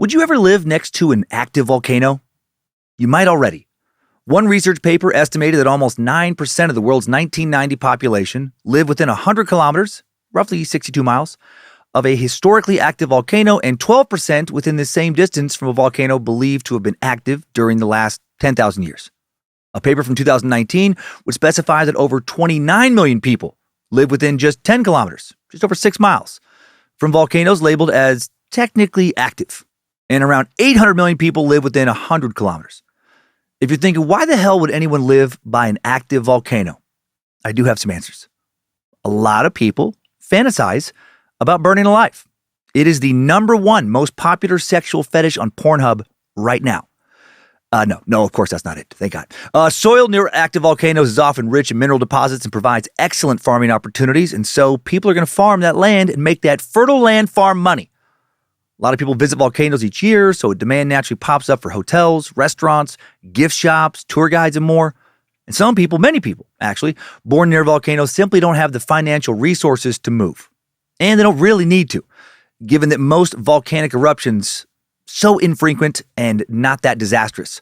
Would you ever live next to an active volcano? You might already. One research paper estimated that almost 9% of the world's 1990 population live within 100 kilometers, roughly 62 miles, of a historically active volcano, and 12% within the same distance from a volcano believed to have been active during the last 10,000 years. A paper from 2019 would specify that over 29 million people live within just 10 kilometers, just over 6 miles, from volcanoes labeled as technically active, and around 800 million people live within 100 kilometers. If you're thinking, why the hell would anyone live by an active volcano? I do have some answers. A lot of people fantasize about burning alive. It is the number one most popular sexual fetish on Pornhub right now. No, of course that's not it. Thank God. Soil near active volcanoes is often rich in mineral deposits and provides excellent farming opportunities, and so people are going to farm that land and make that fertile land farm money. A lot of people visit volcanoes each year, so demand naturally pops up for hotels, restaurants, gift shops, tour guides, and more. And some people, many people actually, born near volcanoes simply don't have the financial resources to move. And they don't really need to, given that most volcanic eruptions so infrequent and not that disastrous.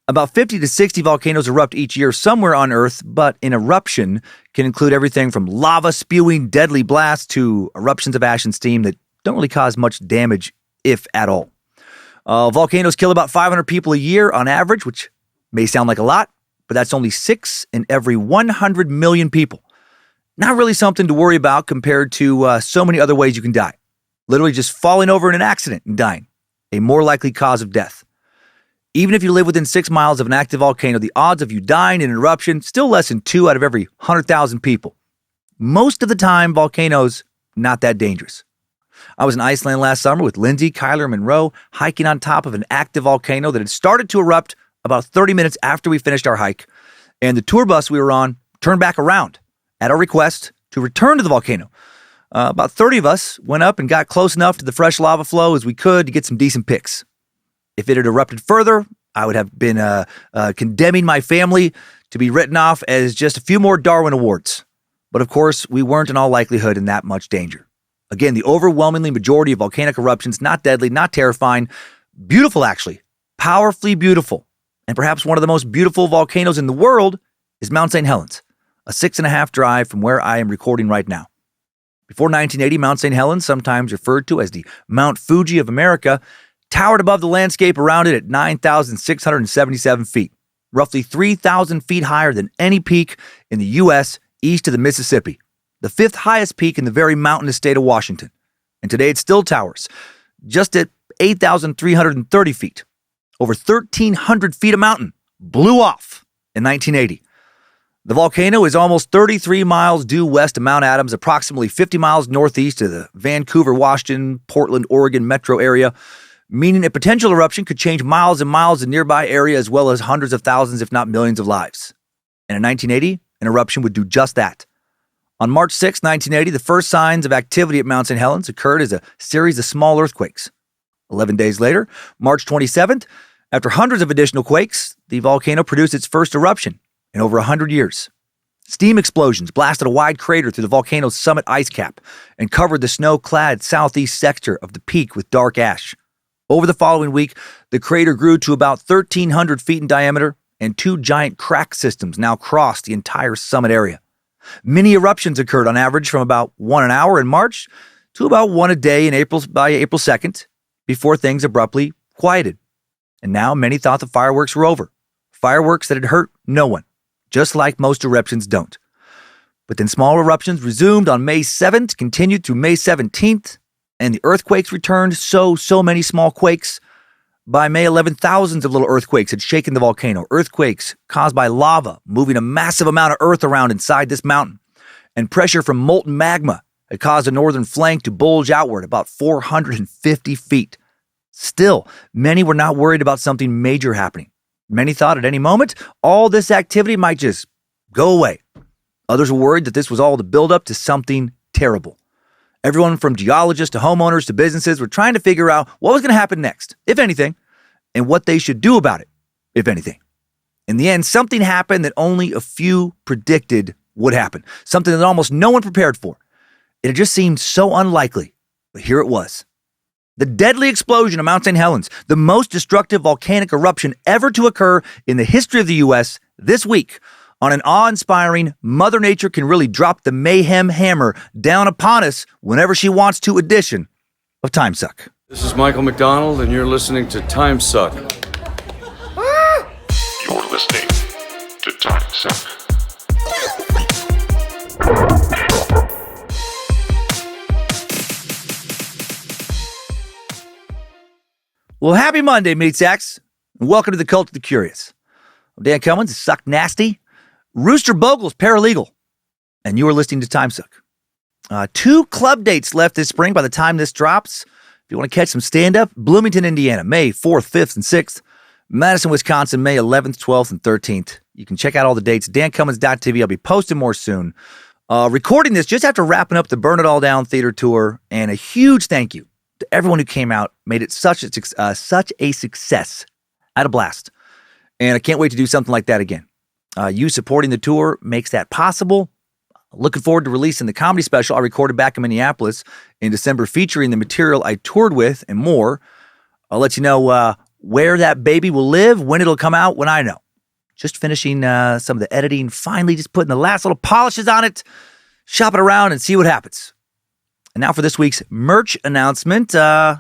About 50 to 60 volcanoes erupt each year somewhere on Earth, but an eruption can include everything from lava spewing deadly blasts to eruptions of ash and steam that don't really cause much damage, if at all. Volcanoes kill about 500 people a year on average, which may sound like a lot, but that's only 6 in every 100 million people. Not really something to worry about compared to so many other ways you can die. Literally just falling over in an accident and dying, a more likely cause of death. Even if you live within 6 miles of an active volcano, the odds of you dying in an eruption still less than 2 out of every 100,000 people. Most of the time, volcanoes, not that dangerous. I was in Iceland last summer with Lindsay, Kyler, and Monroe, hiking on top of an active volcano that had started to erupt about 30 minutes after we finished our hike, and the tour bus we were on turned back around at our request to return to the volcano. About 30 of us went up and got close enough to the fresh lava flow as we could to get some decent pics. If it had erupted further, I would have been condemning my family to be written off as just a few more Darwin Awards. But of course, we weren't in all likelihood in that much danger. Again, the overwhelmingly majority of volcanic eruptions, not deadly, not terrifying, beautiful actually, powerfully beautiful. And perhaps one of the most beautiful volcanoes in the world is Mount St. Helens, a 6.5 drive from where I am recording right now. Before 1980, Mount St. Helens, sometimes referred to as the Mount Fuji of America, towered above the landscape around it at 9,677 feet, roughly 3,000 feet higher than any peak in the U.S. east of the Mississippi, the 5th highest peak in the very mountainous state of Washington. And today it still towers, just at 8,330 feet. Over 1,300 feet of mountain blew off in 1980. The volcano is almost 33 miles due west of Mount Adams, approximately 50 miles northeast of the Vancouver, Washington, Portland, Oregon metro area, meaning a potential eruption could change miles and miles of nearby area as well as hundreds of thousands, if not millions of lives. And in 1980, an eruption would do just that. On March 6, 1980, the first signs of activity at Mount St. Helens occurred as a series of small earthquakes. 11 days later, March 27th, after hundreds of additional quakes, the volcano produced its first eruption in over 100 years. Steam explosions blasted a wide crater through the volcano's summit ice cap and covered the snow-clad southeast sector of the peak with dark ash. Over the following week, the crater grew to about 1,300 feet in diameter, and 2 giant crack systems now crossed the entire summit area. Many eruptions occurred on average from about 1 an hour in March to about 1 a day by April 2nd, before things abruptly quieted. And now many thought the fireworks were over. Fireworks that had hurt no one, just like most eruptions don't. But then small eruptions resumed on May 7th, continued through May 17th, and the earthquakes returned, so many small quakes. By May 11th, thousands of little earthquakes had shaken the volcano. Earthquakes caused by lava moving a massive amount of earth around inside this mountain. And pressure from molten magma had caused the northern flank to bulge outward about 450 feet. Still, many were not worried about something major happening. Many thought at any moment, all this activity might just go away. Others were worried that this was all the buildup to something terrible. Everyone from geologists to homeowners to businesses were trying to figure out what was going to happen next, if anything, and what they should do about it, if anything. In the end, something happened that only a few predicted would happen, something that almost no one prepared for. It had just seemed so unlikely, but here it was. The deadly explosion of Mount St. Helens, the most destructive volcanic eruption ever to occur in the history of the U.S. this week. On an awe-inspiring, Mother Nature can really drop the mayhem hammer down upon us whenever she wants to edition of Timesuck. This is Michael McDonald, and you're listening to Timesuck. You're listening to Timesuck. Well, happy Monday, Meat Sacks, and welcome to the Cult of the Curious. I'm Dan Cummins, Suck Nasty, Rooster Bogle's paralegal, and you are listening to Timesuck. 2 club dates left this spring by the time this drops. If you want to catch some stand-up, Bloomington, Indiana, May 4th, 5th, and 6th. Madison, Wisconsin, May 11th, 12th, and 13th. You can check out all the dates at dancummins.tv. I'll be posting more soon. Recording this just after wrapping up the Burn It All Down theater tour, and a huge thank you to everyone who came out, made it such a success. I had a blast. And I can't wait to do something like that again. You supporting the tour makes that possible. Looking forward to releasing the comedy special I recorded back in Minneapolis in December featuring the material I toured with and more. I'll let you know where that baby will live, when it'll come out, when I know. Just finishing some of the editing, finally just putting the last little polishes on it, shop it around and see what happens. And now for this week's merch announcement. Hello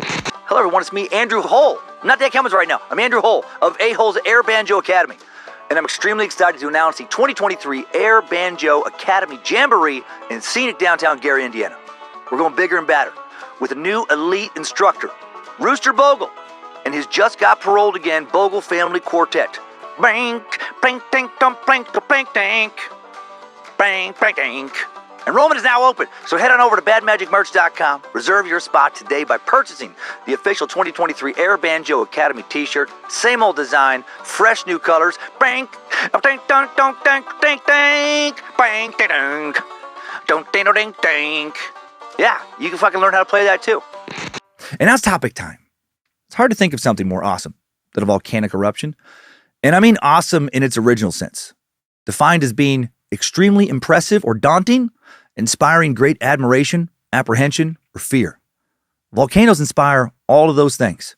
everyone, it's me, Andrew Hull. I'm not Dan Cummins right now. I'm Andrew Hull of A-Hole's Air Banjo Academy. And I'm extremely excited to announce the 2023 Air Banjo Academy Jamboree in scenic downtown Gary, Indiana. We're going bigger and badder with a new elite instructor, Rooster Bogle, and his just got paroled again Bogle Family Quartet. Bang, bang, ding, dum, bang, bang, ding. Bang, bang, ding. Enrollment is now open, so head on over to badmagicmerch.com. Reserve your spot today by purchasing the official 2023 Air Banjo Academy t-shirt. Same old design, fresh new colors. Bang, ding, dong, dong, ding, ding, ding. Bang, ding, ding. Don't ding, ding, ding. Yeah, you can fucking learn how to play that too. And now it's topic time. It's hard to think of something more awesome than a volcanic eruption. And I mean awesome in its original sense. Defined as being extremely impressive or daunting, inspiring great admiration, apprehension, or fear. Volcanoes inspire all of those things.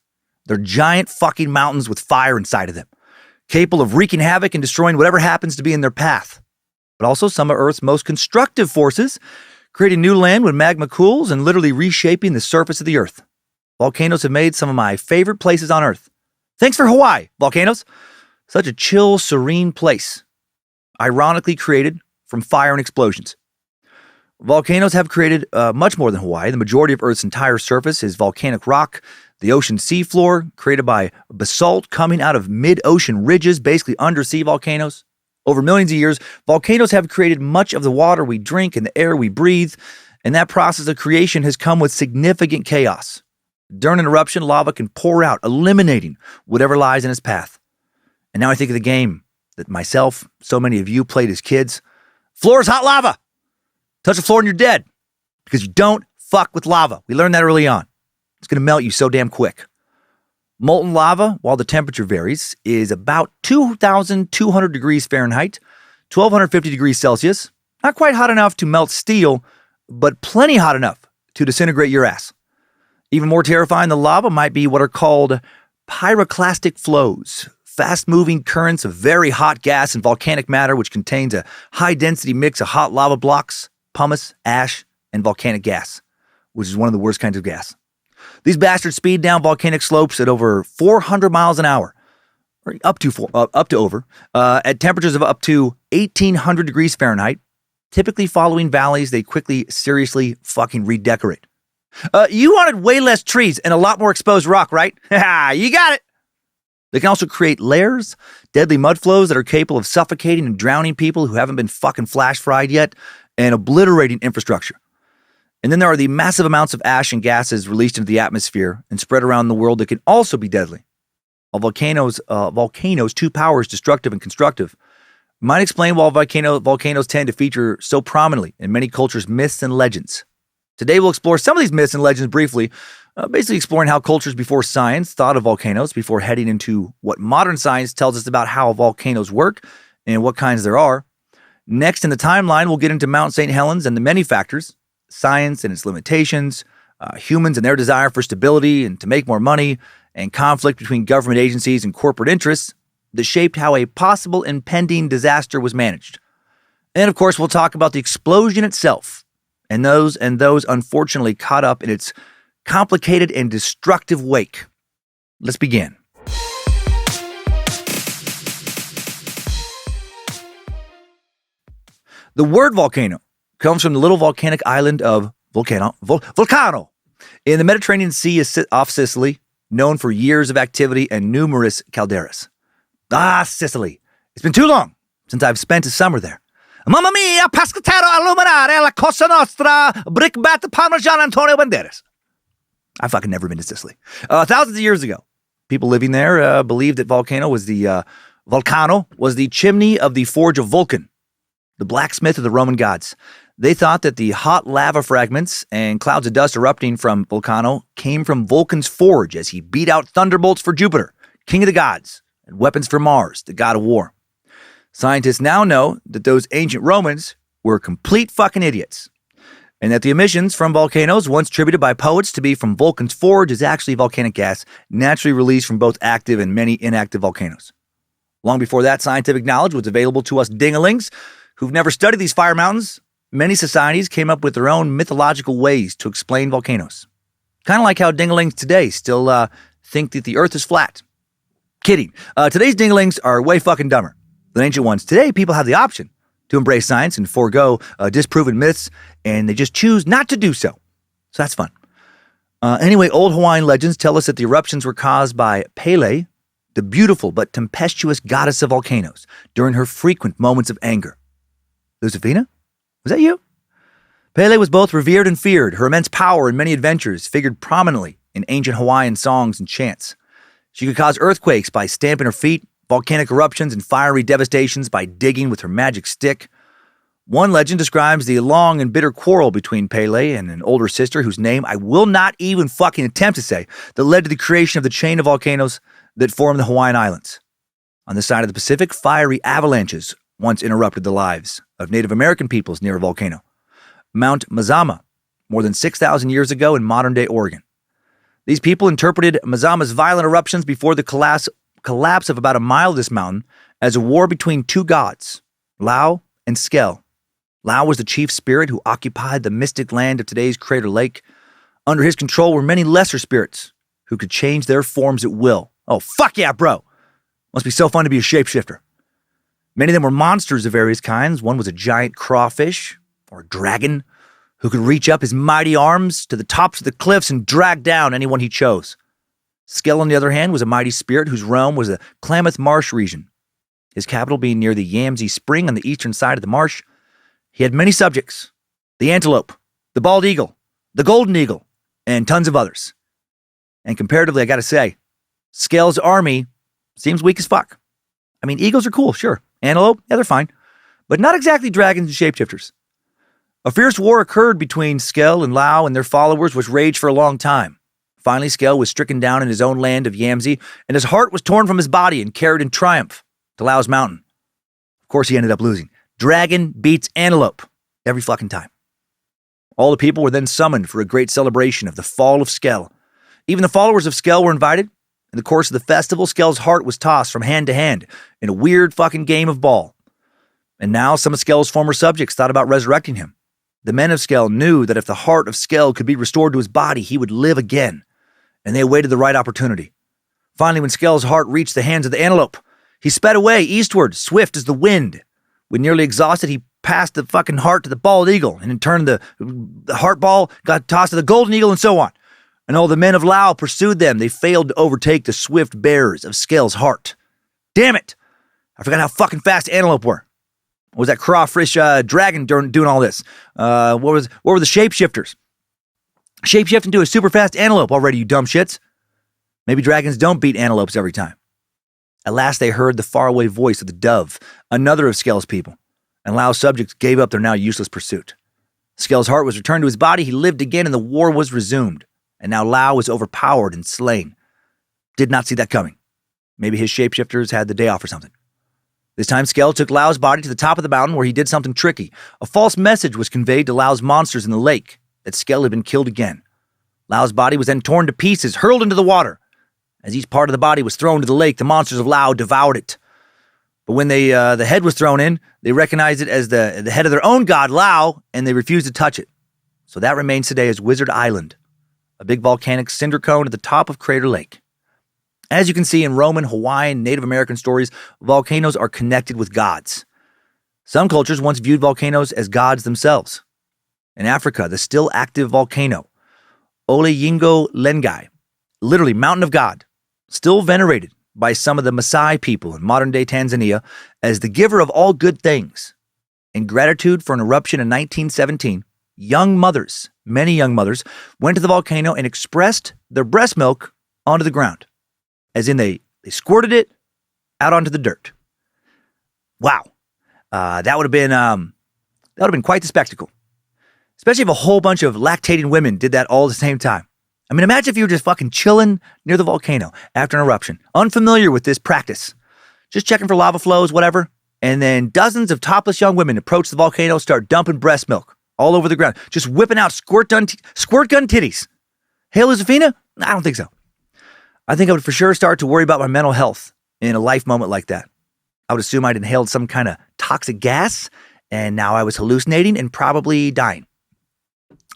They're giant fucking mountains with fire inside of them, capable of wreaking havoc and destroying whatever happens to be in their path. But also some of Earth's most constructive forces, creating new land when magma cools and literally reshaping the surface of the Earth. Volcanoes have made some of my favorite places on Earth. Thanks for Hawaii, volcanoes. Such a chill, serene place. Ironically created from fire and explosions. Volcanoes have created much more than Hawaii. The majority of Earth's entire surface is volcanic rock. The ocean seafloor, created by basalt coming out of mid-ocean ridges, basically undersea volcanoes. Over millions of years, volcanoes have created much of the water we drink and the air we breathe, and that process of creation has come with significant chaos. During an eruption, lava can pour out, eliminating whatever lies in its path. And now I think of the game that myself, so many of you played as kids. Floor is hot lava. Touch the floor and you're dead. Because you don't fuck with lava. We learned that early on. It's going to melt you so damn quick. Molten lava, while the temperature varies, is about 2,200 degrees Fahrenheit, 1,250 degrees Celsius. Not quite hot enough to melt steel, but plenty hot enough to disintegrate your ass. Even more terrifying than lava might be what are called pyroclastic flows. Fast-moving currents of very hot gas and volcanic matter which contains a high-density mix of hot lava blocks, pumice, ash, and volcanic gas, which is one of the worst kinds of gas. These bastards speed down volcanic slopes at over 400 miles an hour, or up to over, at temperatures of up to 1,800 degrees Fahrenheit. Typically following valleys, they quickly, seriously fucking redecorate. You wanted way less trees and a lot more exposed rock, right? Ha! You got it! They can also create layers, deadly mud flows that are capable of suffocating and drowning people who haven't been fucking flash fried yet, and obliterating infrastructure. And then there are the massive amounts of ash and gases released into the atmosphere and spread around the world that can also be deadly. While volcanoes, two powers, destructive and constructive, might explain why volcanoes tend to feature so prominently in many cultures' myths and legends. Today we'll explore some of these myths and legends briefly, basically exploring how cultures before science thought of volcanoes before heading into what modern science tells us about how volcanoes work and what kinds there are. Next in the timeline, we'll get into Mount St. Helens and the many factors, science and its limitations, Humans and their desire for stability and to make more money, and conflict between government agencies and corporate interests that shaped how a possible impending disaster was managed. And of course, we'll talk about the explosion itself and those unfortunately caught up in its complicated and destructive wake. Let's begin. The word volcano comes from the little volcanic island of volcano in the Mediterranean Sea off Sicily, known for years of activity and numerous calderas. Ah, Sicily. It's been too long since I've spent a summer there. Mamma mia, Pascatero illuminare la Cosa Nostra, brickbat Parmesan Antonio Banderas. I've fucking never been to Sicily. Thousands of years ago, people living there believed that volcano was the chimney of the forge of Vulcan, the blacksmith of the Roman gods. They thought that the hot lava fragments and clouds of dust erupting from volcano came from Vulcan's forge as he beat out thunderbolts for Jupiter, king of the gods, and weapons for Mars, the god of war. Scientists now know that those ancient Romans were complete fucking idiots, and that the emissions from volcanoes, once attributed by poets to be from Vulcan's forge, is actually volcanic gas naturally released from both active and many inactive volcanoes. Long before that scientific knowledge was available to us dingalings who've never studied these fire mountains, many societies came up with their own mythological ways to explain volcanoes. Kind of like how dingalings today still think that the earth is flat. Kidding. Today's dingalings are way fucking dumber than ancient ones. Today, people have the option to embrace science and forego disproven myths, and they just choose not to do so. So that's fun. Anyway, old Hawaiian legends tell us that the eruptions were caused by Pele, the beautiful but tempestuous goddess of volcanoes, during her frequent moments of anger. Lucifina? Was that you? Pele was both revered and feared. Her immense power and many adventures figured prominently in ancient Hawaiian songs and chants. She could cause earthquakes by stamping her feet, volcanic eruptions and fiery devastations by digging with her magic stick. One legend describes the long and bitter quarrel between Pele and an older sister whose name I will not even fucking attempt to say, that led to the creation of the chain of volcanoes that form the Hawaiian Islands. On the side of the Pacific, fiery avalanches once interrupted the lives of Native American peoples near a volcano, Mount Mazama, more than 6,000 years ago in modern-day Oregon. These people interpreted Mazama's violent eruptions before the collapse of about a mile of this mountain as a war between two gods, Lau and Skell. Lau was the chief spirit who occupied the mystic land of today's Crater Lake. Under his control were many lesser spirits who could change their forms at will. Oh, fuck yeah, bro! Must be so fun to be a shapeshifter. Many of them were monsters of various kinds. One was a giant crawfish, or a dragon, who could reach up his mighty arms to the tops of the cliffs and drag down anyone he chose. Skell, on the other hand, was a mighty spirit whose realm was the Klamath Marsh region, his capital being near the Yamsey Spring on the eastern side of the marsh. He had many subjects: the antelope, the bald eagle, the golden eagle, and tons of others. And comparatively, I gotta say, Skell's army seems weak as fuck. I mean, eagles are cool, sure. Antelope, yeah, they're fine. But not exactly dragons and shapeshifters. A fierce war occurred between Skell and Lau and their followers, which raged for a long time. Finally, Skell was stricken down in his own land of Yamsey, and his heart was torn from his body and carried in triumph to Lau's mountain. Of course, he ended up losing. Dragon beats antelope every fucking time. All the people were then summoned for a great celebration of the fall of Skell. Even the followers of Skell were invited. In the course of the festival, Skell's heart was tossed from hand to hand in a weird fucking game of ball. And now some of Skell's former subjects thought about resurrecting him. The men of Skell knew that if the heart of Skell could be restored to his body, he would live again. And they awaited the right opportunity. Finally, when Skell's heart reached the hands of the antelope, he sped away eastward, swift as the wind. When nearly exhausted, he passed the fucking heart to the bald eagle, and in turn the heart ball got tossed to the golden eagle, and so on. And all the men of Lau pursued them. They failed to overtake the swift bearers of Skell's heart. Damn it! I forgot how fucking fast antelope were. What was that crawfish dragon doing all this? What were the shapeshifters? Shapeshift into a super fast antelope already, you dumb shits. Maybe dragons don't beat antelopes every time. At last they heard the faraway voice of the dove, another of Skell's people, and Lau's subjects gave up their now useless pursuit. Skell's heart was returned to his body, he lived again, and the war was resumed. And now Lau was overpowered and slain. Did not see that coming. Maybe his shapeshifters had the day off or something. This time, Skell took Lau's body to the top of the mountain where he did something tricky. A false message was conveyed to Lau's monsters in the lake that Skell had been killed again. Lau's body was then torn to pieces, hurled into the water. As each part of the body was thrown to the lake, the monsters of Lau devoured it. But when the head was thrown in, they recognized it as the head of their own god, Lau, and they refused to touch it. So that remains today as Wizard Island, a big volcanic cinder cone at the top of Crater Lake. As you can see in Roman, Hawaiian, Native American stories, volcanoes are connected with gods. Some cultures once viewed volcanoes as gods themselves. In Africa, the still active volcano, Olayingo Lengai, literally Mountain of God, still venerated by some of the Maasai people in modern-day Tanzania as the giver of all good things. In gratitude for an eruption in 1917, many young mothers, went to the volcano and expressed their breast milk onto the ground, as in they squirted it out onto the dirt. Wow, that would have been quite the spectacle, especially if a whole bunch of lactating women did that all at the same time. I mean, imagine if you were just fucking chilling near the volcano after an eruption, unfamiliar with this practice, just checking for lava flows, whatever, and then dozens of topless young women approach the volcano, start dumping breast milk all over the ground, just whipping out squirt gun titties. Hail Josephina? I don't think so. I think I would for sure start to worry about my mental health in a life moment like that. I would assume I'd inhaled some kind of toxic gas, and now I was hallucinating and probably dying.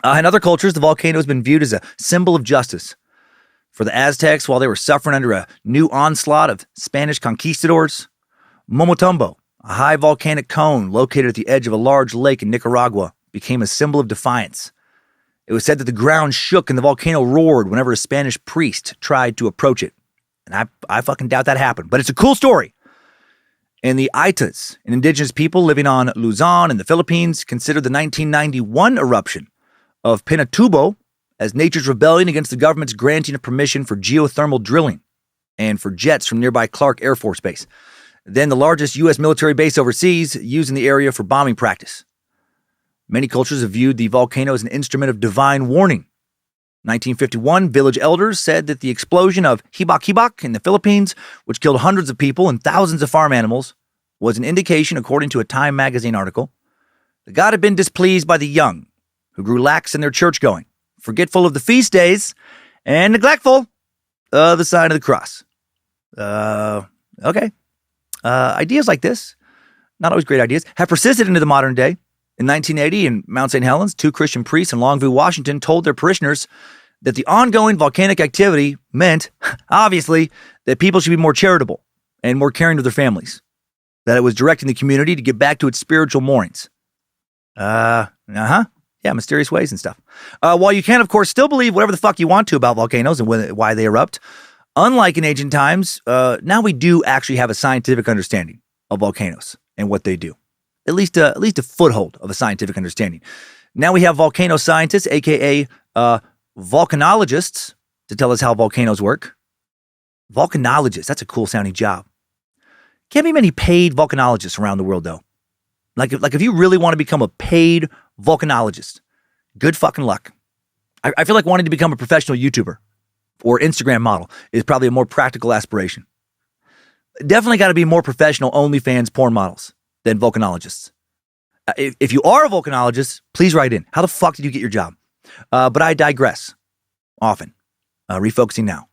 In other cultures, the volcano has been viewed as a symbol of justice. For the Aztecs, while they were suffering under a new onslaught of Spanish conquistadors, Momotombo, a high volcanic cone located at the edge of a large lake in Nicaragua, became a symbol of defiance. It was said that the ground shook and the volcano roared whenever a Spanish priest tried to approach it. And I fucking doubt that happened, but it's a cool story. And the Aitas, an indigenous people living on Luzon in the Philippines, considered the 1991 eruption of Pinatubo as nature's rebellion against the government's granting of permission for geothermal drilling and for jets from nearby Clark Air Force Base, then the largest U.S. military base overseas, using the area for bombing practice. Many cultures have viewed the volcano as an instrument of divine warning. 1951, village elders said that the explosion of Hibak-Hibak in the Philippines, which killed hundreds of people and thousands of farm animals, was an indication, according to a Time magazine article, that God had been displeased by the young, who grew lax in their church-going, forgetful of the feast days, and neglectful of the sign of the cross. Okay. Ideas like this, not always great ideas, have persisted into the modern day. In 1980, in Mount St. Helens, 2 Christian priests in Longview, Washington, told their parishioners that the ongoing volcanic activity meant, obviously, that people should be more charitable and more caring to their families, that it was directing the community to get back to its spiritual moorings. Yeah, mysterious ways and stuff. While you can, of course, still believe whatever the fuck you want to about volcanoes and why they erupt, unlike in ancient times, now we do actually have a scientific understanding of volcanoes and what they do. At least a foothold of a scientific understanding. Now we have volcano scientists, aka volcanologists, to tell us how volcanoes work. Volcanologists, that's a cool sounding job. Can't be many paid volcanologists around the world, though. Like if you really want to become a paid volcanologist, good fucking luck. I feel like wanting to become a professional YouTuber or Instagram model is probably a more practical aspiration. Definitely got to be more professional OnlyFans porn models than volcanologists. If you are a volcanologist, please write in. How the fuck did you get your job? But I digress often. Refocusing now.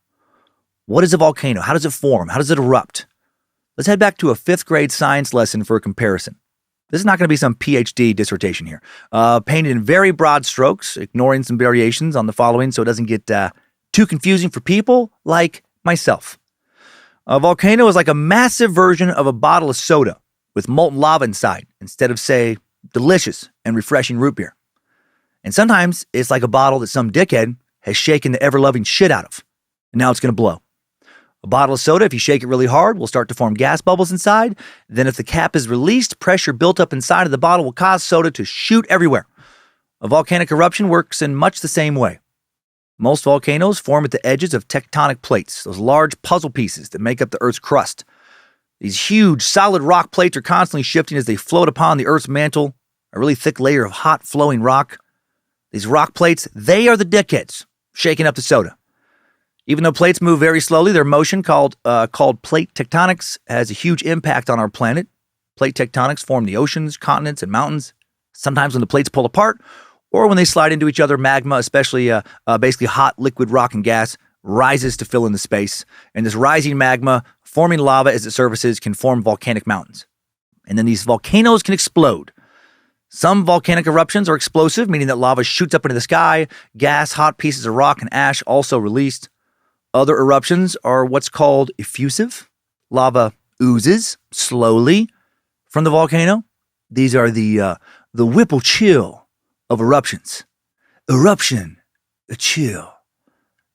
What is a volcano? How does it form? How does it erupt? Let's head back to a 5th grade science lesson for a comparison. This is not going to be some PhD dissertation here. Painted in very broad strokes, ignoring some variations on the following so it doesn't get too confusing for people like myself. A volcano is like a massive version of a bottle of soda with molten lava inside instead of, say, delicious and refreshing root beer. And sometimes it's like a bottle that some dickhead has shaken the ever-loving shit out of, and now it's going to blow. A bottle of soda, if you shake it really hard, will start to form gas bubbles inside. Then if the cap is released, pressure built up inside of the bottle will cause soda to shoot everywhere. A volcanic eruption works in much the same way. Most volcanoes form at the edges of tectonic plates, those large puzzle pieces that make up the Earth's crust. These huge, solid rock plates are constantly shifting as they float upon the Earth's mantle, a really thick layer of hot, flowing rock. These rock plates, they are the dickheads, shaking up the soda. Even though plates move very slowly, their motion, called plate tectonics, has a huge impact on our planet. Plate tectonics form the oceans, continents, and mountains. Sometimes when the plates pull apart, or when they slide into each other, magma, especially basically hot liquid rock and gas, rises to fill in the space. And this rising magma, forming lava as it surfaces, can form volcanic mountains. And then these volcanoes can explode. Some volcanic eruptions are explosive, meaning that lava shoots up into the sky. Gas, hot pieces of rock, and ash also released. Other eruptions are what's called effusive. Lava oozes slowly from the volcano. These are the whipple chill of eruptions. Eruption, a chill.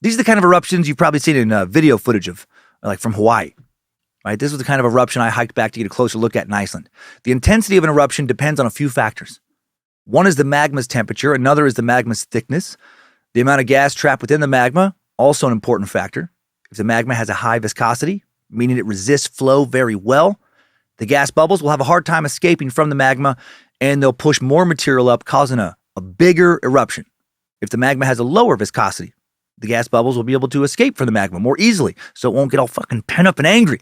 These are the kind of eruptions you've probably seen in video footage of, like from Hawaii. Right? This was the kind of eruption I hiked back to get a closer look at in Iceland. The intensity of an eruption depends on a few factors. One is the magma's temperature. Another is the magma's thickness. The amount of gas trapped within the magma, also an important factor. If the magma has a high viscosity, meaning it resists flow very well, the gas bubbles will have a hard time escaping from the magma, and they'll push more material up, causing a bigger eruption. If the magma has a lower viscosity, the gas bubbles will be able to escape from the magma more easily, so it won't get all fucking pent up and angry.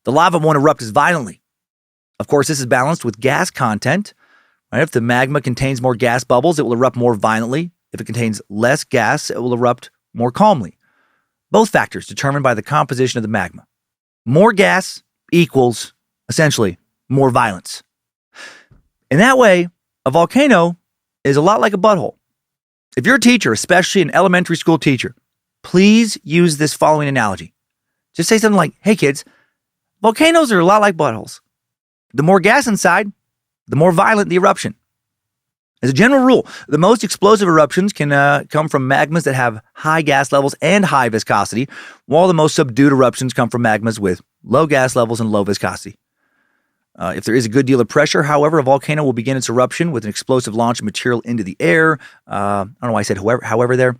The lava won't erupt as violently. Of course, this is balanced with gas content. Right? If the magma contains more gas bubbles, it will erupt more violently. If it contains less gas, it will erupt more calmly. Both factors determined by the composition of the magma. More gas equals, essentially, more violence. In that way, a volcano is a lot like a butthole. If you're a teacher, especially an elementary school teacher, please use this following analogy. Just say something like, hey kids, volcanoes are a lot like buttholes. The more gas inside, the more violent the eruption. As a general rule, the most explosive eruptions can come from magmas that have high gas levels and high viscosity, while the most subdued eruptions come from magmas with low gas levels and low viscosity. If there is a good deal of pressure, however, a volcano will begin its eruption with an explosive launch of material into the air. I don't know why I said however there.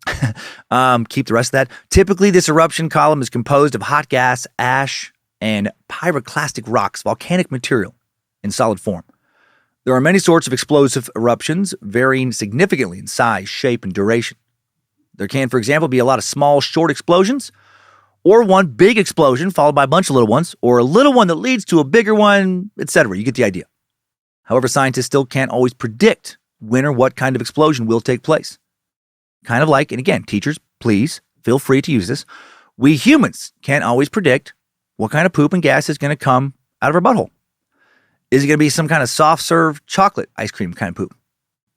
Keep the rest of that. Typically, this eruption column is composed of hot gas, ash, and pyroclastic rocks, volcanic material in solid form. There are many sorts of explosive eruptions, varying significantly in size, shape, and duration. There can, for example, be a lot of small, short explosions, or one big explosion followed by a bunch of little ones, or a little one that leads to a bigger one, etc. You get the idea. However, scientists still can't always predict when or what kind of explosion will take place. Kind of like, and again, teachers, please feel free to use this, we humans can't always predict what kind of poop and gas is going to come out of our butthole. Is it going to be some kind of soft serve chocolate ice cream kind of poop?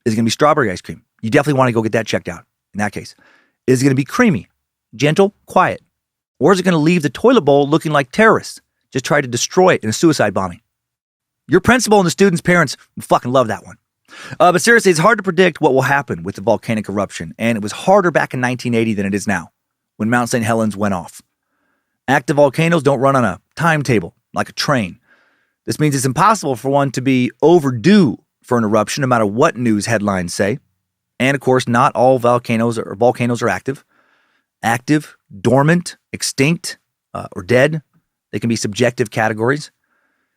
Is it going to be strawberry ice cream? You definitely want to go get that checked out in that case. Is it going to be creamy, gentle, quiet? Or is it going to leave the toilet bowl looking like terrorists just try to destroy it in a suicide bombing? Your principal and the students' parents will fucking love that one. But seriously, it's hard to predict what will happen with the volcanic eruption, and it was harder back in 1980 than it is now, when Mount St. Helens went off. Active volcanoes don't run on a timetable like a train. This means it's impossible for one to be overdue for an eruption, no matter what news headlines say. And of course, not all volcanoes are active. Active, dormant, extinct, or dead. They can be subjective categories.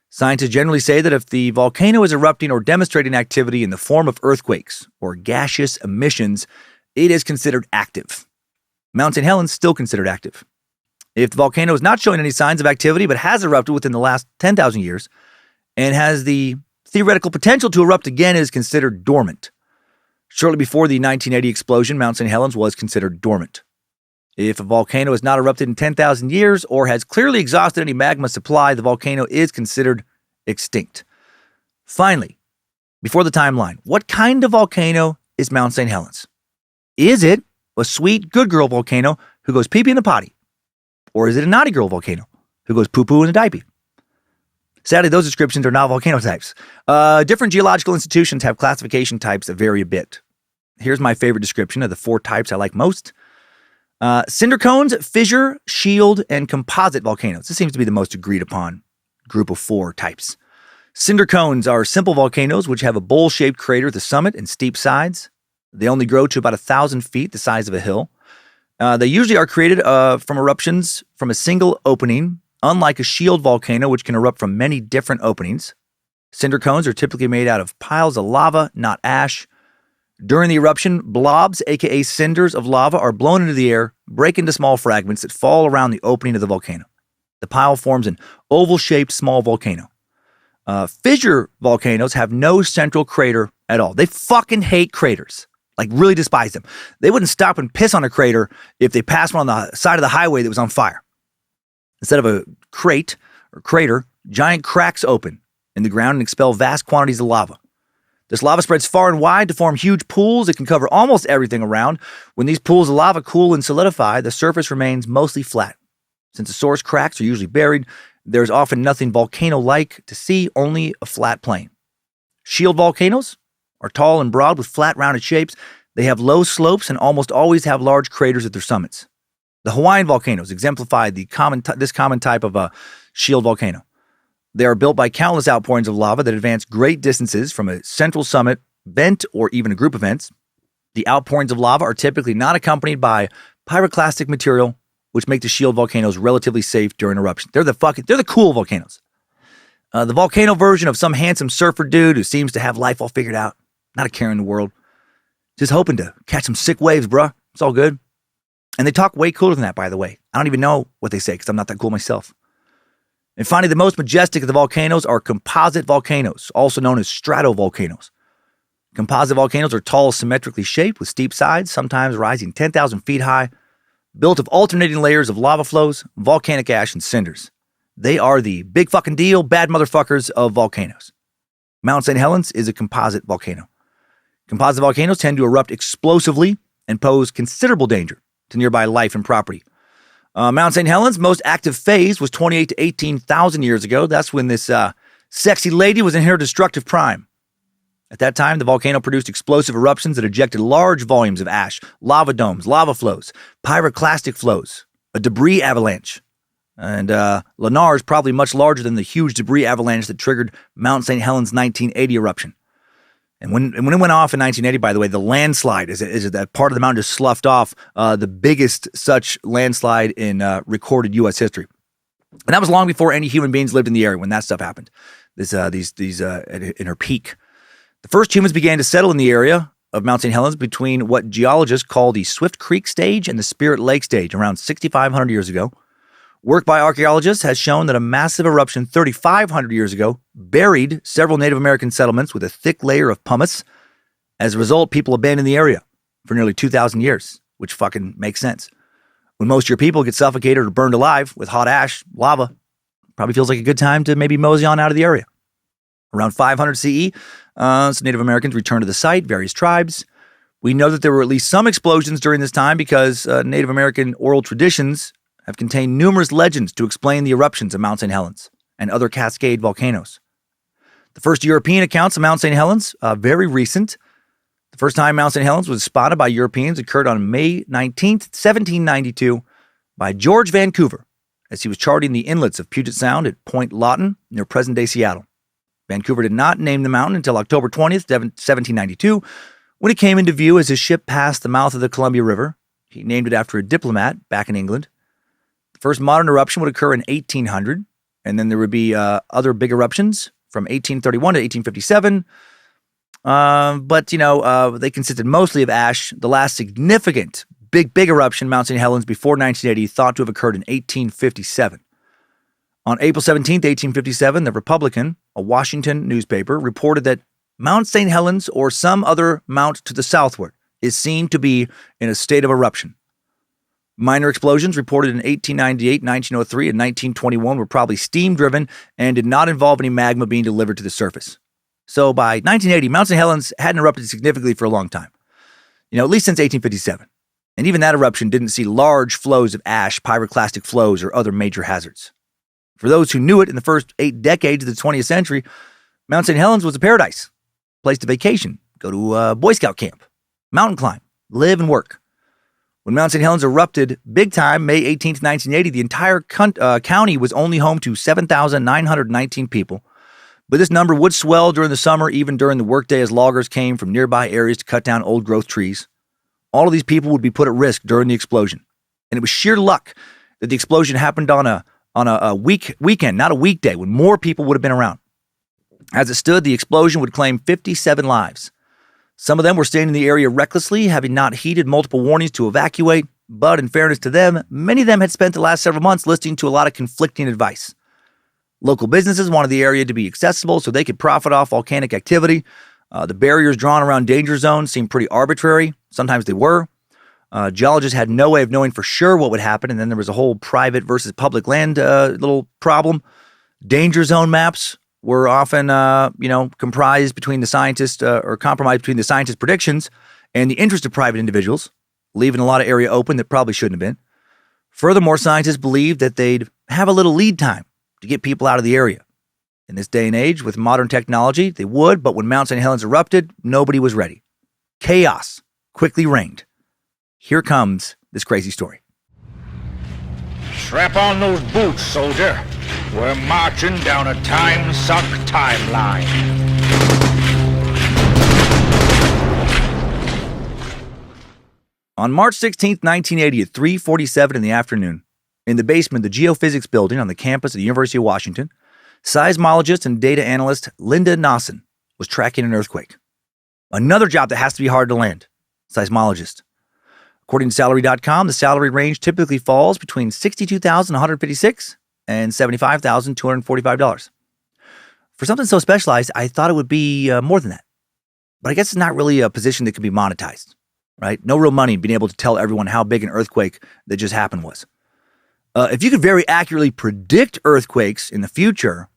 Scientists generally say that if the volcano is erupting or demonstrating activity in the form of earthquakes or gaseous emissions, it is considered active. Mount St. Helens is still considered active. If the volcano is not showing any signs of activity but has erupted within the last 10,000 years and has the theoretical potential to erupt again, it is considered dormant. Shortly before the 1980 explosion, Mount St. Helens was considered dormant. If a volcano has not erupted in 10,000 years or has clearly exhausted any magma supply, the volcano is considered extinct. Finally, before the timeline, what kind of volcano is Mount St. Helens? Is it a sweet, good girl volcano who goes pee-pee in the potty? Or is it a naughty girl volcano who goes poo-poo in the diaper? Sadly, those descriptions are not volcano types. Different geological institutions have classification types that vary a bit. Here's my favorite description of the 4 types I like most. Cinder cones, fissure, shield, and composite volcanoes. This seems to be the most agreed upon group of 4 types. Cinder cones are simple volcanoes which have a bowl-shaped crater at the summit and steep sides. They only grow to about 1,000 feet, the size of a hill. They usually are created from eruptions from a single opening, unlike a shield volcano, which can erupt from many different openings. Cinder cones are typically made out of piles of lava, not ash. During the eruption, blobs, aka cinders of lava, are blown into the air, break into small fragments that fall around the opening of the volcano. The pile forms an oval-shaped small volcano. Fissure volcanoes have no central crater at all. They fucking hate craters, like really despise them. They wouldn't stop and piss on a crater if they passed one on the side of the highway that was on fire. Instead of a crater, giant cracks open in the ground and expel vast quantities of lava. This lava spreads far and wide to form huge pools that can cover almost everything around. When these pools of lava cool and solidify, the surface remains mostly flat. Since the source cracks are usually buried, there's often nothing volcano-like to see, only a flat plain. Shield volcanoes are tall and broad with flat, rounded shapes. They have low slopes and almost always have large craters at their summits. The Hawaiian volcanoes exemplify this common type of a shield volcano. They are built by countless outpourings of lava that advance great distances from a central summit, vent, or even a group of vents. The outpourings of lava are typically not accompanied by pyroclastic material, which make the shield volcanoes relatively safe during eruption. They're the cool volcanoes. The volcano version of some handsome surfer dude who seems to have life all figured out. Not a care in the world. Just hoping to catch some sick waves, bruh. It's all good. And they talk way cooler than that, by the way. I don't even know what they say because I'm not that cool myself. And finally, the most majestic of the volcanoes are composite volcanoes, also known as stratovolcanoes. Composite volcanoes are tall, symmetrically shaped with steep sides, sometimes rising 10,000 feet high, built of alternating layers of lava flows, volcanic ash, and cinders. They are the big fucking deal, bad motherfuckers of volcanoes. Mount St. Helens is a composite volcano. Composite volcanoes tend to erupt explosively and pose considerable danger to nearby life and property. Mount St. Helens' most active phase was 28 to 18,000 years ago. That's when this sexy lady was in her destructive prime. At that time, the volcano produced explosive eruptions that ejected large volumes of ash, lava domes, lava flows, pyroclastic flows, a debris avalanche. And Lennar is probably much larger than the huge debris avalanche that triggered Mount St. Helens' 1980 eruption. And when it went off in 1980, by the way, the landslide is that part of the mountain just sloughed off, the biggest such landslide in recorded U.S. history. And that was long before any human beings lived in the area when that stuff happened. In her peak. The first humans began to settle in the area of Mount St. Helens between what geologists call the Swift Creek stage and the Spirit Lake stage around 6,500 years ago. Work by archaeologists has shown that a massive eruption 3,500 years ago buried several Native American settlements with a thick layer of pumice. As a result, people abandoned the area for nearly 2,000 years, which fucking makes sense. When most of your people get suffocated or burned alive with hot ash, lava, probably feels like a good time to maybe mosey on out of the area. Around 500 CE, some Native Americans returned to the site, various tribes. We know that there were at least some explosions during this time because Native American oral traditions have contained numerous legends to explain the eruptions of Mount St. Helens and other Cascade volcanoes. The first European accounts of Mount St. Helens, very recent. The first time Mount St. Helens was spotted by Europeans occurred on May 19th, 1792, by George Vancouver, as he was charting the inlets of Puget Sound at Point Lawton near present-day Seattle. Vancouver did not name the mountain until October 20th, 1792, when it came into view as his ship passed the mouth of the Columbia River. He named it after a diplomat back in England. First modern eruption would occur in 1800, and then there would be other big eruptions from 1831 to 1857. But they consisted mostly of ash. The last significant big eruption, Mount St. Helens, before 1980, thought to have occurred in 1857. On April 17th, 1857, The Republican, a Washington newspaper, reported that Mount St. Helens or some other mount to the southward is seen to be in a state of eruption. Minor explosions reported in 1898, 1903, and 1921 were probably steam-driven and did not involve any magma being delivered to the surface. So by 1980, Mount St. Helens hadn't erupted significantly for a long time. At least since 1857. And even that eruption didn't see large flows of ash, pyroclastic flows, or other major hazards. For those who knew it in the first 8 decades of the 20th century, Mount St. Helens was a paradise. Place to vacation, go to a Boy Scout camp, mountain climb, live and work. When Mount St. Helens erupted big time, May 18th, 1980, the entire county was only home to 7,919 people. But this number would swell during the summer, even during the workday, as loggers came from nearby areas to cut down old-growth trees. All of these people would be put at risk during the explosion. And it was sheer luck that the explosion happened on a weekend, not a weekday, when more people would have been around. As it stood, the explosion would claim 57 lives. Some of them were staying in the area recklessly, having not heeded multiple warnings to evacuate, but in fairness to them, many of them had spent the last several months listening to a lot of conflicting advice. Local businesses wanted the area to be accessible so they could profit off volcanic activity. The barriers drawn around danger zones seemed pretty arbitrary. Sometimes they were. Geologists had no way of knowing for sure what would happen, and then there was a whole private versus public land little problem. Danger zone maps were often, comprised between the scientists or compromised between the scientists' predictions and the interest of private individuals, leaving a lot of area open that probably shouldn't have been. Furthermore, scientists believed that they'd have a little lead time to get people out of the area. In this day and age, with modern technology, they would, but when Mount St. Helens erupted, nobody was ready. Chaos quickly reigned. Here comes this crazy story. Strap on those boots, soldier. We're marching down a Timesuck timeline. On March 16th, 1980 at 3:47 in the afternoon, in the basement of the geophysics building on the campus of the University of Washington, seismologist and data analyst Linda Nosson was tracking an earthquake. Another job that has to be hard to land, seismologist. According to Salary.com, the salary range typically falls between $62,156 and $75,245. For something so specialized, I thought it would be more than that. But I guess it's not really a position that can be monetized, right? No real money in being able to tell everyone how big an earthquake that just happened was. If you could very accurately predict earthquakes in the future,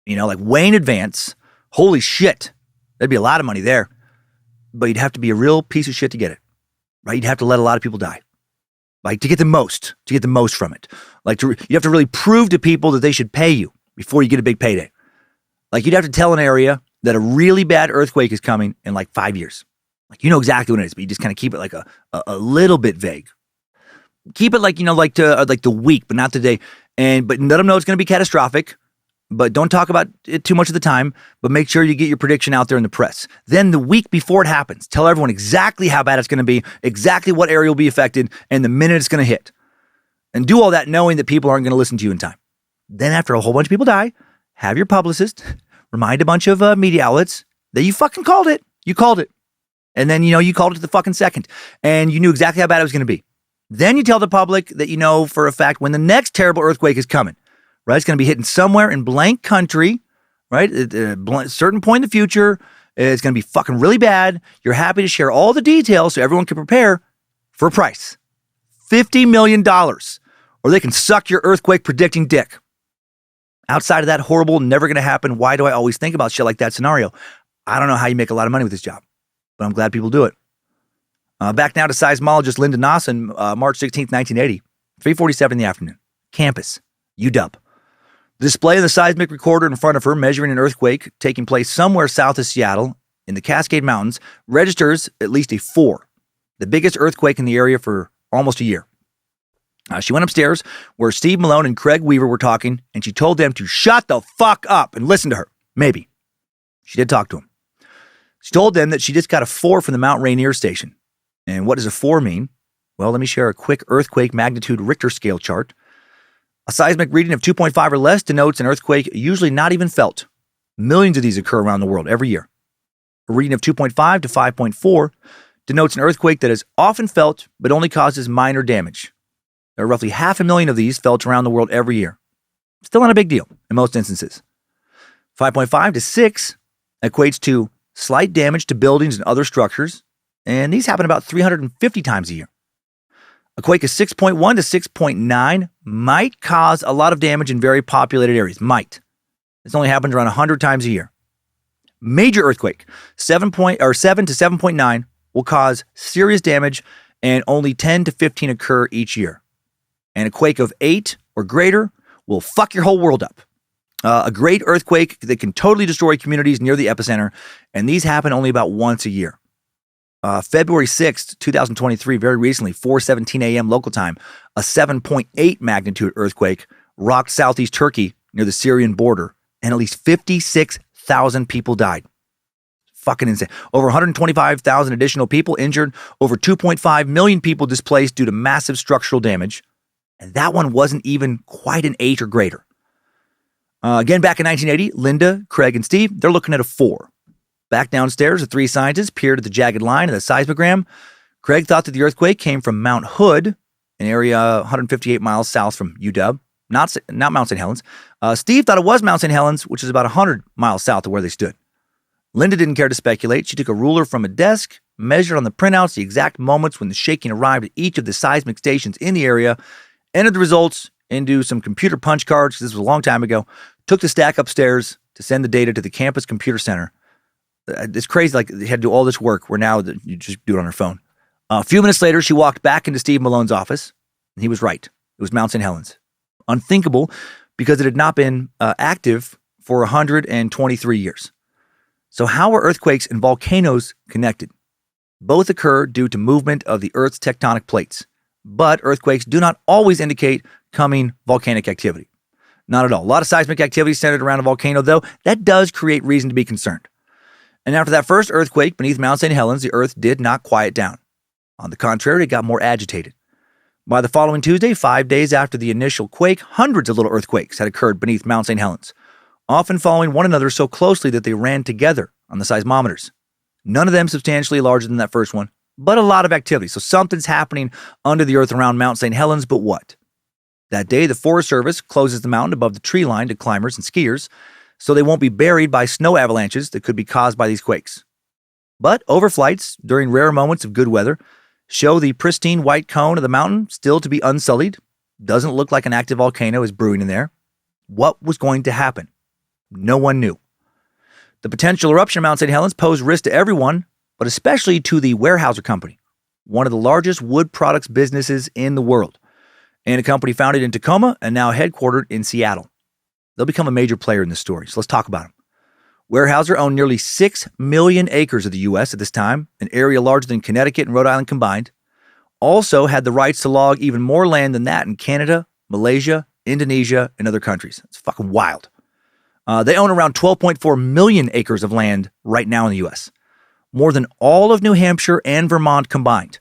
like way in advance, holy shit, there'd be a lot of money there. But you'd have to be a real piece of shit to get it. Right? You'd have to let a lot of people die. Like to get the most from it. You have to really prove to people that they should pay you before you get a big payday. Like you'd have to tell an area that a really bad earthquake is coming in 5 years. Like you know exactly what it is, but you just kind of keep it like a little bit vague. Keep it like the week, but not the day. But let them know it's going to be catastrophic. But don't talk about it too much of the time, but make sure you get your prediction out there in the press. Then the week before it happens, tell everyone exactly how bad it's going to be, exactly what area will be affected, and the minute it's going to hit. And do all that knowing that people aren't going to listen to you in time. Then after a whole bunch of people die, have your publicist remind a bunch of media outlets that you fucking called it. You called it. And then, you called it to the fucking second. And you knew exactly how bad it was going to be. Then you tell the public that you know for a fact when the next terrible earthquake is coming. Right, it's going to be hitting somewhere in blank country, right? At a certain point in the future, it's going to be fucking really bad. You're happy to share all the details so everyone can prepare for a price. $50 million, or they can suck your earthquake predicting dick. Outside of that horrible, never going to happen, why do I always think about shit like that scenario? I don't know how you make a lot of money with this job, but I'm glad people do it. Back now to seismologist Linda Nosson, March 16th, 1980, 3:47 in the afternoon. Campus, UW. The display of the seismic recorder in front of her measuring an earthquake taking place somewhere south of Seattle in the Cascade Mountains registers at least a 4, the biggest earthquake in the area for almost a year. She went upstairs where Steve Malone and Craig Weaver were talking, and she told them to shut the fuck up and listen to her. Maybe. She did talk to them. She told them that she just got a 4 from the Mount Rainier station. And what does a 4 mean? Well, let me share a quick earthquake magnitude Richter scale chart. A seismic reading of 2.5 or less denotes an earthquake usually not even felt. Millions of these occur around the world every year. A reading of 2.5 to 5.4 denotes an earthquake that is often felt but only causes minor damage. There are roughly 500,000 of these felt around the world every year. Still not a big deal in most instances. 5.5 to 6 equates to slight damage to buildings and other structures, and these happen about 350 times a year. A quake of 6.1 to 6.9 might cause a lot of damage in very populated areas. Might. This only happens around 100 times a year. Major earthquake, 7 to 7.9, will cause serious damage, and only 10 to 15 occur each year. And a quake of 8 or greater will fuck your whole world up. A great earthquake that can totally destroy communities near the epicenter, and these happen only about once a year. February 6th, 2023, very recently, 4:17 a.m. local time, a 7.8 magnitude earthquake rocked southeast Turkey near the Syrian border, and at least 56,000 people died. Fucking insane. Over 125,000 additional people injured, over 2.5 million people displaced due to massive structural damage, and that one wasn't even quite an 8 or greater. Again, back in 1980, Linda, Craig, and Steve, they're looking at a 4. Back downstairs, the 3 scientists peered at the jagged line of the seismogram. Craig thought that the earthquake came from Mount Hood, an area 158 miles south from UW. not Mount St. Helens. Steve thought it was Mount St. Helens, which is about 100 miles south of where they stood. Linda didn't care to speculate. She took a ruler from a desk, measured on the printouts the exact moments when the shaking arrived at each of the seismic stations in the area, entered the results into some computer punch cards, this was a long time ago, took the stack upstairs to send the data to the campus computer center. It's crazy, like they had to do all this work where now you just do it on her phone. A few minutes later, she walked back into Steve Malone's office, and he was right. It was Mount St. Helens. Unthinkable because it had not been active for 123 years. So how are earthquakes and volcanoes connected? Both occur due to movement of the Earth's tectonic plates, but earthquakes do not always indicate coming volcanic activity. Not at all. A lot of seismic activity centered around a volcano, though, that does create reason to be concerned. And after that first earthquake beneath Mount St. Helens, the Earth did not quiet down. On the contrary, it got more agitated. By the following Tuesday, 5 days after the initial quake, hundreds of little earthquakes had occurred beneath Mount St. Helens, often following one another so closely that they ran together on the seismometers. None of them substantially larger than that first one, but a lot of activity. So something's happening under the earth around Mount St. Helens, but what? That day, the Forest Service closes the mountain above the tree line to climbers and skiers, so they won't be buried by snow avalanches that could be caused by these quakes. But overflights during rare moments of good weather show the pristine white cone of the mountain still to be unsullied. Doesn't look like an active volcano is brewing in there. What was going to happen? No one knew. The potential eruption of Mount St. Helens posed risk to everyone, but especially to the Weyerhaeuser Company, one of the largest wood products businesses in the world, and a company founded in Tacoma and now headquartered in Seattle. They'll become a major player in this story, so let's talk about them. Weyerhaeuser owned nearly 6 million acres of the U.S. at this time, an area larger than Connecticut and Rhode Island combined. Also had the rights to log even more land than that in Canada, Malaysia, Indonesia, and other countries. It's fucking wild. They own around 12.4 million acres of land right now in the U.S., more than all of New Hampshire and Vermont combined.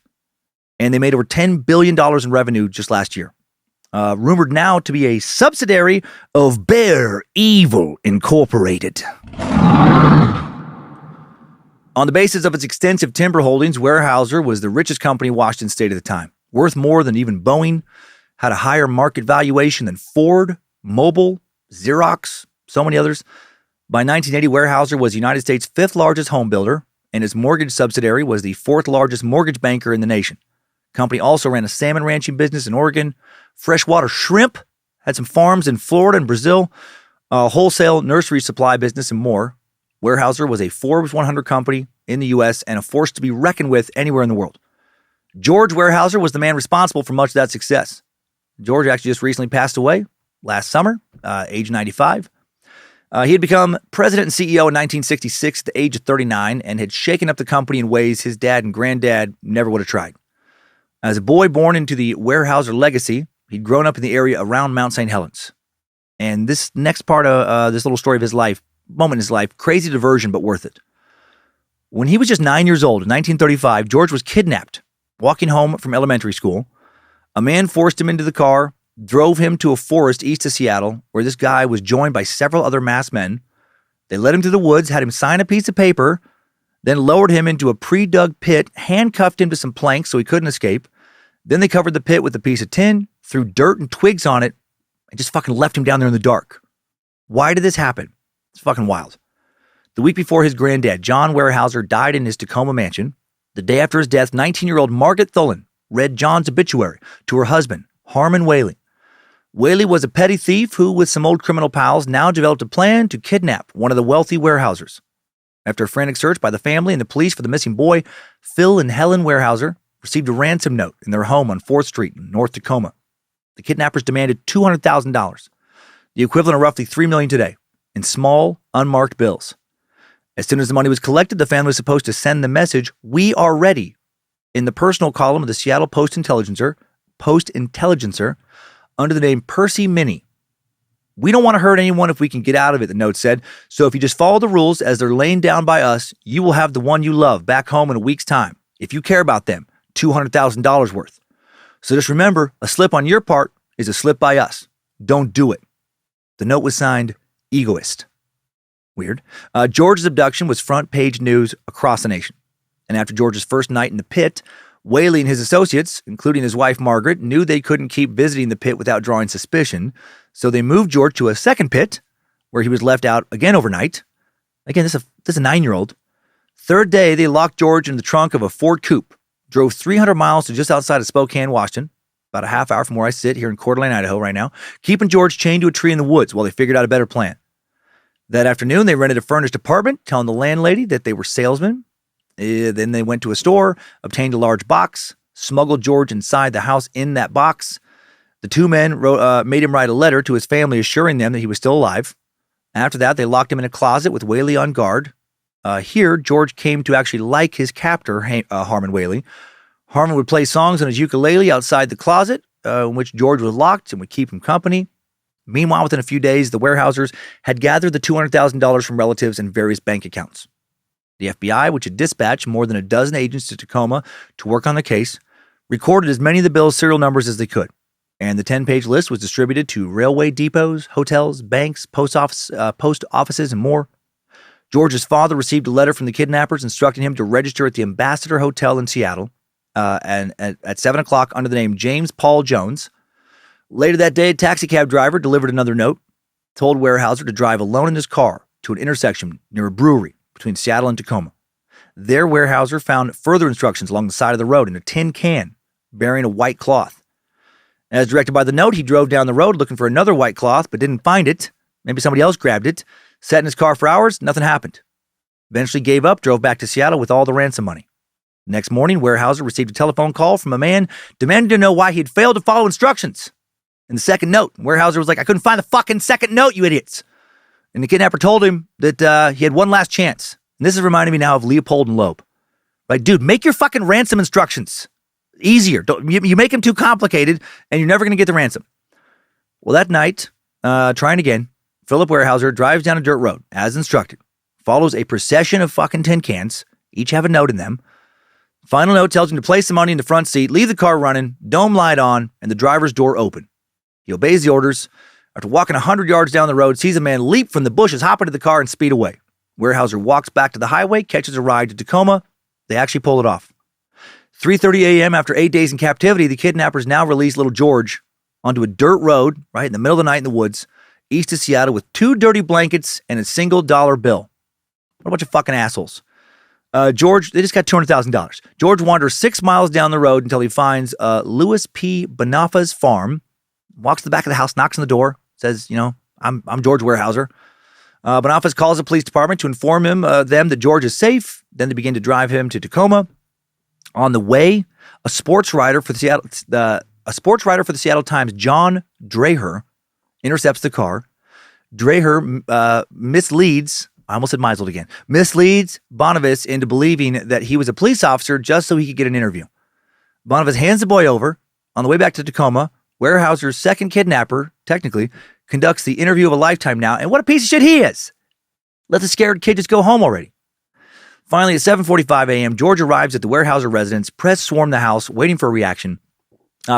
And they made over $10 billion in revenue just last year. Rumored now to be a subsidiary of Bear Evil Incorporated. On the basis of its extensive timber holdings, Weyerhaeuser was the richest company in Washington state at the time, worth more than even Boeing, had a higher market valuation than Ford, Mobil, Xerox, so many others. By 1980, Weyerhaeuser was the United States' 5th largest home builder, and its mortgage subsidiary was the 4th largest mortgage banker in the nation. The company also ran a salmon ranching business in Oregon, freshwater shrimp, had some farms in Florida and Brazil, a wholesale nursery supply business, and more. Weyerhaeuser was a Forbes 100 company in the U.S. and a force to be reckoned with anywhere in the world. George Weyerhaeuser was the man responsible for much of that success. George actually just recently passed away last summer, age 95. He had become president and CEO in 1966 at the age of 39 and had shaken up the company in ways his dad and granddad never would have tried. As a boy born into the Weyerhaeuser legacy, he'd grown up in the area around Mount St. Helens. And this next part of this little story of his life, moment in his life, crazy diversion, but worth it. When he was just 9 years old in 1935, George was kidnapped, walking home from elementary school. A man forced him into the car, drove him to a forest east of Seattle, where this guy was joined by several other masked men. They led him to the woods, had him sign a piece of paper, then lowered him into a pre-dug pit, handcuffed him to some planks so he couldn't escape. Then they covered the pit with a piece of tin, threw dirt and twigs on it, and just fucking left him down there in the dark. Why did this happen? It's fucking wild. The week before his granddad, John Weyerhaeuser, died in his Tacoma mansion, the day after his death, 19-year-old Margaret Thulin read John's obituary to her husband, Harmon Whaley. Whaley was a petty thief who, with some old criminal pals, now developed a plan to kidnap one of the wealthy Weyerhaeusers. After a frantic search by the family and the police for the missing boy, Phil and Helen Weyerhaeuser received a ransom note in their home on 4th Street in North Tacoma. The kidnappers demanded $200,000, the equivalent of roughly $3 million today, in small, unmarked bills. As soon as the money was collected, the family was supposed to send the message, "We are ready," in the personal column of the Seattle Post-Intelligencer, under the name Percy Minnie. "We don't want to hurt anyone if we can get out of it," the note said. "So if you just follow the rules as they're laying down by us, you will have the one you love back home in a week's time. If you care about them, $200,000 worth. So just remember, a slip on your part is a slip by us. Don't do it." The note was signed Egoist. Weird. George's abduction was front page news across the nation. And after George's first night in the pit, Whaley and his associates, including his wife Margaret, knew they couldn't keep visiting the pit without drawing suspicion, so they moved George to a second pit, where he was left out again overnight. Again, this is a 9-year-old. Third day, they locked George in the trunk of a Ford coupe, drove 300 miles to just outside of Spokane, Washington, about a half hour from where I sit here in Coeur d'Alene, Idaho right now, keeping George chained to a tree in the woods while they figured out a better plan. That afternoon, they rented a furnished apartment, telling the landlady that they were salesmen. Then they went to a store, obtained a large box, smuggled George inside the house in that box. The two men made him write a letter to his family assuring them that he was still alive. After that, they locked him in a closet with Whaley on guard. Here, George came to actually like his captor, Harmon Whaley. Harmon would play songs on his ukulele outside the closet, in which George was locked and would keep him company. Meanwhile, within a few days, the Weyerhaeusers had gathered the $200,000 from relatives and various bank accounts. The FBI, which had dispatched more than a dozen agents to Tacoma to work on the case, recorded as many of the bill's serial numbers as they could, and the 10-page list was distributed to railway depots, hotels, banks, post offices, and more. George's father received a letter from the kidnappers instructing him to register at the Ambassador Hotel in Seattle and at 7 o'clock under the name James Paul Jones. Later that day, a taxi cab driver delivered another note, told Weyerhaeuser to drive alone in his car to an intersection near a brewery between Seattle and Tacoma. There, Weyerhaeuser found further instructions along the side of the road in a tin can bearing a white cloth. As directed by the note, he drove down the road looking for another white cloth, but didn't find it. Maybe somebody else grabbed it. Sat in his car for hours, nothing happened. Eventually gave up, drove back to Seattle with all the ransom money. Next morning, Weyerhaeuser received a telephone call from a man demanding to know why he had failed to follow instructions. In the second note, Weyerhaeuser was like, I couldn't find the fucking second note, you idiots. And the kidnapper told him that he had one last chance. And this is reminding me now of Leopold and Loeb. Like, dude, make your fucking ransom instructions easier. You make them too complicated, and you're never going to get the ransom. Well, that night, trying again, Philip Weyerhaeuser drives down a dirt road, as instructed, follows a procession of fucking tin cans, each have a note in them. Final note tells him to place the money in the front seat, leave the car running, dome light on, and the driver's door open. He obeys the orders. After walking 100 yards down the road, sees a man leap from the bushes, hop into the car, and speed away. Weyerhaeuser walks back to the highway, catches a ride to Tacoma. They actually pull it off. 3:30 a.m. after 8 days in captivity, the kidnappers now release little George onto a dirt road, right in the middle of the night in the woods, east of Seattle, with 2 dirty blankets and a single dollar bill. What a bunch of fucking assholes. George, they just got $200,000. George wanders 6 miles down the road until he finds Louis P. Bonafa's farm, walks to the back of the house, knocks on the door, says, I'm George Weyerhaeuser. Bonafa's calls the police department to inform them that George is safe. Then they begin to drive him to Tacoma. On the way, a sports writer for the Seattle Times, John Dreher, intercepts the car. Dreher misleads Bonavas into believing that he was a police officer just so he could get an interview. Bonavas hands the boy over. On the way back to Tacoma, Weyerhaeuser's second kidnapper, technically, conducts the interview of a lifetime now, and what a piece of shit he is. Let the scared kid just go home already. Finally, at 7:45 a.m., George arrives at the Weyerhaeuser residence, press swarm the house, waiting for a reaction.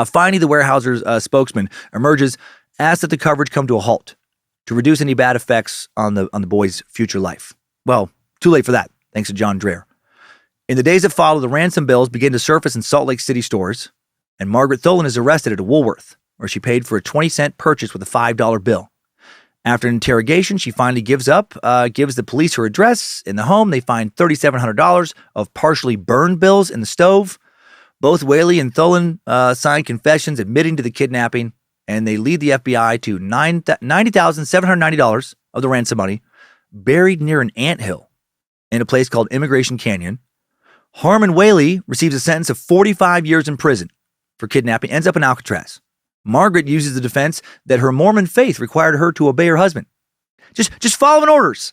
Finally, the Weyerhaeuser's spokesman emerges, asks that the coverage come to a halt to reduce any bad effects on the boy's future life. Well, too late for that, thanks to John Dreher. In the days that follow, the ransom bills begin to surface in Salt Lake City stores, and Margaret Tholen is arrested at a Woolworth, where she paid for a 20-cent purchase with a $5 bill. After an interrogation, she finally gives up, gives the police her address. In the home, they find $3,700 of partially burned bills in the stove. Both Whaley and Tholen signed confessions admitting to the kidnapping, and they lead the FBI to $90,790 of the ransom money, buried near an anthill in a place called Immigration Canyon. Harmon Whaley receives a sentence of 45 years in prison for kidnapping, ends up in Alcatraz. Margaret uses the defense that her Mormon faith required her to obey her husband. Just following orders.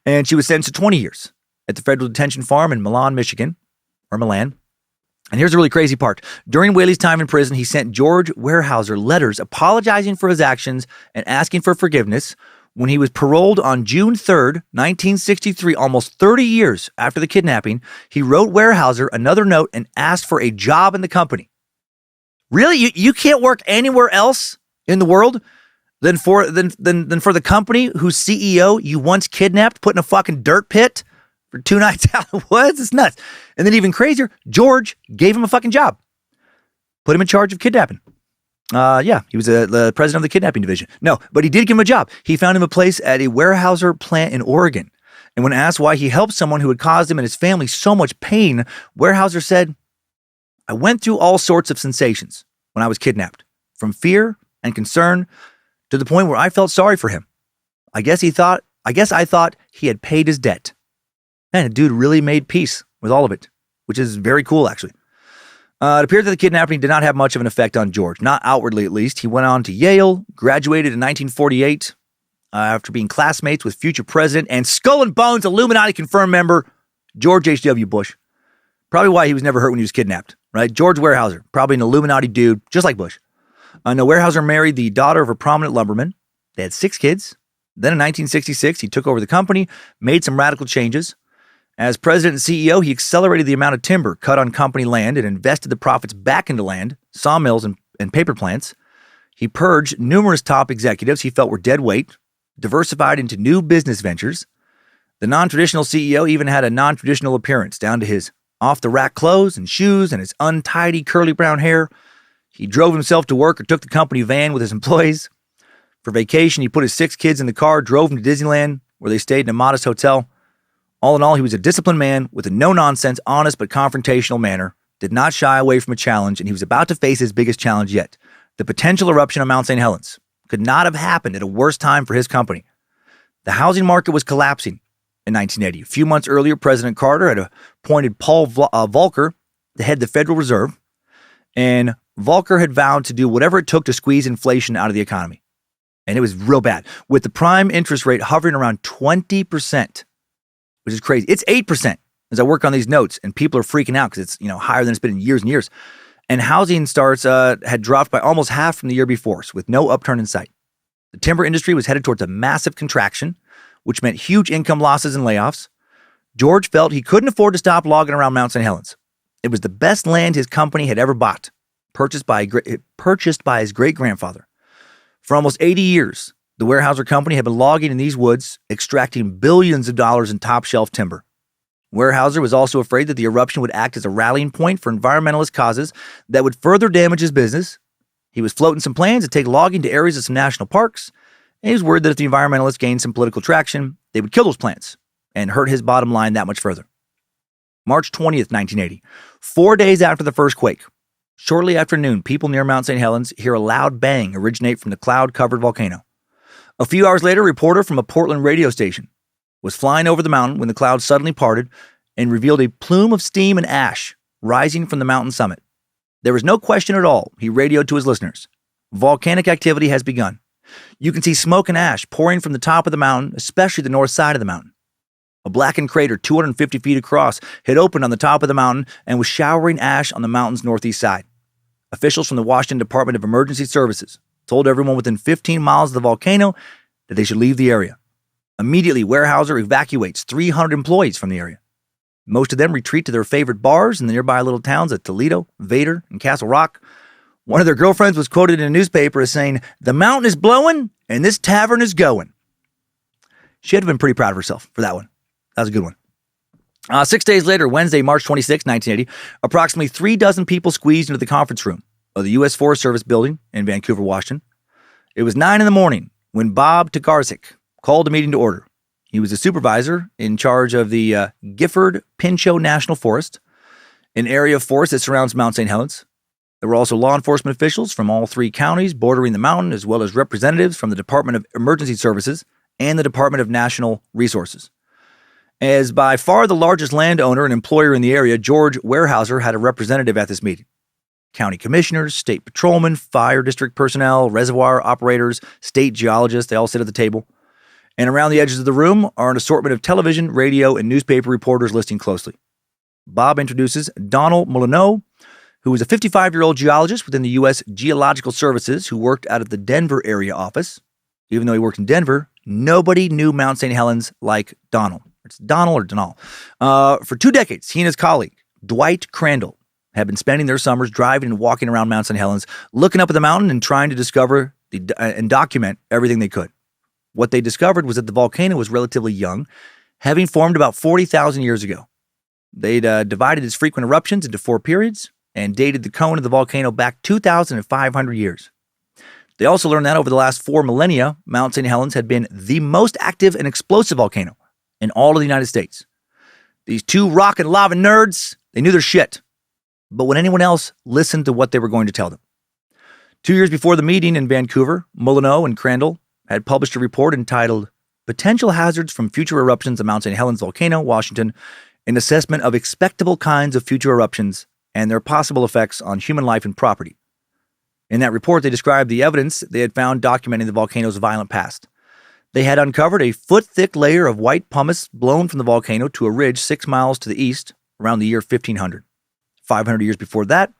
And she was sentenced to 20 years at the federal detention farm in Milan, Michigan. And here's the really crazy part. During Whaley's time in prison, he sent George Weyerhaeuser letters apologizing for his actions and asking for forgiveness. When he was paroled on June 3rd, 1963, almost 30 years after the kidnapping, he wrote Weyerhaeuser another note and asked for a job in the company. Really? You can't work anywhere else in the world than for the company whose CEO you once kidnapped, put in a fucking dirt pit for 2 nights out. What? It's nuts. And then even crazier, George gave him a fucking job. Put him in charge of kidnapping. He was the president of the kidnapping division. No, but he did give him a job. He found him a place at a Weyerhaeuser plant in Oregon. And when asked why he helped someone who had caused him and his family so much pain, Weyerhaeuser said, I went through all sorts of sensations when I was kidnapped, from fear and concern to the point where I felt sorry for him. I guess I thought he had paid his debt. And the dude really made peace with all of it, which is very cool, actually. It appeared that the kidnapping did not have much of an effect on George, not outwardly at least. He went on to Yale, graduated in 1948 after being classmates with future president and Skull and Bones Illuminati confirmed member George H.W. Bush. Probably why he was never hurt when he was kidnapped, right? George Weyerhaeuser, probably an Illuminati dude, just like Bush. Weyerhaeuser married the daughter of a prominent lumberman. They had 6 kids. Then in 1966, he took over the company, made some radical changes. As president and CEO, he accelerated the amount of timber cut on company land and invested the profits back into land, sawmills, and paper plants. He purged numerous top executives he felt were dead weight, diversified into new business ventures. The non-traditional CEO even had a non-traditional appearance, down to his off-the-rack clothes and shoes and his untidy curly brown hair. He drove himself to work or took the company van with his employees. For vacation, he put his 6 kids in the car, drove them to Disneyland, where they stayed in a modest hotel. All in all, he was a disciplined man with a no-nonsense, honest but confrontational manner, did not shy away from a challenge, and he was about to face his biggest challenge yet, the potential eruption of Mount St. Helens. Could not have happened at a worse time for his company. The housing market was collapsing in 1980. A few months earlier, President Carter had appointed Paul Volcker to head the Federal Reserve, and Volcker had vowed to do whatever it took to squeeze inflation out of the economy. And it was real bad, with the prime interest rate hovering around 20%. Which is crazy. It's 8% as I work on these notes, and people are freaking out because it's higher than it's been in years and years. And housing starts had dropped by almost half from the year before, so with no upturn in sight. The timber industry was headed towards a massive contraction, which meant huge income losses and layoffs. George felt he couldn't afford to stop logging around Mount St. Helens. It was the best land his company had ever bought, purchased by his great-grandfather. For almost 80 years, the Weyerhaeuser Company had been logging in these woods, extracting billions of dollars in top-shelf timber. Weyerhaeuser was also afraid that the eruption would act as a rallying point for environmentalist causes that would further damage his business. He was floating some plans to take logging to areas of some national parks, and he was worried that if the environmentalists gained some political traction, they would kill those plants and hurt his bottom line that much further. March 20th, 1980, 4 days after the first quake. Shortly after noon, people near Mount St. Helens hear a loud bang originate from the cloud-covered volcano. A few hours later, a reporter from a Portland radio station was flying over the mountain when the clouds suddenly parted and revealed a plume of steam and ash rising from the mountain summit. There was no question at all, he radioed to his listeners. Volcanic activity has begun. You can see smoke and ash pouring from the top of the mountain, especially the north side of the mountain. A blackened crater 250 feet across had opened on the top of the mountain and was showering ash on the mountain's northeast side. Officials from the Washington Department of Emergency Services told everyone within 15 miles of the volcano that they should leave the area. Immediately, Weyerhaeuser evacuates 300 employees from the area. Most of them retreat to their favorite bars in the nearby little towns of Toledo, Vader, and Castle Rock. One of their girlfriends was quoted in a newspaper as saying, "The mountain is blowing, and this tavern is going." She had to have been pretty proud of herself for that one. That was a good one. 6 days later, Wednesday, March 26, 1980, approximately 36 people squeezed into the conference room of the U.S. Forest Service building in Vancouver, Washington. It was 9 a.m. when Bob Tokarczuk called a meeting to order. He was a supervisor in charge of the Gifford-Pinchot National Forest, an area of forest that surrounds Mount St. Helens. There were also law enforcement officials from all 3 counties bordering the mountain, as well as representatives from the Department of Emergency Services and the Department of National Resources. As by far the largest landowner and employer in the area, George Weyerhaeuser had a representative at this meeting. County commissioners, state patrolmen, fire district personnel, reservoir operators, state geologists, they all sit at the table. And around the edges of the room are an assortment of television, radio, and newspaper reporters listening closely. Bob introduces Donald Molyneux, who was a 55-year-old geologist within the U.S. Geological Services who worked out of the Denver area office. Even though he worked in Denver, nobody knew Mount St. Helens like Donald. It's Donald or Donald. For 2 decades, he and his colleague, Dwight Crandall, had been spending their summers driving and walking around Mount St. Helens, looking up at the mountain and trying to discover and document everything they could. What they discovered was that the volcano was relatively young, having formed about 40,000 years ago. They'd divided its frequent eruptions into 4 periods and dated the cone of the volcano back 2,500 years. They also learned that over the last 4 millennia, Mount St. Helens had been the most active and explosive volcano in all of the United States. These 2 rock and lava nerds, they knew their shit. But would anyone else listen to what they were going to tell them? 2 years before the meeting in Vancouver, Molyneux and Crandall had published a report entitled Potential Hazards from Future Eruptions of Mount St. Helens Volcano, Washington, an assessment of expectable kinds of future eruptions and their possible effects on human life and property. In that report, they described the evidence they had found documenting the volcano's violent past. They had uncovered a foot-thick layer of white pumice blown from the volcano to a ridge 6 miles to the east around the year 1500. 500 years before that,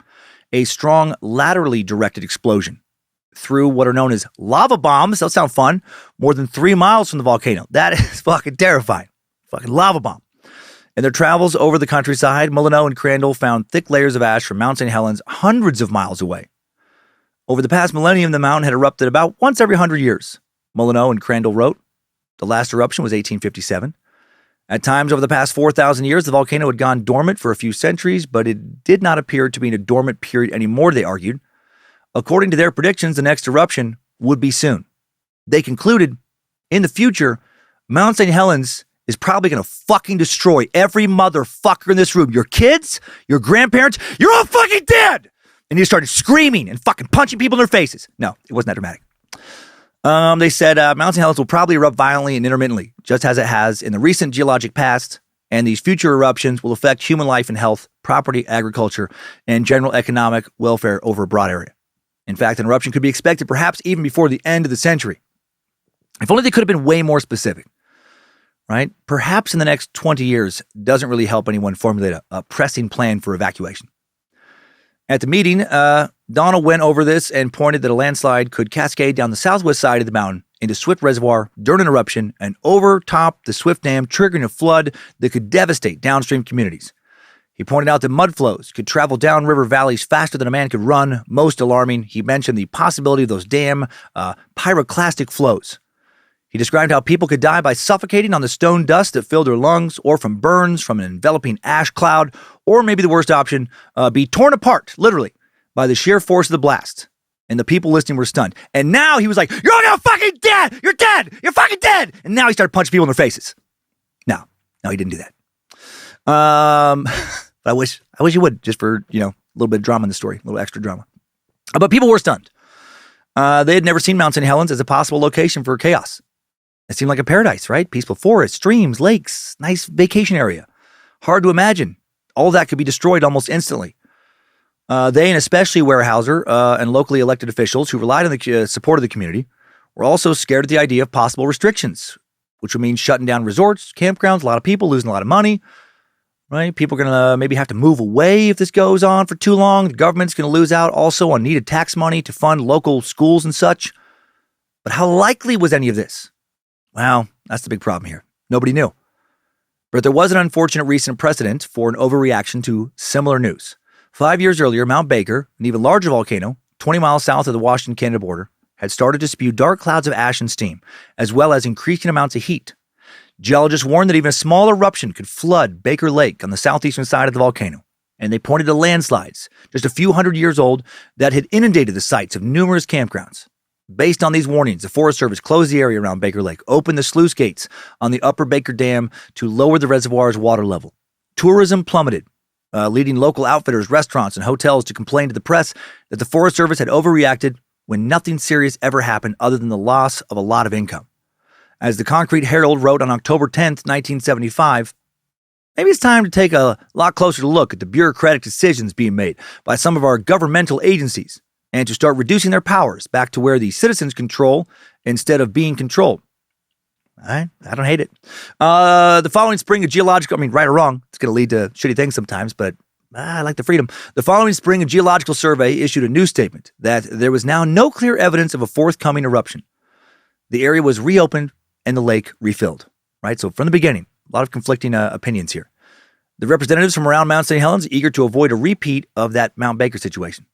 a strong laterally directed explosion through what are known as lava bombs. That sounds fun. More than 3 miles from the volcano. That is fucking terrifying. Fucking lava bomb. In their travels over the countryside, Molyneux and Crandall found thick layers of ash from Mount St. Helens hundreds of miles away. Over the past millennium, the mountain had erupted about once every 100 years. Molyneux and Crandall wrote, the last eruption was 1857. At times over the past 4,000 years, the volcano had gone dormant for a few centuries, but it did not appear to be in a dormant period anymore, they argued. According to their predictions, the next eruption would be soon. They concluded, in the future, Mount St. Helens is probably going to fucking destroy every motherfucker in this room. Your kids, your grandparents, you're all fucking dead! And he started screaming and fucking punching people in their faces. No, it wasn't that dramatic. They said Mount St. Helens will probably erupt violently and intermittently, just as it has in the recent geologic past, and these future eruptions will affect human life and health, property, agriculture, and general economic welfare over a broad area. In fact, an eruption could be expected perhaps even before the end of the century. If only they could have been way more specific, right? Perhaps in the next 20 years doesn't really help anyone formulate a pressing plan for evacuation. At the meeting, Donald went over this and pointed that a landslide could cascade down the southwest side of the mountain into Swift Reservoir during an eruption and overtop the Swift Dam, triggering a flood that could devastate downstream communities. He pointed out that mud flows could travel down river valleys faster than a man could run. Most alarming, he mentioned the possibility of those damn pyroclastic flows. He described how people could die by suffocating on the stone dust that filled their lungs, or from burns from an enveloping ash cloud, or maybe the worst option, be torn apart, literally, by the sheer force of the blast. And the people listening were stunned. And now he was like, you're all fucking dead! You're dead! You're fucking dead! And now he started punching people in their faces. No, he didn't do that. I wish he would, just for, a little bit of drama in the story, a little extra drama. But people were stunned. They had never seen Mount St. Helens as a possible location for chaos. It seemed like a paradise, right? Peaceful forests, streams, lakes, nice vacation area. Hard to imagine. All that could be destroyed almost instantly. They, and especially Weyerhaeuser and locally elected officials who relied on the support of the community, were also scared at the idea of possible restrictions, which would mean shutting down resorts, campgrounds, a lot of people losing a lot of money, right? People are going to maybe have to move away if this goes on for too long. The government's going to lose out also on needed tax money to fund local schools and such. But how likely was any of this? Well, that's the big problem here. Nobody knew. But there was an unfortunate recent precedent for an overreaction to similar news. 5 years earlier, Mount Baker, an even larger volcano, 20 miles south of the Washington-Canada border, had started to spew dark clouds of ash and steam, as well as increasing amounts of heat. Geologists warned that even a small eruption could flood Baker Lake on the southeastern side of the volcano, and they pointed to landslides, just a few hundred years old, that had inundated the sites of numerous campgrounds. Based on these warnings, the Forest Service closed the area around Baker Lake, opened the sluice gates on the upper Baker Dam to lower the reservoir's water level. Tourism plummeted, leading local outfitters, restaurants, and hotels to complain to the press that the Forest Service had overreacted when nothing serious ever happened other than the loss of a lot of income. As the Concrete Herald wrote on October 10th, 1975, maybe it's time to take a lot closer look at the bureaucratic decisions being made by some of our governmental agencies, and to start reducing their powers back to where the citizens control instead of being controlled. All right? I don't hate it. The following spring, right or wrong, it's going to lead to shitty things sometimes, but I like the freedom. The following spring, a geological survey issued a news statement that there was now no clear evidence of a forthcoming eruption. The area was reopened and the lake refilled, right? So from the beginning, a lot of conflicting opinions here. The representatives from around Mount St. Helens eager to avoid a repeat of that Mount Baker situation.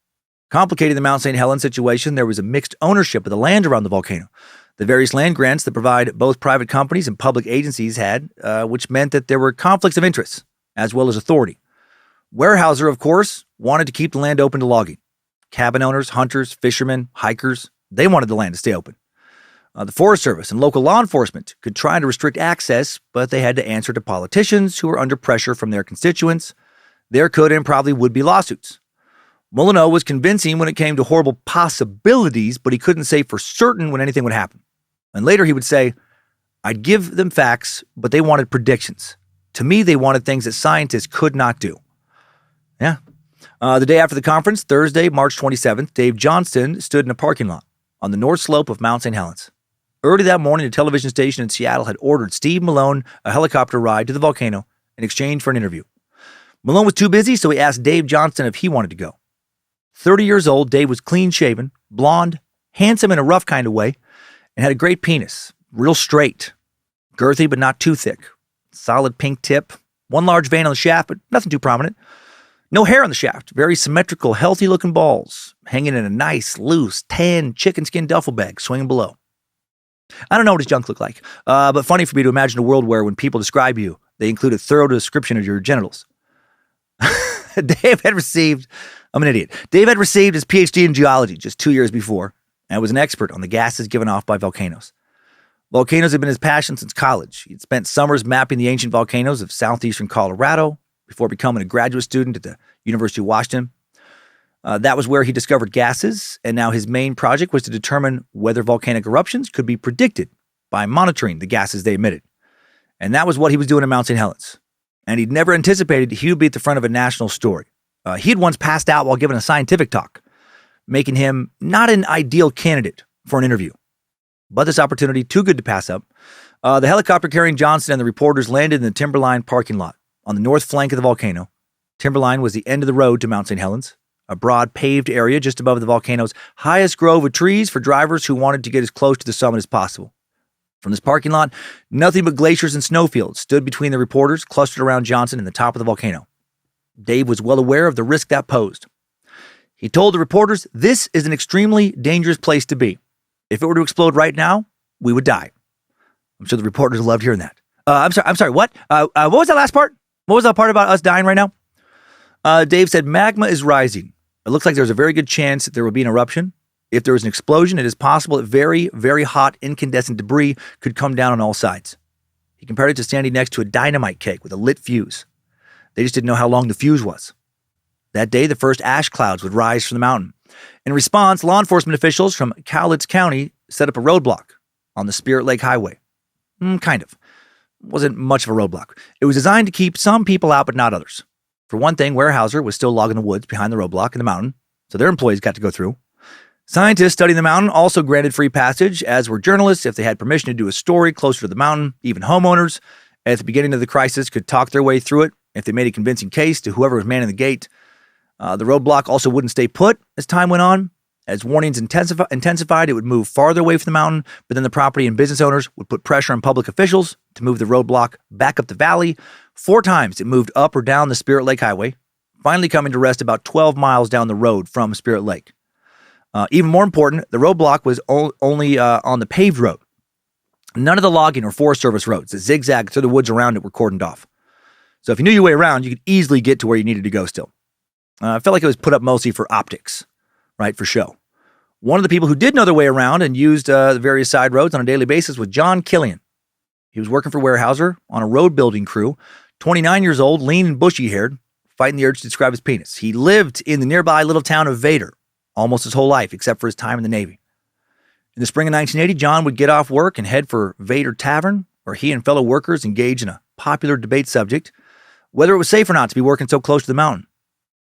Complicating the Mount St. Helens situation, there was a mixed ownership of the land around the volcano. the various land grants that provide both private companies and public agencies had, which meant that there were conflicts of interest as well as authority. Weyerhaeuser, of course, wanted to keep the land open to logging. Cabin owners, hunters, fishermen, hikers, they wanted the land to stay open. The Forest Service and local law enforcement could try to restrict access, but they had to answer to politicians who were under pressure from their constituents. There could and probably would be lawsuits. Molyneux was convincing when it came to horrible possibilities, but he couldn't say for certain when anything would happen. And later he would say, I'd give them facts, but they wanted predictions. To me, they wanted things that scientists could not do. Yeah. The day after the conference, Thursday, March 27th, Dave Johnston stood in a parking lot on the north slope of Mount St. Helens. Early that morning, a television station in Seattle had ordered Steve Malone a helicopter ride to the volcano in exchange for an interview. Malone was too busy, so he asked Dave Johnston if he wanted to go. 30 years old, Dave was clean-shaven, blonde, handsome in a rough kind of way, and had a great penis, real straight, girthy but not too thick, solid pink tip, one large vein on the shaft, but nothing too prominent. No hair on the shaft, very symmetrical, healthy-looking balls, hanging in a nice, loose, tan chicken skin duffel bag swinging below. I don't know what his junk looked like, but funny for me to imagine a world where when people describe you, they include a thorough description of your genitals. Dave had received his PhD in geology just 2 years before and was an expert on the gases given off by volcanoes. Volcanoes had been his passion since college. He'd spent summers mapping the ancient volcanoes of southeastern Colorado before becoming a graduate student at the University of Washington. That was where he discovered gases, and now his main project was to determine whether volcanic eruptions could be predicted by monitoring the gases they emitted. And that was what he was doing at Mount St. Helens. And he'd never anticipated he would be at the front of a national story. He had once passed out while giving a scientific talk, making him not an ideal candidate for an interview. But this opportunity, too good to pass up. The helicopter carrying Johnson and the reporters landed in the Timberline parking lot on the north flank of the volcano. Timberline was the end of the road to Mount St. Helens, a broad paved area just above the volcano's highest grove of trees for drivers who wanted to get as close to the summit as possible. From this parking lot, nothing but glaciers and snowfields stood between the reporters clustered around Johnson and the top of the volcano. Dave was well aware of the risk that posed. He told the reporters, "This is an extremely dangerous place to be. If it were to explode right now, we would die." I'm sure the reporters loved hearing that. I'm sorry, what? What was that last part? What was that part about us dying right now? Dave said, "Magma is rising. It looks like there's a very good chance that there will be an eruption. If there is an explosion, it is possible that very, very hot incandescent debris could come down on all sides." He compared it to standing next to a dynamite cake with a lit fuse. They just didn't know how long the fuse was. That day, the first ash clouds would rise from the mountain. In response, law enforcement officials from Cowlitz County set up a roadblock on the Spirit Lake Highway. Kind of. It wasn't much of a roadblock. It was designed to keep some people out, but not others. For one thing, Weyerhaeuser was still logging the woods behind the roadblock in the mountain, so their employees got to go through. Scientists studying the mountain also granted free passage, as were journalists if they had permission to do a story closer to the mountain. Even homeowners, at the beginning of the crisis, could talk their way through it if they made a convincing case to whoever was manning the gate. The roadblock also wouldn't stay put as time went on. As warnings intensified, it would move farther away from the mountain, but then the property and business owners would put pressure on public officials to move the roadblock back up the valley. 4 times it moved up or down the Spirit Lake Highway, finally coming to rest about 12 miles down the road from Spirit Lake. Even more important, the roadblock was only on the paved road. None of the logging or Forest Service roads that zigzagged through the woods around it were cordoned off. So if you knew your way around, you could easily get to where you needed to go still. I felt like it was put up mostly for optics, right, for show. One of the people who did know their way around and used the various side roads on a daily basis was John Killian. He was working for Weyerhaeuser on a road building crew, 29 years old, lean and bushy-haired, fighting the urge to describe his penis. He lived in the nearby little town of Vader almost his whole life, except for his time in the Navy. In the spring of 1980, John would get off work and head for Vader Tavern, where he and fellow workers engaged in a popular debate subject, whether it was safe or not to be working so close to the mountain.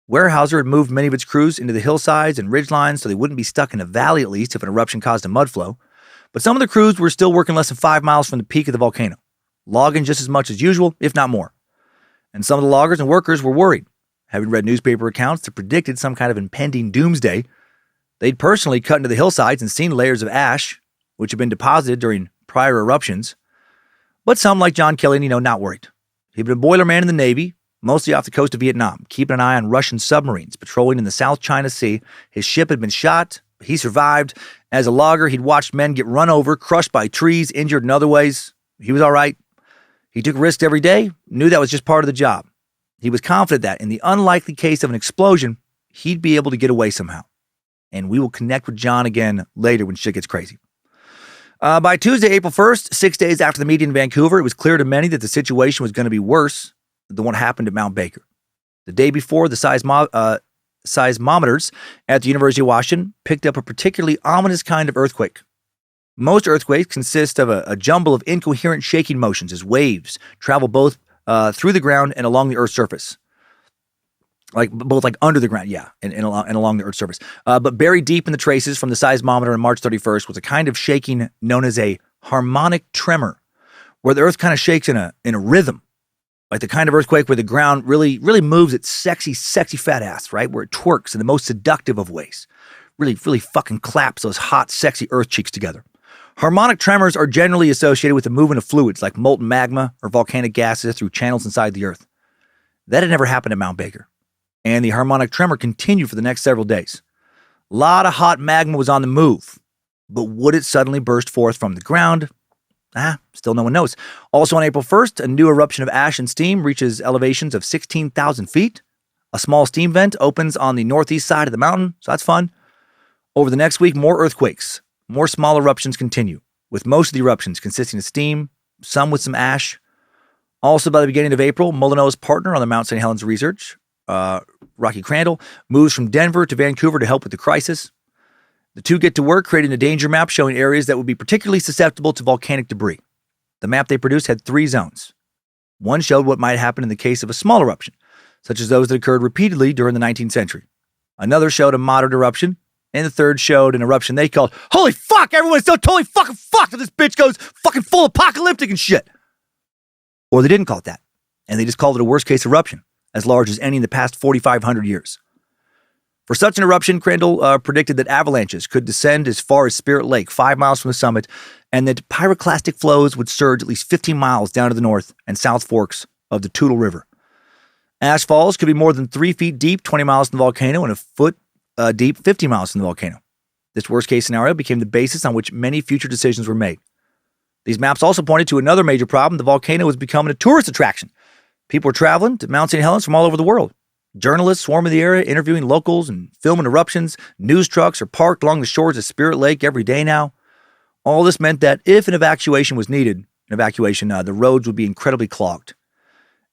Weyerhaeuser had moved many of its crews into the hillsides and ridgelines so they wouldn't be stuck in a valley at least if an eruption caused a mud flow. But some of the crews were still working less than 5 miles from the peak of the volcano, logging just as much as usual, if not more. And some of the loggers and workers were worried, having read newspaper accounts that predicted some kind of impending doomsday. They'd personally cut into the hillsides and seen layers of ash, which had been deposited during prior eruptions. But some, like John Killian, not worried. He'd been a boilerman in the Navy, mostly off the coast of Vietnam, keeping an eye on Russian submarines patrolling in the South China Sea. His ship had been shot, He survived. As a logger, he'd watched men get run over, crushed by trees, injured in other ways. He was all right. He took risks every day, knew that was just part of the job. He was confident that in the unlikely case of an explosion, he'd be able to get away somehow. And we will connect with John again later when shit gets crazy. By Tuesday, April 1st, 6 days after the meeting in Vancouver, it was clear to many that the situation was going to be worse than what happened at Mount Baker. The day before, the seismometers at the University of Washington picked up a particularly ominous kind of earthquake. Most earthquakes consist of a jumble of incoherent shaking motions as waves travel both through the ground and along the Earth's surface. Both under the ground, and along the Earth's surface. But buried deep in the traces from the seismometer on March 31st was a kind of shaking known as a harmonic tremor, where the Earth kind of shakes in a rhythm, like the kind of earthquake where the ground really moves its sexy fat ass, right? Where it twerks in the most seductive of ways. Really fucking claps those hot, sexy Earth cheeks together. Harmonic tremors are generally associated with the movement of fluids like molten magma or volcanic gases through channels inside the Earth. That had never happened at Mount Baker. And the harmonic tremor continued for the next several days. A lot of hot magma was on the move. But would it suddenly burst forth from the ground? Still no one knows. Also on April 1st, a new eruption of ash and steam reaches elevations of 16,000 feet. A small steam vent opens on the northeast side of the mountain, so that's fun. Over the next week, more earthquakes. More small eruptions continue, with most of the eruptions consisting of steam, some with some ash. Also by the beginning of April, Molyneux's partner on the Mount St. Helens research, Rocky Crandall, moves from Denver to Vancouver to help with the crisis. The two get to work creating a danger map showing areas that would be particularly susceptible to volcanic debris. The map they produced had 3 zones. One showed what might happen in the case of a small eruption, such as those that occurred repeatedly during the 19th century. Another showed a moderate eruption, and the third showed an eruption they called, holy fuck, everyone's so totally fucking fucked if this bitch goes fucking full apocalyptic and shit. Or they didn't call it that, and they just called it a worst case eruption, as large as any in the past 4,500 years. For such an eruption, Crandall predicted that avalanches could descend as far as Spirit Lake, 5 miles from the summit, and that pyroclastic flows would surge at least 15 miles down to the north and south forks of the Toutle River. Ash falls could be more than 3 feet deep, 20 miles from the volcano, and a foot deep, 50 miles from the volcano. This worst-case scenario became the basis on which many future decisions were made. These maps also pointed to another major problem. The volcano was becoming a tourist attraction. People were traveling to Mount St. Helens from all over the world. Journalists swarming the area, interviewing locals and filming eruptions. News trucks are parked along the shores of Spirit Lake every day now. All this meant that if an evacuation was needed, the roads would be incredibly clogged.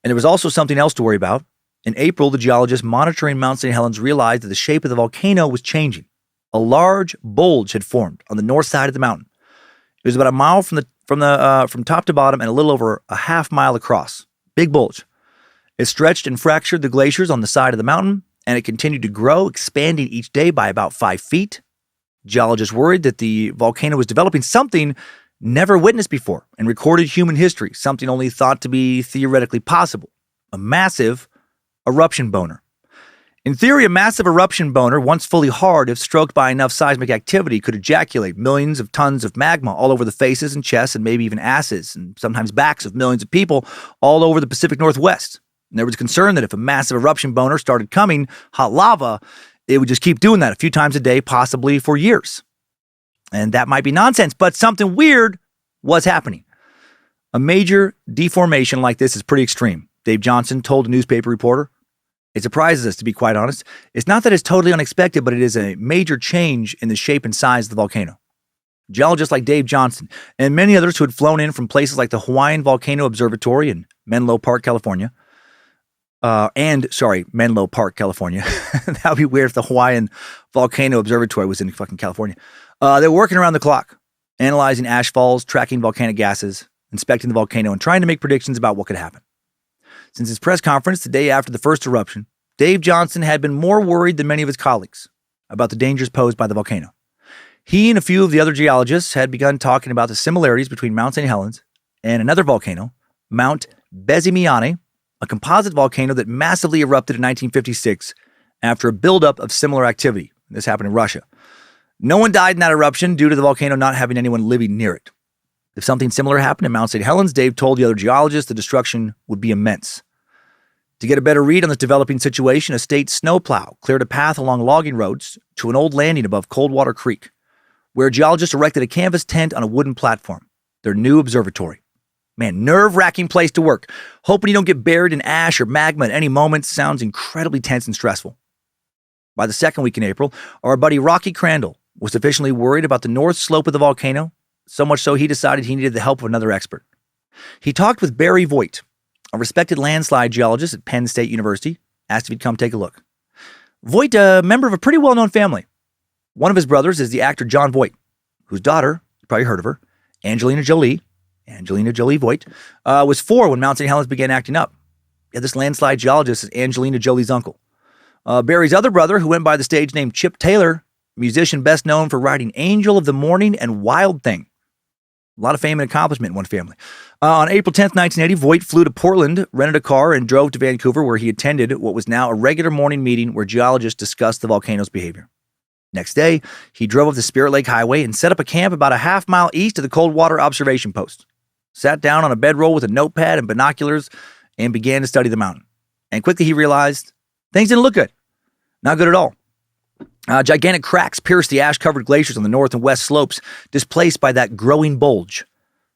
And there was also something else to worry about. In April, the geologists monitoring Mount St. Helens realized that the shape of the volcano was changing. A large bulge had formed on the north side of the mountain. It was about a mile from top to bottom and a little over a half mile across. Big bulge. It stretched and fractured the glaciers on the side of the mountain, and it continued to grow, expanding each day by about 5 feet. Geologists worried that the volcano was developing something never witnessed before in recorded human history, something only thought to be theoretically possible. A massive eruption boner. In theory, a massive eruption boner, once fully hard, if stroked by enough seismic activity, could ejaculate millions of tons of magma all over the faces and chests and maybe even asses and sometimes backs of millions of people all over the Pacific Northwest. And there was concern that if a massive eruption boner started coming, hot lava, it would just keep doing that a few times a day, possibly for years. And that might be nonsense, but something weird was happening. A major deformation like this is pretty extreme, Dave Johnson told a newspaper reporter. It surprises us, to be quite honest. It's not that it's totally unexpected, but it is a major change in the shape and size of the volcano. Geologists like Dave Johnson and many others who had flown in from places like the Hawaiian Volcano Observatory in Menlo Park, California. Menlo Park, California. That would be weird if the Hawaiian Volcano Observatory was in fucking California. They were working around the clock, analyzing ash falls, tracking volcanic gases, inspecting the volcano, and trying to make predictions about what could happen. Since his press conference the day after the first eruption, Dave Johnson had been more worried than many of his colleagues about the dangers posed by the volcano. He and a few of the other geologists had begun talking about the similarities between Mount St. Helens and another volcano, Mount Bezimiane, a composite volcano that massively erupted in 1956 after a buildup of similar activity. This happened in Russia. No one died in that eruption due to the volcano not having anyone living near it. If something similar happened in Mount St. Helens, Dave told the other geologists the destruction would be immense. To get a better read on this developing situation, a state snowplow cleared a path along logging roads to an old landing above Coldwater Creek, where geologists erected a canvas tent on a wooden platform, their new observatory. Man, nerve-wracking place to work. Hoping you don't get buried in ash or magma at any moment sounds incredibly tense and stressful. By the second week in April, our buddy Rocky Crandall was sufficiently worried about the north slope of the volcano, so much so he decided he needed the help of another expert. He talked with Barry Voigt, a respected landslide geologist at Penn State University, asked if he'd come take a look. Voigt, a member of a pretty well-known family. One of his brothers is the actor Jon Voight, whose daughter, you probably heard of her, Angelina Jolie Voigt, was 4 when Mount St. Helens began acting up. Yeah, this landslide geologist is Angelina Jolie's uncle. Barry's other brother, who went by the stage name Chip Taylor, musician best known for writing Angel of the Morning and Wild Thing. A lot of fame and accomplishment in one family. On April 10th, 1980, Voigt flew to Portland, rented a car, and drove to Vancouver, where he attended what was now a regular morning meeting where geologists discussed the volcano's behavior. Next day, he drove up the Spirit Lake Highway and set up a camp about a half-mile east of the Coldwater Observation Post. Sat down on a bedroll with a notepad and binoculars and began to study the mountain. And quickly he realized things didn't look good. Not good at all. Gigantic cracks pierced the ash-covered glaciers on the north and west slopes, displaced by that growing bulge.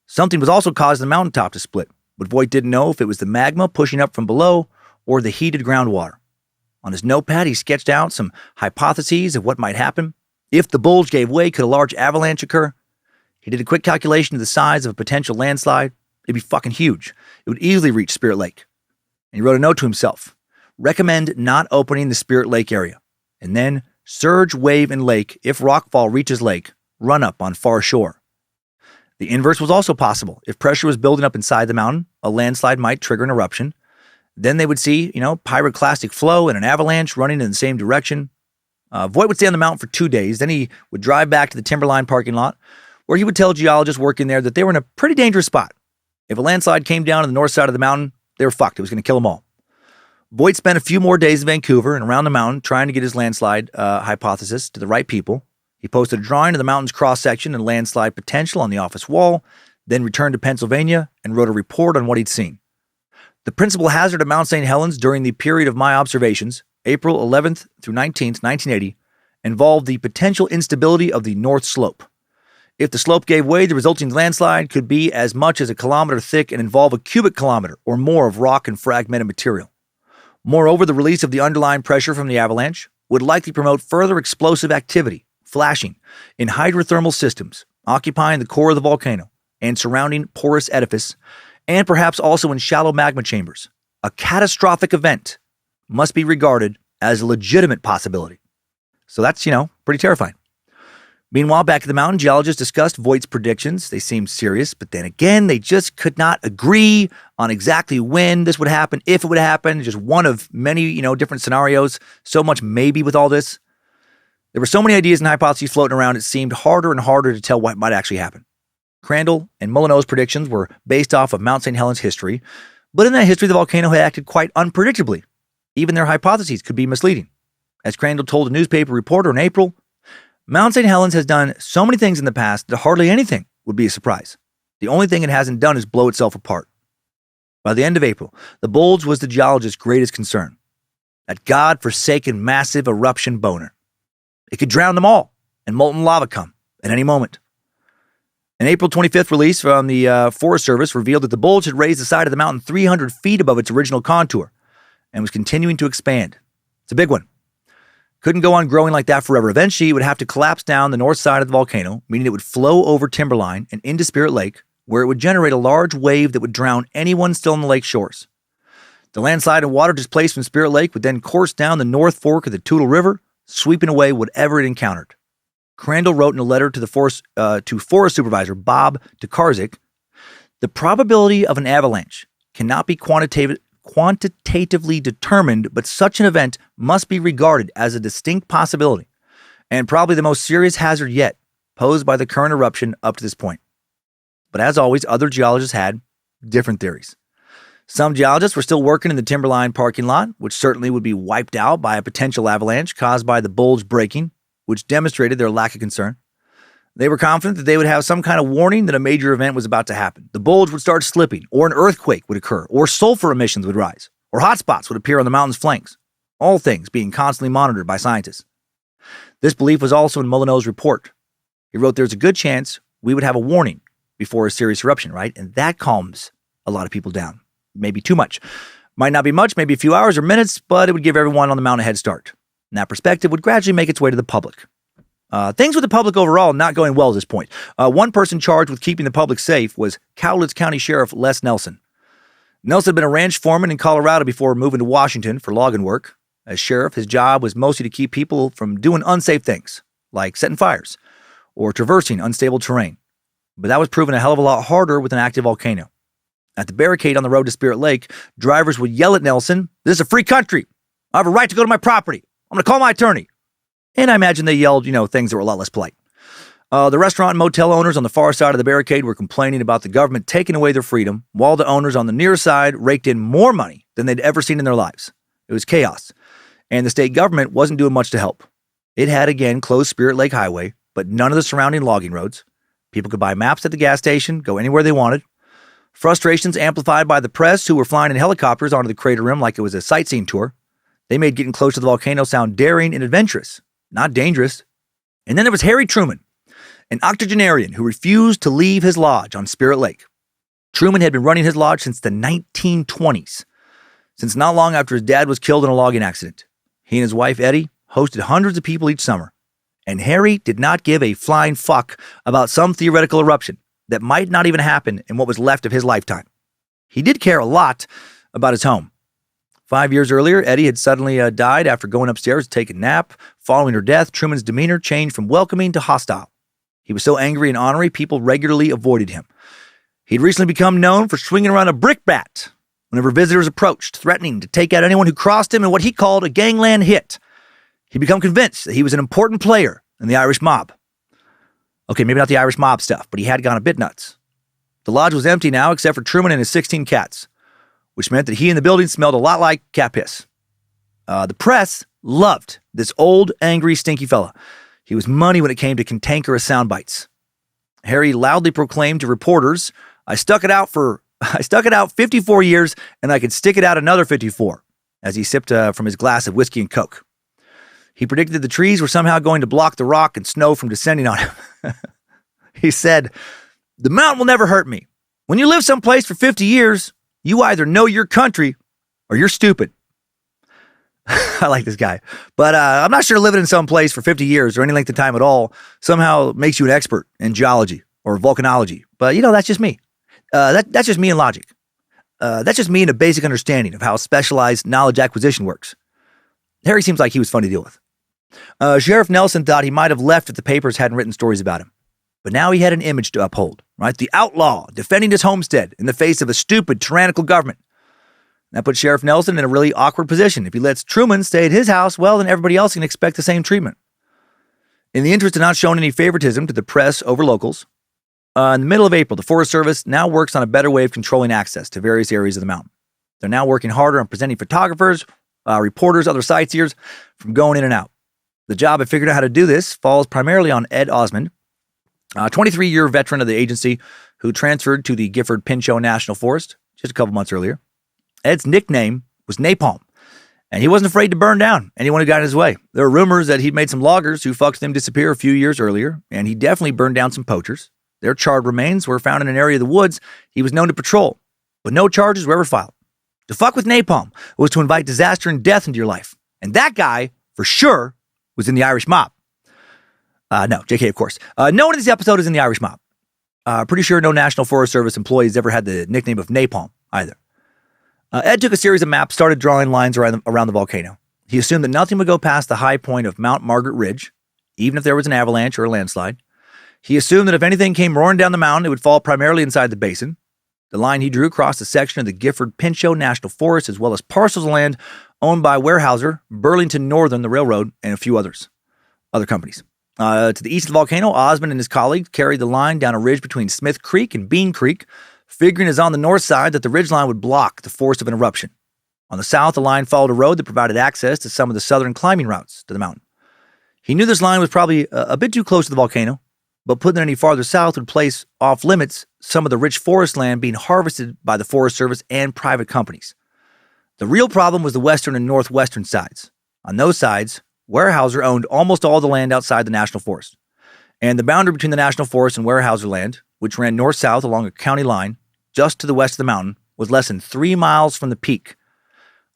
Something was also causing the mountaintop to split, but Voigt didn't know if it was the magma pushing up from below or the heated groundwater. On his notepad, he sketched out some hypotheses of what might happen. If the bulge gave way, could a large avalanche occur? He did a quick calculation of the size of a potential landslide. It'd be fucking huge. It would easily reach Spirit Lake. And he wrote a note to himself. Recommend not opening the Spirit Lake area. And then surge, wave, and lake. If rockfall reaches lake, run up on far shore. The inverse was also possible. If pressure was building up inside the mountain, a landslide might trigger an eruption. Then they would see, pyroclastic flow and an avalanche running in the same direction. Voigt would stay on the mountain for 2 days. Then he would drive back to the Timberline parking lot, where he would tell geologists working there that they were in a pretty dangerous spot. If a landslide came down on the north side of the mountain, they were fucked. It was going to kill them all. Voigt spent a few more days in Vancouver and around the mountain trying to get his landslide hypothesis to the right people. He posted a drawing of the mountain's cross-section and landslide potential on the office wall, then returned to Pennsylvania and wrote a report on what he'd seen. The principal hazard of Mount St. Helens during the period of my observations, April 11th through 19th, 1980, involved the potential instability of the north slope. If the slope gave way, the resulting landslide could be as much as a kilometer thick and involve a cubic kilometer or more of rock and fragmented material. Moreover, the release of the underlying pressure from the avalanche would likely promote further explosive activity, flashing, in hydrothermal systems occupying the core of the volcano and surrounding porous edifice, and perhaps also in shallow magma chambers. A catastrophic event must be regarded as a legitimate possibility. So that's, pretty terrifying. Meanwhile, back at the mountain, geologists discussed Voigt's predictions. They seemed serious, but then again, they just could not agree on exactly when this would happen, if it would happen. Just one of many, different scenarios. So much maybe with all this. There were so many ideas and hypotheses floating around, it seemed harder and harder to tell what might actually happen. Crandall and Molyneux's predictions were based off of Mount St. Helens history, but in that history, the volcano had acted quite unpredictably. Even their hypotheses could be misleading. As Crandall told a newspaper reporter in April, Mount St. Helens has done so many things in the past that hardly anything would be a surprise. The only thing it hasn't done is blow itself apart. By the end of April, the bulge was the geologist's greatest concern. That God-forsaken massive eruption boner. It could drown them all, and molten lava come at any moment. An April 25th release from the Forest Service revealed that the bulge had raised the side of the mountain 300 feet above its original contour and was continuing to expand. It's a big one. Couldn't go on growing like that forever. Eventually, it would have to collapse down the north side of the volcano, meaning it would flow over Timberline and into Spirit Lake, where it would generate a large wave that would drown anyone still on the lake shores. The landslide and water displaced from Spirit Lake would then course down the North Fork of the Toutle River, sweeping away whatever it encountered. Crandall wrote in a letter to the Forest Supervisor Bob Tokarczuk, the probability of an avalanche cannot be quantitatively determined, but such an event must be regarded as a distinct possibility, and probably the most serious hazard yet posed by the current eruption up to this point. But as always, other geologists had different theories. Some geologists were still working in the Timberline parking lot, which certainly would be wiped out by a potential avalanche caused by the bulge breaking, which demonstrated their lack of concern. They were confident that they would have some kind of warning that a major event was about to happen. The bulge would start slipping, or an earthquake would occur, or sulfur emissions would rise, or hotspots would appear on the mountain's flanks, all things being constantly monitored by scientists. This belief was also in Molyneux's report. He wrote there's a good chance we would have a warning before a serious eruption, right? And that calms a lot of people down. Maybe too much. Might not be much, maybe a few hours or minutes, but it would give everyone on the mountain a head start. And that perspective would gradually make its way to the public. Things with the public overall not going well at this point. One person charged with keeping the public safe was Cowlitz County Sheriff Les Nelson. Nelson had been a ranch foreman in Colorado before moving to Washington for logging work. As sheriff, his job was mostly to keep people from doing unsafe things, like setting fires or traversing unstable terrain. But that was proven a hell of a lot harder with an active volcano. At the barricade on the road to Spirit Lake, drivers would yell at Nelson, "This is a free country. I have a right to go to my property. I'm going to call my attorney." And I imagine they yelled, things that were a lot less polite. The restaurant and motel owners on the far side of the barricade were complaining about the government taking away their freedom, while the owners on the near side raked in more money than they'd ever seen in their lives. It was chaos, and the state government wasn't doing much to help. It had again closed Spirit Lake Highway, but none of the surrounding logging roads. People could buy maps at the gas station, go anywhere they wanted. Frustrations amplified by the press who were flying in helicopters onto the crater rim like it was a sightseeing tour. They made getting close to the volcano sound daring and adventurous, not dangerous. And then there was Harry Truman, an octogenarian who refused to leave his lodge on Spirit Lake. Truman had been running his lodge since the 1920s, since not long after his dad was killed in a logging accident. He and his wife, Eddie, hosted hundreds of people each summer. And Harry did not give a flying fuck about some theoretical eruption that might not even happen in what was left of his lifetime. He did care a lot about his home. 5 years earlier, Eddie had suddenly died after going upstairs to take a nap. Following her death, Truman's demeanor changed from welcoming to hostile. He was so angry and ornery, people regularly avoided him. He'd recently become known for swinging around a brick bat whenever visitors approached, threatening to take out anyone who crossed him in what he called a gangland hit. He'd become convinced that he was an important player in the Irish mob. Okay, maybe not the Irish mob stuff, but he had gone a bit nuts. The lodge was empty now, except for Truman and his 16 cats, which meant that he and the building smelled a lot like cat piss. The press loved this old, angry, stinky fella. He was money when it came to cantankerous sound bites. Harry loudly proclaimed to reporters, I stuck it out 54 years, and I could stick it out another 54, as he sipped from his glass of whiskey and Coke. He predicted the trees were somehow going to block the rock and snow from descending on him. He said, the mountain will never hurt me. When you live someplace for 50 years, you either know your country or you're stupid. I like this guy. But I'm not sure living in some place for 50 years or any length of time at all somehow makes you an expert in geology or volcanology. But, that's just me. That's just me in logic. That's just me in a basic understanding of how specialized knowledge acquisition works. Harry seems like he was fun to deal with. Sheriff Nelson thought he might have left if the papers hadn't written stories about him. But now he had an image to uphold, right? The outlaw defending his homestead in the face of a stupid, tyrannical government. That put Sheriff Nelson in a really awkward position. If he lets Truman stay at his house, well, then everybody else can expect the same treatment. In the interest of not showing any favoritism to the press over locals, in the middle of April, the Forest Service now works on a better way of controlling access to various areas of the mountain. They're now working harder on preventing photographers, reporters, other sightseers from going in and out. The job of figuring out how to do this falls primarily on Ed Osmond, a 23-year veteran of the agency who transferred to the Gifford-Pinchot National Forest just a couple months earlier. Ed's nickname was Napalm, and he wasn't afraid to burn down anyone who got in his way. There were rumors that he'd made some loggers who fucked them disappear a few years earlier, and he definitely burned down some poachers. Their charred remains were found in an area of the woods he was known to patrol, but no charges were ever filed. To fuck with napalm was to invite disaster and death into your life, and that guy, for sure, was in the Irish mob. No, JK, of course. No one in this episode is in the Irish mob. Pretty sure no National Forest Service employees ever had the nickname of Napalm either. Ed took a series of maps, started drawing lines around the volcano. He assumed that nothing would go past the high point of Mount Margaret Ridge, even if there was an avalanche or a landslide. He assumed that if anything came roaring down the mountain, it would fall primarily inside the basin. The line he drew crossed a section of the Gifford-Pinchot National Forest, as well as parcels of land owned by Weyerhaeuser, Burlington Northern, the railroad, and a few other companies. To the east of the volcano, Osmond and his colleagues carried the line down a ridge between Smith Creek and Bean Creek, figuring as on the north side that the ridgeline would block the force of an eruption. On the south, the line followed a road that provided access to some of the southern climbing routes to the mountain. He knew this line was probably a bit too close to the volcano, but putting it any farther south would place off limits some of the rich forest land being harvested by the Forest Service and private companies. The real problem was the western and northwestern sides. On those sides, Weyerhaeuser owned almost all the land outside the national forest. And the boundary between the national forest and Weyerhaeuser land, which ran north-south along a county line just to the west of the mountain, was less than 3 miles from the peak.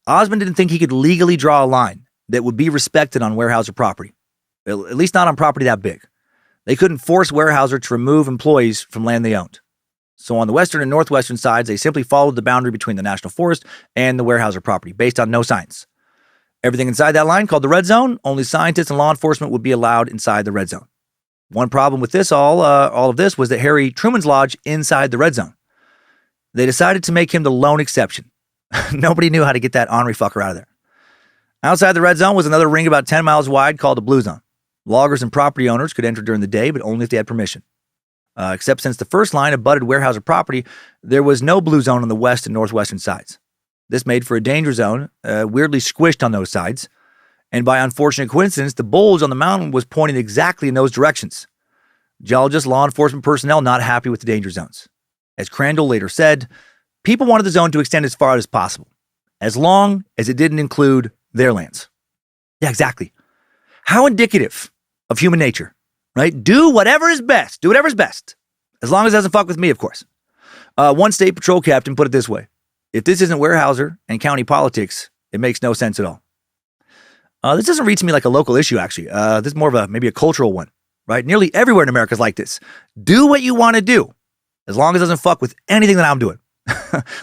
Osmond didn't think he could legally draw a line that would be respected on Weyerhaeuser property, at least not on property that big. They couldn't force Weyerhaeuser to remove employees from land they owned. So on the western and northwestern sides, they simply followed the boundary between the national forest and the Weyerhaeuser property, based on no science. Everything inside that line, called the red zone, only scientists and law enforcement would be allowed inside the red zone. One problem with this all of this was that Harry Truman's lodge inside the red zone. They decided to make him the lone exception. Nobody knew how to get that ornery fucker out of there. Outside the red zone was another ring about 10 miles wide called the blue zone. Loggers and property owners could enter during the day, but only if they had permission. Except since the first line abutted Weyerhaeuser property, there was no blue zone on the west and northwestern sides. This made for a danger zone, weirdly squished on those sides. And by unfortunate coincidence, the bulge on the mountain was pointing exactly in those directions. Geologists, law enforcement personnel not happy with the danger zones. As Crandall later said, people wanted the zone to extend as far out as possible, as long as it didn't include their lands. Yeah, exactly. How indicative of human nature, right? Do whatever is best. Do whatever's best. As long as it doesn't fuck with me, of course. One state patrol captain put it this way: if this isn't Weyerhaeuser and county politics, it makes no sense at all. This doesn't read to me like a local issue, actually. This is more of maybe a cultural one, right? Nearly everywhere in America is like this. Do what you want to do, as long as it doesn't fuck with anything that I'm doing.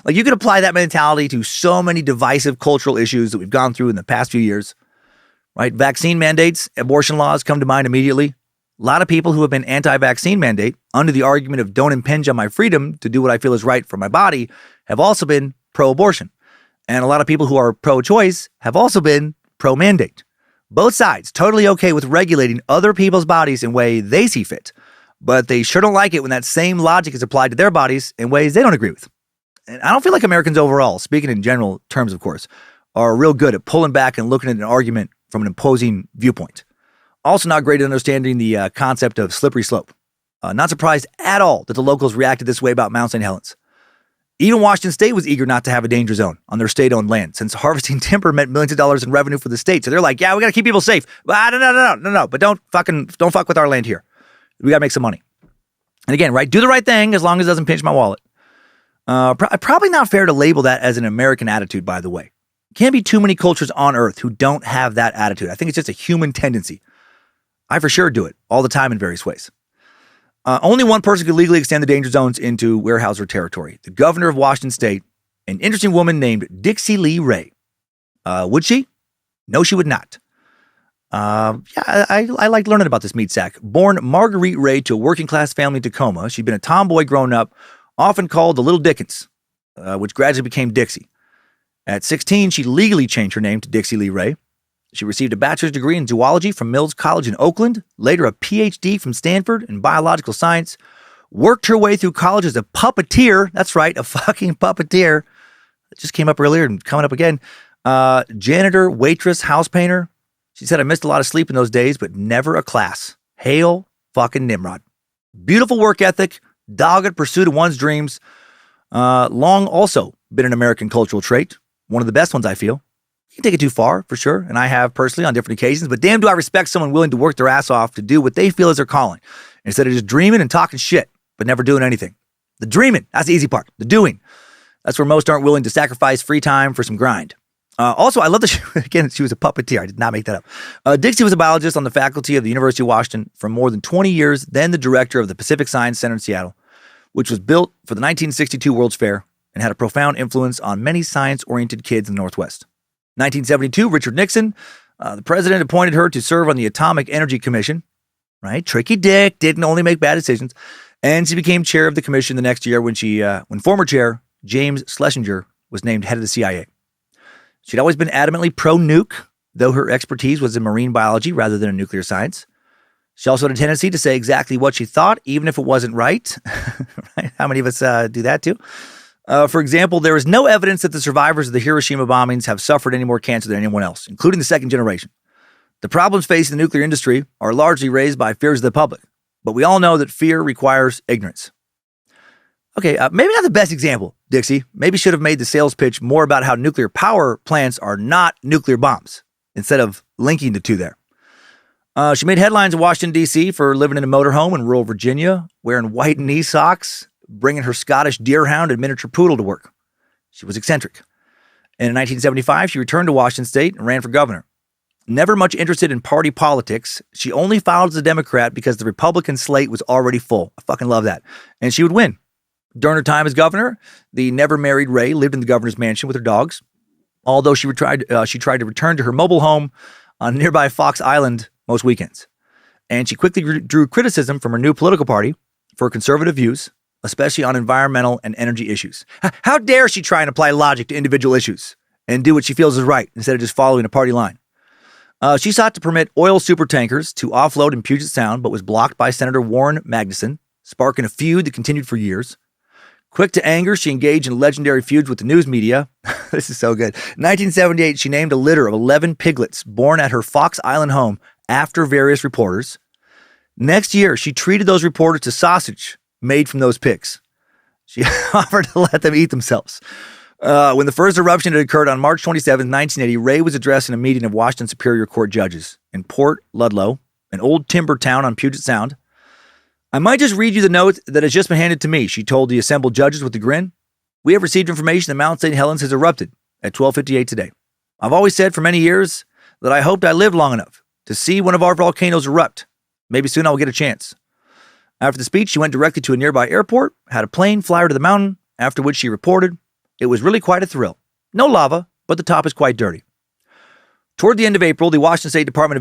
Like, you could apply that mentality to so many divisive cultural issues that we've gone through in the past few years, right? Vaccine mandates, abortion laws come to mind immediately. A lot of people who have been anti-vaccine mandate under the argument of don't impinge on my freedom to do what I feel is right for my body have also been pro-abortion. And a lot of people who are pro-choice have also been pro-mandate. Both sides totally okay with regulating other people's bodies in way they see fit, but they sure don't like it when that same logic is applied to their bodies in ways they don't agree with. And I don't feel like Americans overall, speaking in general terms, of course, are real good at pulling back and looking at an argument from an opposing viewpoint. Also not great at understanding the concept of slippery slope. Not surprised at all that the locals reacted this way about Mount St. Helens. Even Washington State was eager not to have a danger zone on their state-owned land, since harvesting timber meant millions of dollars in revenue for the state. So they're like, yeah, we got to keep people safe. But no. But don't fuck with our land here. We got to make some money. And again, right, do the right thing as long as it doesn't pinch my wallet. Probably not fair to label that as an American attitude, by the way. Can't be too many cultures on Earth who don't have that attitude. I think it's just a human tendency. I for sure do it all the time in various ways. Only one person could legally extend the danger zones into Weyerhaeuser territory: the governor of Washington State, an interesting woman named Dixie Lee Ray. Would she? No, she would not. I liked learning about this meat sack. Born Marguerite Ray to a working-class family in Tacoma, she'd been a tomboy growing up, often called the Little Dickens, which gradually became Dixie. At 16, she legally changed her name to Dixie Lee Ray. She received a bachelor's degree in zoology from Mills College in Oakland, later a PhD from Stanford in biological science, worked her way through college as a puppeteer. That's right, a fucking puppeteer. It just came up earlier and coming up again. Janitor, waitress, house painter. She said, I missed a lot of sleep in those days, but never a class. Hail fucking Nimrod. Beautiful work ethic, dogged pursuit of one's dreams. Long also been an American cultural trait. One of the best ones, I feel. You can take it too far, for sure, and I have personally on different occasions, but damn do I respect someone willing to work their ass off to do what they feel is their calling, instead of just dreaming and talking shit, but never doing anything. The dreaming, that's the easy part. The doing, that's where most aren't willing to sacrifice free time for some grind. Also, I love that she was a puppeteer. I did not make that up. Dixie was a biologist on the faculty of the University of Washington for more than 20 years, then the director of the Pacific Science Center in Seattle, which was built for the 1962 World's Fair and had a profound influence on many science-oriented kids in the Northwest. 1972, Richard Nixon, the president, appointed her to serve on the Atomic Energy Commission, right? Tricky dick, didn't only make bad decisions. And she became chair of the commission the next year when former chair James Schlesinger was named head of the CIA. She'd always been adamantly pro-nuke, though her expertise was in marine biology rather than in nuclear science. She also had a tendency to say exactly what she thought, even if it wasn't right. Right? How many of us do that too? For example, there is no evidence that the survivors of the Hiroshima bombings have suffered any more cancer than anyone else, including the second generation. The problems facing the nuclear industry are largely raised by fears of the public, but we all know that fear requires ignorance. Okay, maybe not the best example, Dixie. Maybe should have made the sales pitch more about how nuclear power plants are not nuclear bombs, instead of linking the two there. She made headlines in Washington, D.C. for living in a motorhome in rural Virginia, wearing white knee socks, bringing her Scottish deerhound and miniature poodle to work. She was eccentric. And in 1975, she returned to Washington State and ran for governor. Never much interested in party politics, she only filed as a Democrat because the Republican slate was already full. I fucking love that. And she would win. During her time as governor, the never-married Ray lived in the governor's mansion with her dogs, although she tried to return to her mobile home on nearby Fox Island most weekends. And she quickly drew criticism from her new political party for conservative views, especially on environmental and energy issues. How dare she try and apply logic to individual issues and do what she feels is right instead of just following a party line? She sought to permit oil supertankers to offload in Puget Sound, but was blocked by Senator Warren Magnuson, sparking a feud that continued for years. Quick to anger, she engaged in legendary feuds with the news media. This is so good. In 1978, she named a litter of 11 piglets born at her Fox Island home after various reporters. Next year, she treated those reporters to sausage made from those pigs. She offered to let them eat themselves. When the first eruption had occurred on March 27, 1980, Ray was addressing a meeting of Washington Superior Court judges in Port Ludlow, an old timber town on Puget Sound. I might just read you the note that has just been handed to me, she told the assembled judges with a grin. We have received information that Mount St. Helens has erupted at 12:58 today. I've always said for many years that I hoped I lived long enough to see one of our volcanoes erupt. Maybe soon I'll get a chance. After the speech, she went directly to a nearby airport, had a plane fly her to the mountain, after which she reported, it was really quite a thrill. No lava, but the top is quite dirty. Toward the end of April, the Washington State Department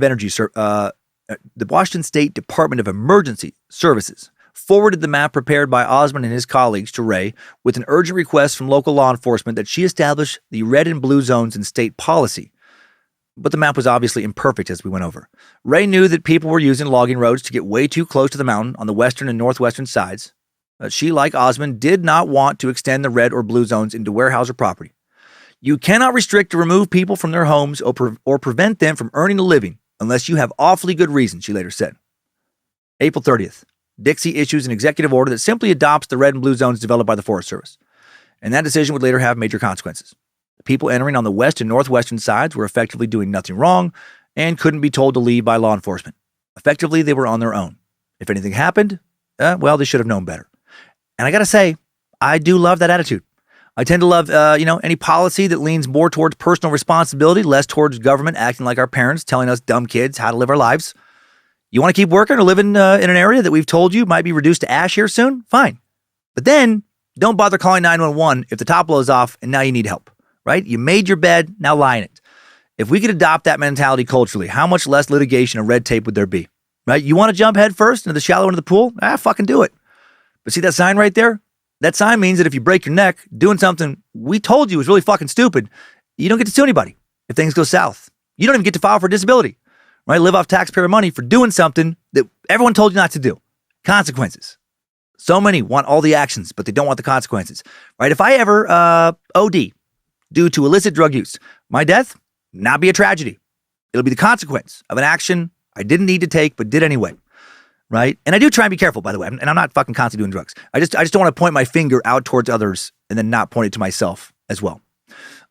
of Emergency Services forwarded the map prepared by Osmond and his colleagues to Ray with an urgent request from local law enforcement that she establish the red and blue zones in state policy. But the map was obviously imperfect as we went over. Ray knew that people were using logging roads to get way too close to the mountain on the western and northwestern sides. She, like Osmond, did not want to extend the red or blue zones into Weyerhaeuser property. You cannot restrict or remove people from their homes or prevent them from earning a living unless you have awfully good reason, she later said. April 30th, Dixie issues an executive order that simply adopts the red and blue zones developed by the Forest Service. And that decision would later have major consequences. The people entering on the west and northwestern sides were effectively doing nothing wrong and couldn't be told to leave by law enforcement. Effectively, they were on their own. If anything happened, well, they should have known better. And I gotta say, I do love that attitude. I tend to love, any policy that leans more towards personal responsibility, less towards government acting like our parents, telling us dumb kids how to live our lives. You want to keep working or living in an area that we've told you might be reduced to ash here soon? Fine. But then don't bother calling 911 if the top blows off and now you need help, right? You made your bed, now lie in it. If we could adopt that mentality culturally, how much less litigation and red tape would there be, right? You want to jump head first into the shallow end of the pool? Fucking do it. But see that sign right there? That sign means that if you break your neck doing something we told you was really fucking stupid, you don't get to sue anybody if things go south. You don't even get to file for disability, right? Live off taxpayer money for doing something that everyone told you not to do. Consequences. So many want all the actions, but they don't want the consequences, right? If I ever OD due to illicit drug use, my death, not be a tragedy. It'll be the consequence of an action I didn't need to take, but did anyway. Right? And I do try and be careful, by the way. And I'm not fucking constantly doing drugs. I just don't want to point my finger out towards others and then not point it to myself as well.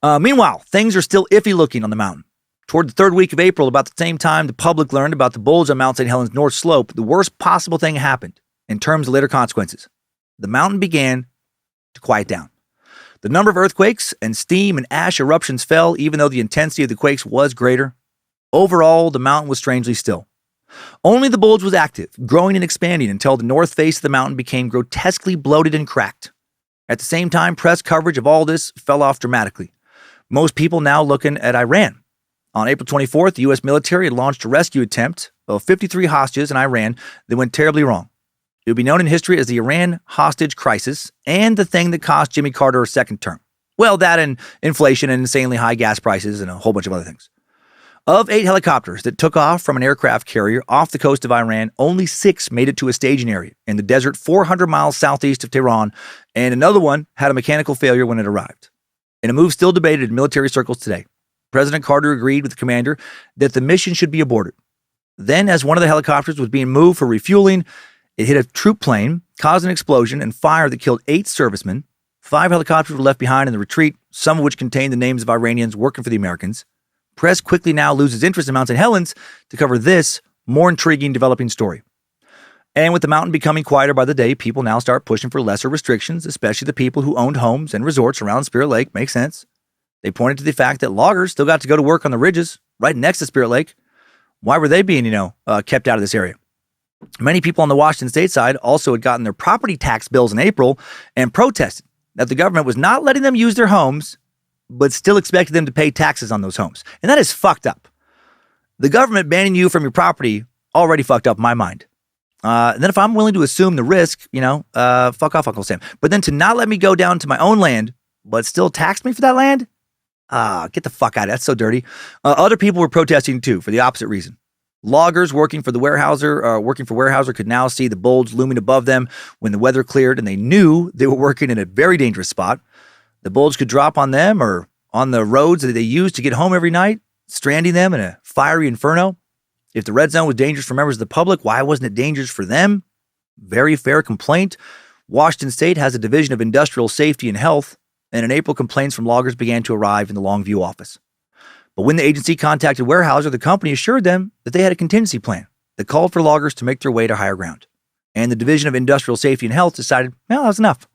Meanwhile, things are still iffy looking on the mountain. Toward the third week of April, about the same time the public learned about the bulge on Mount St. Helens North Slope, the worst possible thing happened in terms of later consequences. The mountain began to quiet down. The number of earthquakes and steam and ash eruptions fell, even though the intensity of the quakes was greater. Overall, the mountain was strangely still. Only the bulge was active, growing and expanding until the north face of the mountain became grotesquely bloated and cracked. At the same time, press coverage of all this fell off dramatically. Most people now looking at Iran. On April 24th, the U.S. military had launched a rescue attempt of 53 hostages in Iran that went terribly wrong. It would be known in history as the Iran hostage crisis and the thing that cost Jimmy Carter a second term. Well, that and inflation and insanely high gas prices and a whole bunch of other things. Of 8 helicopters that took off from an aircraft carrier off the coast of Iran, only 6 made it to a staging area in the desert 400 miles southeast of Tehran, and another one had a mechanical failure when it arrived. In a move still debated in military circles today, President Carter agreed with the commander that the mission should be aborted. Then, as one of the helicopters was being moved for refueling, It hit a troop plane, caused an explosion and fire that killed 8 servicemen. 5 helicopters were left behind in the retreat, some of which contained the names of Iranians working for the Americans. Press quickly now loses interest in Mount St. Helens to cover this more intriguing developing story. And with the mountain becoming quieter by the day, people now start pushing for lesser restrictions, especially the people who owned homes and resorts around Spirit Lake. Makes sense. They pointed to the fact that loggers still got to go to work on the ridges right next to Spirit Lake. Why were they being, kept out of this area? Many people on the Washington state side also had gotten their property tax bills in April and protested that the government was not letting them use their homes, but still expected them to pay taxes on those homes. And that is fucked up. The government banning you from your property already fucked up my mind. And then if I'm willing to assume the risk, fuck off, Uncle Sam. But then to not let me go down to my own land, but still tax me for that land? Get the fuck out of it. That's so dirty. Other people were protesting too for the opposite reason. Loggers working for Weyerhaeuser could now see the bulge looming above them when the weather cleared, and they knew they were working in a very dangerous spot. The bulge could drop on them or on the roads that they used to get home every night, stranding them in a fiery inferno. If the red zone was dangerous for members of the public, why wasn't it dangerous for them? Very fair complaint. Washington State has a division of industrial safety and health, and in April, complaints from loggers began to arrive in the Longview office. But when the agency contacted Weyerhaeuser, the company assured them that they had a contingency plan that called for loggers to make their way to higher ground. And the Division of Industrial Safety and Health decided, well, that was enough.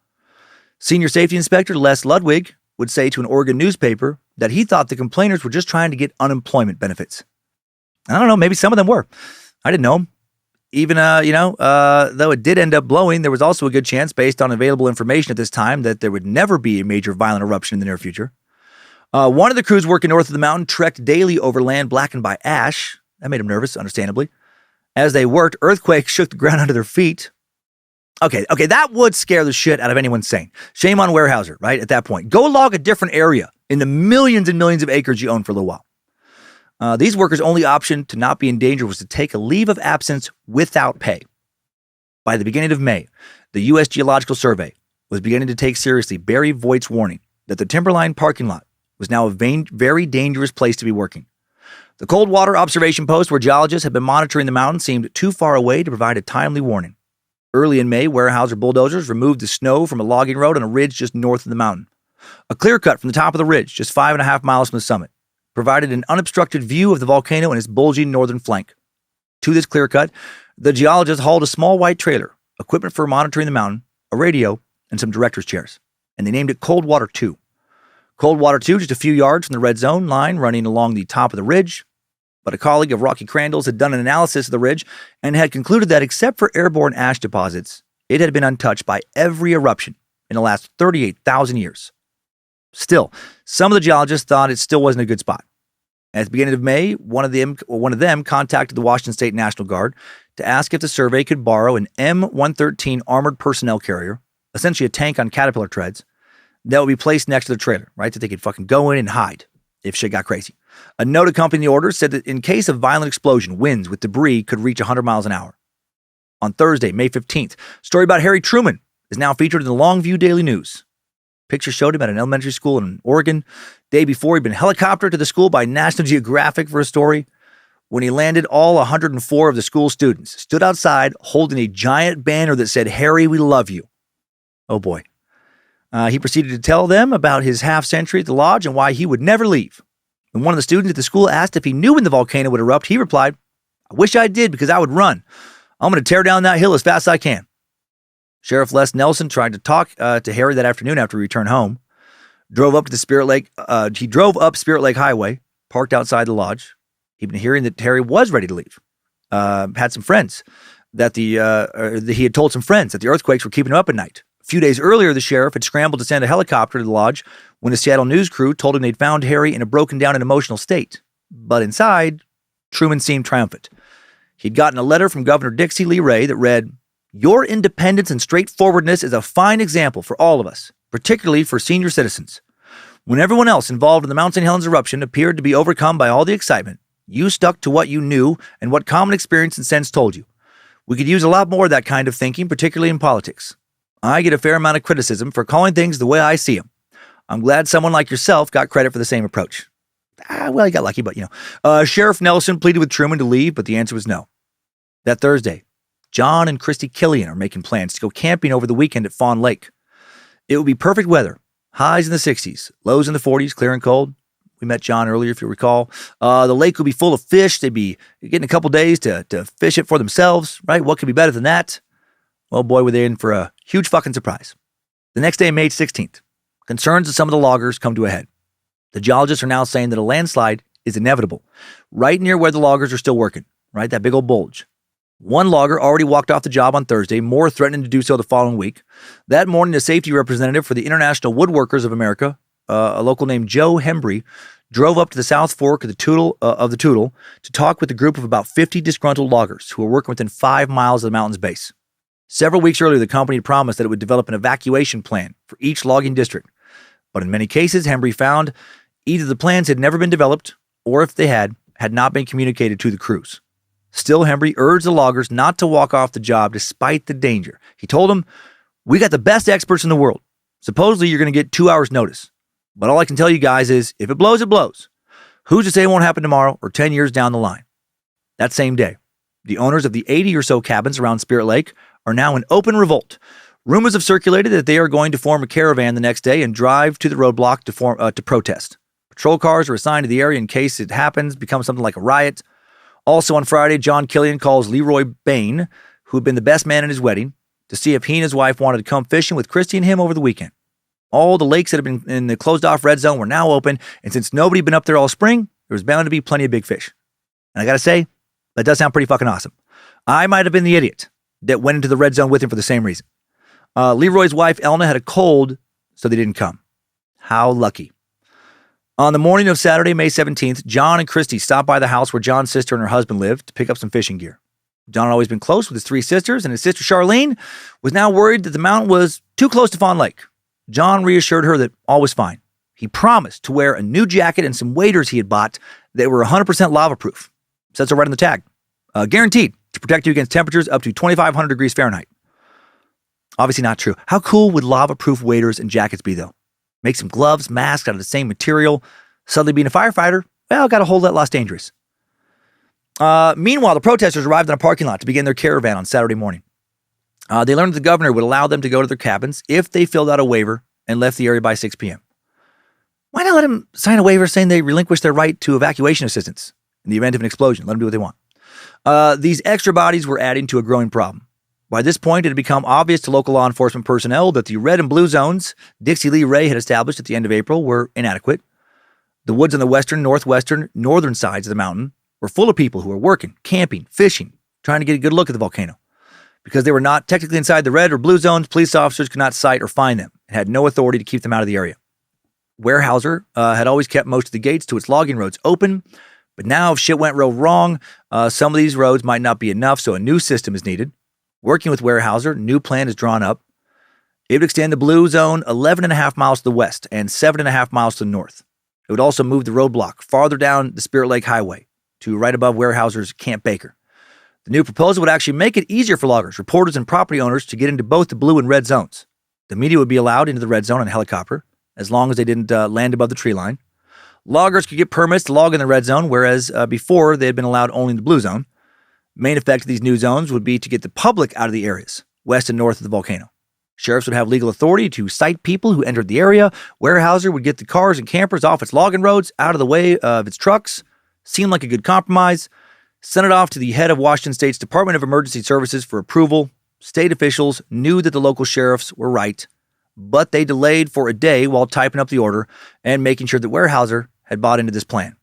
Senior Safety Inspector Les Ludwig would say to an Oregon newspaper that he thought the complainers were just trying to get unemployment benefits. I don't know, maybe some of them were. I didn't know them. Even, though it did end up blowing, there was also a good chance, based on available information at this time, that there would never be a major violent eruption in the near future. One of the crews working north of the mountain trekked daily over land blackened by ash. That made them nervous, understandably. As they worked, earthquakes shook the ground under their feet. Okay, that would scare the shit out of anyone sane. Shame on Weyerhaeuser, right, at that point. Go log a different area in the millions and millions of acres you own for a little while. These workers' only option to not be in danger was to take a leave of absence without pay. By the beginning of May, the U.S. Geological Survey was beginning to take seriously Barry Voigt's warning that the Timberline parking lot was now a very dangerous place to be working. The cold water observation post where geologists had been monitoring the mountain seemed too far away to provide a timely warning. Early in May, Weyerhaeuser bulldozers removed the snow from a logging road on a ridge just north of the mountain. A clear cut from the top of the ridge, just 5.5 miles from the summit, provided an unobstructed view of the volcano and its bulging northern flank. To this clear cut, the geologists hauled a small white trailer, equipment for monitoring the mountain, a radio, and some director's chairs, and they named it Coldwater 2. Coldwater 2, just a few yards from the red zone line running along the top of the ridge. But a colleague of Rocky Crandall's had done an analysis of the ridge and had concluded that except for airborne ash deposits, it had been untouched by every eruption in the last 38,000 years. Still, some of the geologists thought it still wasn't a good spot. At the beginning of May, one of them contacted the Washington State National Guard to ask if the survey could borrow an M113 armored personnel carrier, essentially a tank on caterpillar treads, that would be placed next to the trailer, right? That they could fucking go in and hide if shit got crazy. A note accompanying the order said that in case of violent explosion, winds with debris could reach 100 miles an hour. On Thursday, May 15th, a story about Harry Truman is now featured in the Longview Daily News. Pictures showed him at an elementary school in Oregon. Day before, he'd been helicoptered to the school by National Geographic for a story. When he landed, all 104 of the school students stood outside holding a giant banner that said, "Harry, we love you." Oh boy. He proceeded to tell them about his half-century at the lodge and why he would never leave. When one of the students at the school asked if he knew when the volcano would erupt, he replied, "I wish I did because I would run. I'm going to tear down that hill as fast as I can." Sheriff Les Nelson tried to talk to Harry that afternoon after he returned home. Drove up Spirit Lake Highway, parked outside the lodge. He'd been hearing that Harry was ready to leave. Had some friends that he had told some friends that the earthquakes were keeping him up at night. A few days earlier, the sheriff had scrambled to send a helicopter to the lodge when a Seattle news crew told him they'd found Harry in a broken down and emotional state. But inside, Truman seemed triumphant. He'd gotten a letter from Governor Dixie Lee Ray that read, "Your independence and straightforwardness is a fine example for all of us, particularly for senior citizens. When everyone else involved in the Mount St. Helens eruption appeared to be overcome by all the excitement, you stuck to what you knew and what common experience and sense told you. We could use a lot more of that kind of thinking, particularly in politics. I get a fair amount of criticism for calling things the way I see them. I'm glad someone like yourself got credit for the same approach." Well, he got lucky, but Sheriff Nelson pleaded with Truman to leave, but the answer was no. That Thursday, John and Christy Killian are making plans to go camping over the weekend at Fawn Lake. It will be perfect weather. Highs in the 60s, lows in the 40s, clear and cold. We met John earlier, if you recall. The lake will be full of fish. They'd be getting a couple days to fish it for themselves, right? What could be better than that? Well, boy, were they in for a huge fucking surprise. The next day, May 16th, concerns of some of the loggers come to a head. The geologists are now saying that a landslide is inevitable, right near where the loggers are still working, right? That big old bulge. One logger already walked off the job on Thursday, more threatening to do so the following week. That morning, a safety representative for the International Woodworkers of America, a local named Joe Hembry, drove up to the South Fork of the Toutle to talk with a group of about 50 disgruntled loggers who were working within 5 miles of the mountain's base. Several weeks earlier, the company had promised that it would develop an evacuation plan for each logging district. But in many cases, Hembry found either the plans had never been developed, or if they had not been communicated to the crews. Still, Hembry urged the loggers not to walk off the job despite the danger. He told them, "We got the best experts in the world. Supposedly, you're going to get 2 hours notice. But all I can tell you guys is, if it blows, it blows. Who's to say it won't happen tomorrow or 10 years down the line?" That same day, the owners of the 80 or so cabins around Spirit Lake are now in open revolt. Rumors have circulated that they are going to form a caravan the next day and drive to the roadblock to protest. Patrol cars are assigned to the area in case it becomes something like a riot. Also on Friday, John Killian calls Leroy Bain, who had been the best man at his wedding, to see if he and his wife wanted to come fishing with Christy and him over the weekend. All the lakes that had been in the closed-off red zone were now open, and since nobody had been up there all spring, there was bound to be plenty of big fish. And I gotta say, that does sound pretty fucking awesome. I might have been the idiot that went into the red zone with him for the same reason. Leroy's wife, Elna, had a cold, so they didn't come. How lucky. On the morning of Saturday, May 17th, John and Christy stopped by the house where John's sister and her husband lived to pick up some fishing gear. John had always been close with his 3 sisters, and his sister Charlene was now worried that the mountain was too close to Fawn Lake. John reassured her that all was fine. He promised to wear a new jacket and some waders he had bought that were 100% lava-proof. Says so right on the tag. Guaranteed to protect you against temperatures up to 2,500 degrees Fahrenheit. Obviously not true. How cool would lava-proof waders and jackets be, though? Make some gloves, masks out of the same material. Suddenly being a firefighter, well, got a whole lot less dangerous. Meanwhile, the protesters arrived in a parking lot to begin their caravan on Saturday morning. They learned that the governor would allow them to go to their cabins if they filled out a waiver and left the area by 6 p.m. Why not let them sign a waiver saying they relinquish their right to evacuation assistance in the event of an explosion? Let them do what they want. These extra bodies were adding to a growing problem. By this point, it had become obvious to local law enforcement personnel that the red and blue zones Dixie Lee Ray had established at the end of April were inadequate. The woods on the western, northwestern, northern sides of the mountain were full of people who were working, camping, fishing, trying to get a good look at the volcano. Because they were not technically inside the red or blue zones, police officers could not cite or find them and had no authority to keep them out of the area. Weyerhaeuser had always kept most of the gates to its logging roads open, but now if shit went real wrong, some of these roads might not be enough, so a new system is needed. Working with Weyerhaeuser, a new plan is drawn up. It would extend the blue zone 11.5 miles to the west and 7.5 miles to the north. It would also move the roadblock farther down the Spirit Lake Highway to right above Weyerhaeuser's Camp Baker. The new proposal would actually make it easier for loggers, reporters, and property owners to get into both the blue and red zones. The media would be allowed into the red zone on a helicopter, as long as they didn't land above the tree line. Loggers could get permits to log in the red zone, whereas before they had been allowed only in the blue zone. Main effect of these new zones would be to get the public out of the areas, west and north of the volcano. Sheriffs would have legal authority to cite people who entered the area. Weyerhaeuser would get the cars and campers off its logging roads, out of the way of its trucks. Seemed like a good compromise. Sent it off to the head of Washington State's Department of Emergency Services for approval. State officials knew that the local sheriffs were right, but they delayed for a day while typing up the order and making sure that Weyerhaeuser had bought into this plan.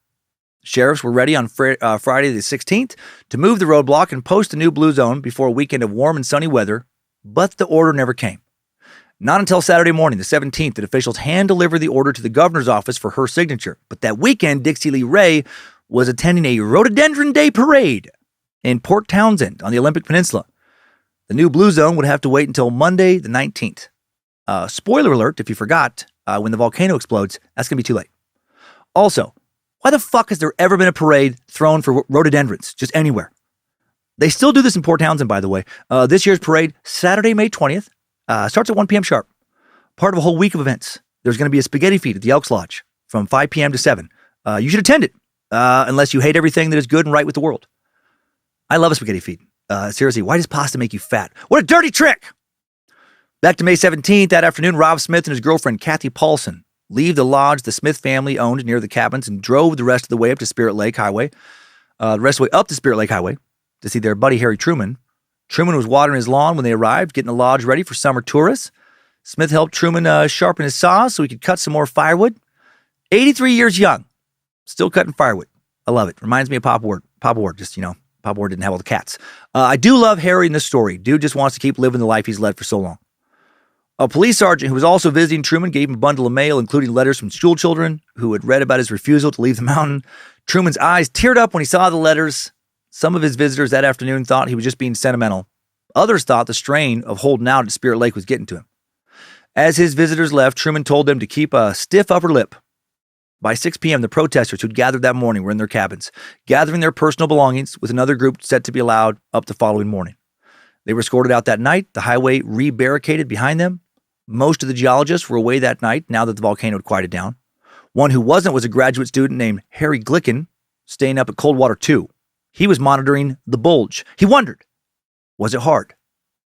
Sheriffs were ready on Friday the 16th to move the roadblock and post a new blue zone before a weekend of warm and sunny weather, but the order never came. Not until Saturday morning, the 17th, that officials hand-delivered the order to the governor's office for her signature. But that weekend, Dixie Lee Ray was attending a Rhododendron Day parade in Port Townsend on the Olympic Peninsula. The new blue zone would have to wait until Monday the 19th. Spoiler alert, if you forgot, when the volcano explodes, that's going to be too late. Also, why the fuck has there ever been a parade thrown for rhododendrons, just anywhere? They still do this in Port Townsend, by the way. This year's parade, Saturday, May 20th, starts at 1 p.m. sharp. Part of a whole week of events. There's going to be a spaghetti feed at the Elks Lodge from 5 p.m. to 7. You should attend it, unless you hate everything that is good and right with the world. I love a spaghetti feed. Seriously, why does pasta make you fat? What a dirty trick! Back to May 17th, that afternoon, Rob Smith and his girlfriend, Kathy Paulson, leave the lodge the Smith family owned near the cabins and drove the rest of the way up to Spirit Lake Highway. To see their buddy Harry Truman. Truman was watering his lawn when they arrived, getting the lodge ready for summer tourists. Smith helped Truman sharpen his saw so he could cut some more firewood. 83 years young, still cutting firewood. I love it. Reminds me of Papa Ward. Papa Ward, Papa Ward didn't have all the cats. I do love Harry in this story. Dude just wants to keep living the life he's led for so long. A police sergeant who was also visiting Truman gave him a bundle of mail, including letters from school children who had read about his refusal to leave the mountain. Truman's eyes teared up when he saw the letters. Some of his visitors that afternoon thought he was just being sentimental. Others thought the strain of holding out at Spirit Lake was getting to him. As his visitors left, Truman told them to keep a stiff upper lip. By 6 p.m., the protesters who'd gathered that morning were in their cabins, gathering their personal belongings with another group set to be allowed up the following morning. They were escorted out that night, the highway re-barricaded behind them. Most of the geologists were away that night now that the volcano had quieted down. One who wasn't was a graduate student named Harry Glicken, staying up at Coldwater 2. He was monitoring the bulge. He wondered, was it hard?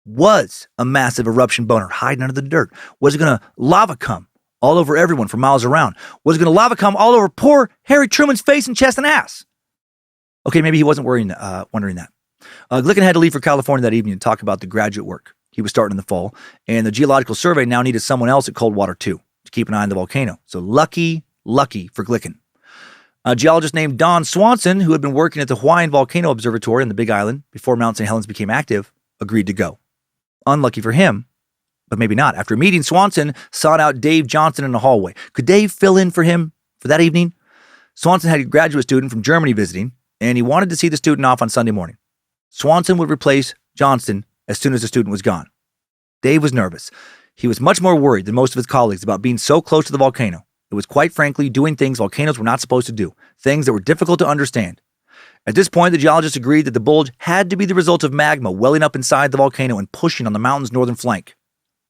Was a massive eruption boner hiding under the dirt? Was it going to lava come all over everyone for miles around? Was it going to lava come all over poor Harry Truman's face and chest and ass? Okay, maybe he wasn't wondering that. Glicken had to leave for California that evening to talk about the graduate work he was starting in the fall, and the Geological Survey now needed someone else at Coldwater 2 to keep an eye on the volcano. So lucky for Glicken. A geologist named Don Swanson, who had been working at the Hawaiian Volcano Observatory on the Big Island before Mount St. Helens became active, agreed to go. Unlucky for him, but maybe not. After a meeting, Swanson sought out Dave Johnson in the hallway. Could Dave fill in for him for that evening? Swanson had a graduate student from Germany visiting, and he wanted to see the student off on Sunday morning. Swanson would replace Johnson as soon as the student was gone. Dave was nervous. He was much more worried than most of his colleagues about being so close to the volcano. It was quite frankly doing things volcanoes were not supposed to do, things that were difficult to understand. At this point, the geologists agreed that the bulge had to be the result of magma welling up inside the volcano and pushing on the mountain's northern flank.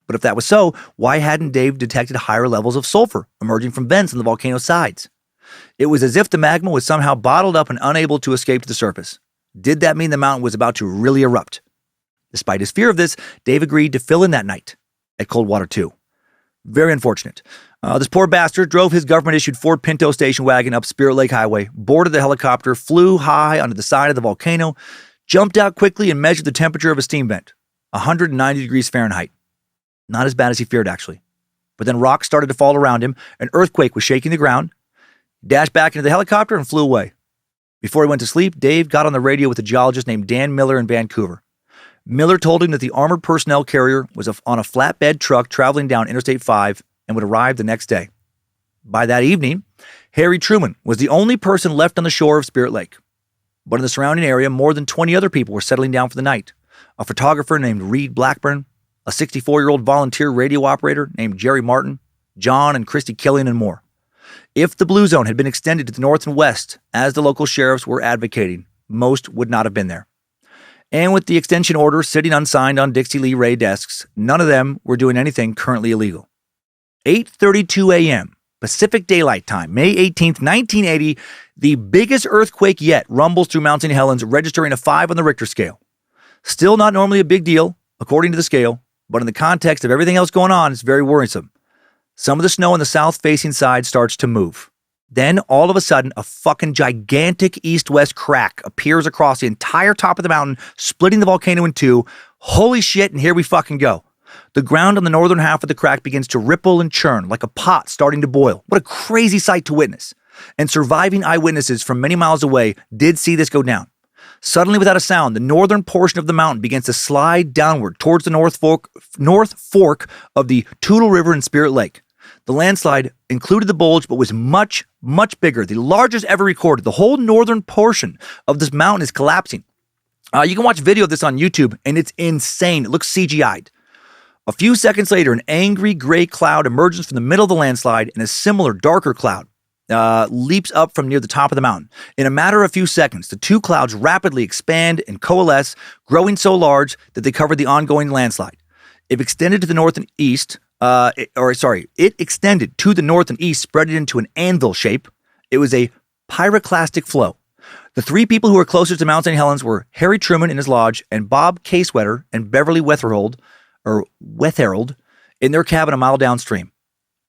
But if that was so, why hadn't Dave detected higher levels of sulfur emerging from vents on the volcano's sides? It was as if the magma was somehow bottled up and unable to escape to the surface. Did that mean the mountain was about to really erupt? Despite his fear of this, Dave agreed to fill in that night at Coldwater 2. Very unfortunate. This poor bastard drove his government-issued Ford Pinto station wagon up Spirit Lake Highway, boarded the helicopter, flew high onto the side of the volcano, jumped out quickly and measured the temperature of a steam vent, 190 degrees Fahrenheit. Not as bad as he feared, actually. But then rocks started to fall around him, an earthquake was shaking the ground, dashed back into the helicopter and flew away. Before he went to sleep, Dave got on the radio with a geologist named Dan Miller in Vancouver. Miller told him that the armored personnel carrier was on a flatbed truck traveling down Interstate 5 and would arrive the next day. By that evening, Harry Truman was the only person left on the shore of Spirit Lake. But in the surrounding area, more than 20 other people were settling down for the night. A photographer named Reed Blackburn, a 64-year-old volunteer radio operator named Jerry Martin, John and Christy Killian, and more. If the blue zone had been extended to the north and west, as the local sheriffs were advocating, most would not have been there. And with the extension order sitting unsigned on Dixie Lee Ray desks, none of them were doing anything currently illegal. 8:32 a.m., Pacific Daylight Time, May 18th, 1980, the biggest earthquake yet rumbles through Mount St. Helens, registering a 5 on the Richter scale. Still not normally a big deal, according to the scale, but in the context of everything else going on, it's very worrisome. Some of the snow on the south-facing side starts to move. Then, all of a sudden, a fucking gigantic east-west crack appears across the entire top of the mountain, splitting the volcano in two. Holy shit, and here we fucking go. The ground on the northern half of the crack begins to ripple and churn like a pot starting to boil. What a crazy sight to witness. And surviving eyewitnesses from many miles away did see this go down. Suddenly, without a sound, the northern portion of the mountain begins to slide downward towards the north fork of the Toutle River and Spirit Lake. The landslide included the bulge, but was much, much bigger, the largest ever recorded. The whole northern portion of this mountain is collapsing. You can watch video of this on YouTube, and it's insane. It looks CGI'd. A few seconds later, an angry gray cloud emerges from the middle of the landslide, and a similar darker cloud leaps up from near the top of the mountain. In a matter of a few seconds, the two clouds rapidly expand and coalesce, growing so large that they cover the ongoing landslide. It extended to the north and east, it extended to the north and east, spread it into an anvil shape. It was a pyroclastic flow. The three people who were closest to Mount St. Helens were Harry Truman in his lodge and Bob Casewetter and Beverly Wetherill in their cabin a mile downstream.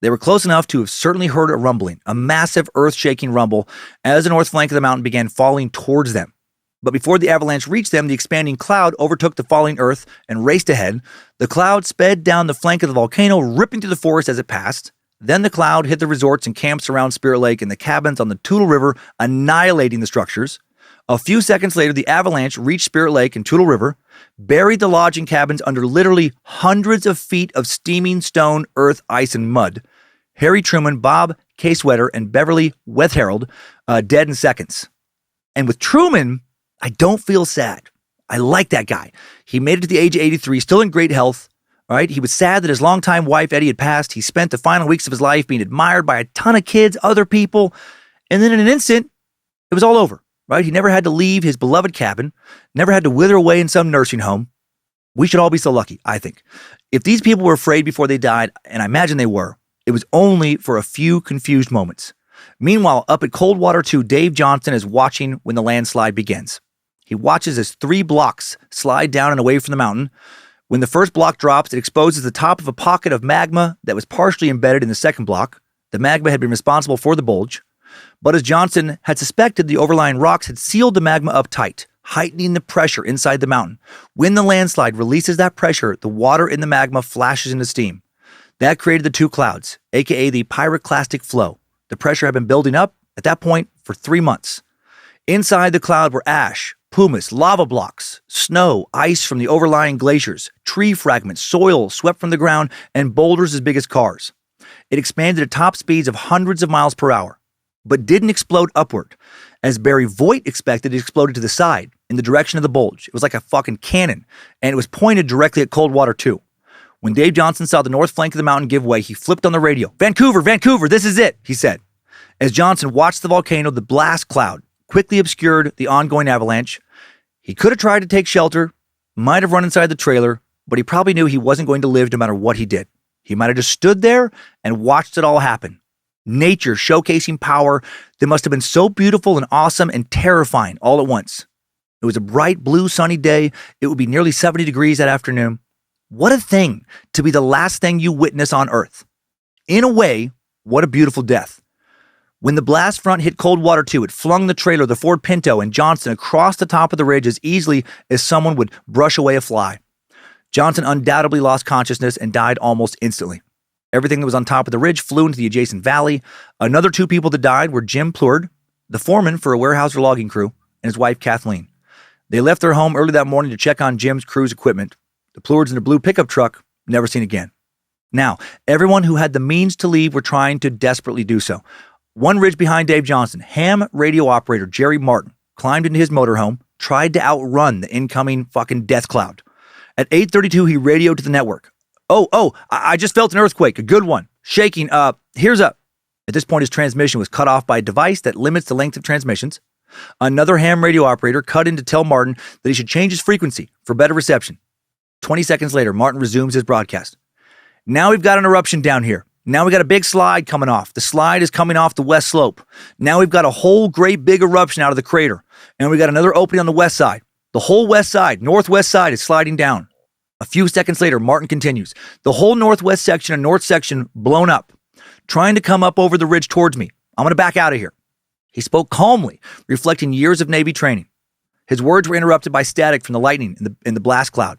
They were close enough to have certainly heard a rumbling, a massive earth-shaking rumble, as the north flank of the mountain began falling towards them. But before the avalanche reached them, the expanding cloud overtook the falling earth and raced ahead. The cloud sped down the flank of the volcano, ripping through the forest as it passed. Then the cloud hit the resorts and camps around Spirit Lake and the cabins on the Toutle River, annihilating the structures. A few seconds later, the avalanche reached Spirit Lake and Toutle River, buried the lodging cabins under literally hundreds of feet of steaming stone, earth, ice, and mud. Harry Truman, Bob Casewetter, and Beverly Wetherill dead in seconds. And with Truman, I don't feel sad. I like that guy. He made it to the age of 83, still in great health. All right, he was sad that his longtime wife, Eddie, had passed. He spent the final weeks of his life being admired by a ton of kids, other people. And then in an instant, it was all over, right? He never had to leave his beloved cabin, never had to wither away in some nursing home. We should all be so lucky, I think. If these people were afraid before they died, and I imagine they were, it was only for a few confused moments. Meanwhile, up at Coldwater 2, Dave Johnson is watching when the landslide begins. He watches as 3 blocks slide down and away from the mountain. When the first block drops, it exposes the top of a pocket of magma that was partially embedded in the second block. The magma had been responsible for the bulge. But as Johnson had suspected, the overlying rocks had sealed the magma up tight, heightening the pressure inside the mountain. When the landslide releases that pressure, the water in the magma flashes into steam. That created the 2 clouds, aka the pyroclastic flow. The pressure had been building up at that point for 3 months. Inside the cloud were ash, pumice, lava blocks, snow, ice from the overlying glaciers, tree fragments, soil swept from the ground, and boulders as big as cars. It expanded at top speeds of hundreds of miles per hour, but didn't explode upward. As Barry Voigt expected, it exploded to the side, in the direction of the bulge. It was like a fucking cannon, and it was pointed directly at Coldwater 2. When Dave Johnson saw the north flank of the mountain give way, he flipped on the radio. Vancouver, this is it, he said. As Johnson watched the volcano, the blast cloud quickly obscured the ongoing avalanche. He could have tried to take shelter, might have run inside the trailer, but he probably knew he wasn't going to live no matter what he did. He might have just stood there and watched it all happen. Nature showcasing power that must have been so beautiful and awesome and terrifying all at once. It was a bright, blue, sunny day. It would be nearly 70 degrees that afternoon. What a thing to be the last thing you witness on Earth. In a way, what a beautiful death. When the blast front hit Coldwater 2, it flung the trailer, the Ford Pinto, and Johnson across the top of the ridge as easily as someone would brush away a fly. Johnson undoubtedly lost consciousness and died almost instantly. Everything that was on top of the ridge flew into the adjacent valley. Another 2 people that died were Jim Plurd, the foreman for a Weyerhaeuser logging crew, and his wife Kathleen. They left their home early that morning to check on Jim's crew's equipment. The Plurds in a blue pickup truck, never seen again. Now, everyone who had the means to leave were trying to desperately do so. One ridge behind Dave Johnson, ham radio operator Jerry Martin climbed into his motorhome, tried to outrun the incoming fucking death cloud. At 8:32, he radioed to the network. I just felt an earthquake, a good one. Shaking, here's up. At this point, his transmission was cut off by a device that limits the length of transmissions. Another ham radio operator cut in to tell Martin that he should change his frequency for better reception. 20 seconds later, Martin resumes his broadcast. Now we've got an eruption down here. Now we got a big slide coming off. The slide is coming off the west slope. Now we've got a whole great big eruption out of the crater. And we got another opening on the west side. The whole west side, northwest side is sliding down. A few seconds later, Martin continues. The whole northwest section and north section blown up, trying to come up over the ridge towards me. I'm going to back out of here. He spoke calmly, reflecting years of Navy training. His words were interrupted by static from the lightning in the blast cloud.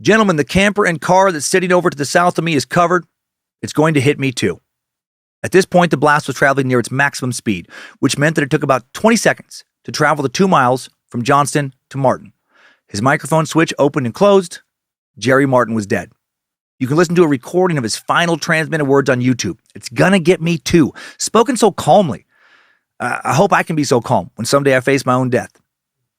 Gentlemen, the camper and car that's sitting over to the south of me is covered. It's going to hit me too. At this point, the blast was traveling near its maximum speed, which meant that it took about 20 seconds to travel the 2 miles from Johnston to Martin. His microphone switch opened and closed. Jerry Martin was dead. You can listen to a recording of his final transmitted words on YouTube. It's gonna get me too. Spoken so calmly. I hope I can be so calm when someday I face my own death.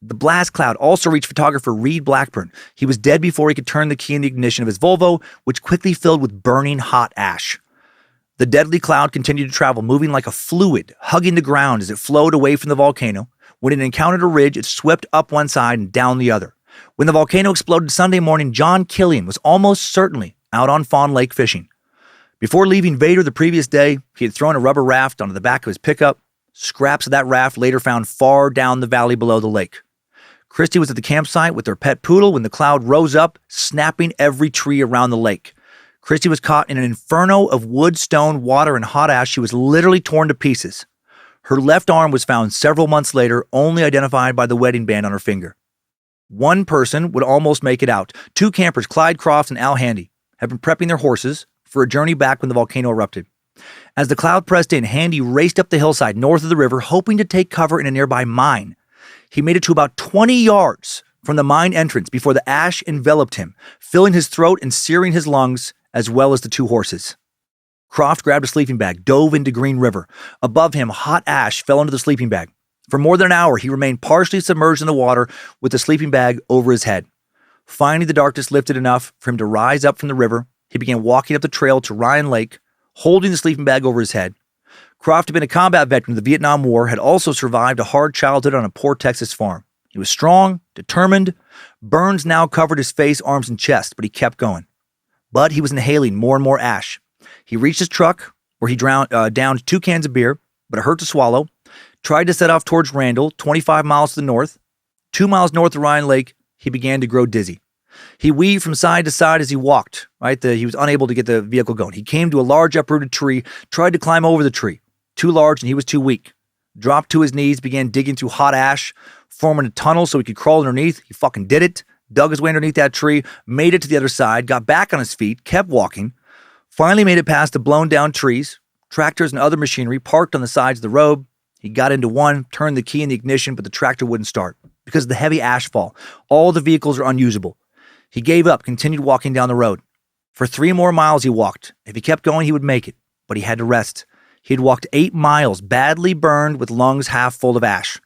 The blast cloud also reached photographer Reed Blackburn. He was dead before he could turn the key in the ignition of his Volvo, which quickly filled with burning hot ash. The deadly cloud continued to travel, moving like a fluid, hugging the ground as it flowed away from the volcano. When it encountered a ridge, it swept up one side and down the other. When the volcano exploded Sunday morning, John Killian was almost certainly out on Fawn Lake fishing. Before leaving Vader the previous day, he had thrown a rubber raft onto the back of his pickup. Scraps of that raft later found far down the valley below the lake. Christy was at the campsite with their pet poodle when the cloud rose up, snapping every tree around the lake. Christy was caught in an inferno of wood, stone, water, and hot ash. She was literally torn to pieces. Her left arm was found several months later, only identified by the wedding band on her finger. One person would almost make it out. Two campers, Clyde Crofts and Al Handy, had been prepping their horses for a journey back when the volcano erupted. As the cloud pressed in, Handy raced up the hillside north of the river, hoping to take cover in a nearby mine. He made it to about 20 yards from the mine entrance before the ash enveloped him, filling his throat and searing his lungs, as well as the two horses. Croft grabbed a sleeping bag, dove into Green River. Above him, hot ash fell into the sleeping bag. For more than an hour, he remained partially submerged in the water with the sleeping bag over his head. Finally, the darkness lifted enough for him to rise up from the river. He began walking up the trail to Ryan Lake, holding the sleeping bag over his head. Croft had been a combat veteran of the Vietnam War, had also survived a hard childhood on a poor Texas farm. He was strong, determined. Burns now covered his face, arms, and chest, but he kept going. But he was inhaling more and more ash. He reached his truck, where he downed 2 cans of beer, but it hurt to swallow. Tried to set off towards Randall, 25 miles to the north. 2 miles north of Ryan Lake, he began to grow dizzy. He weaved from side to side as he walked, he was unable to get the vehicle going. He came to a large uprooted tree, tried to climb over the tree. Too large and he was too weak. Dropped to his knees, began digging through hot ash, forming a tunnel so he could crawl underneath. He fucking did it. Dug his way underneath that tree, made it to the other side, got back on his feet, kept walking. Finally made it past the blown down trees, tractors and other machinery parked on the sides of the road. He got into one, turned the key in the ignition, but the tractor wouldn't start because of the heavy ashfall. All the vehicles are unusable. He gave up, continued walking down the road. For 3 more miles he walked. If he kept going, he would make it, but he had to rest. He had walked 8 miles, badly burned with lungs half full of ash.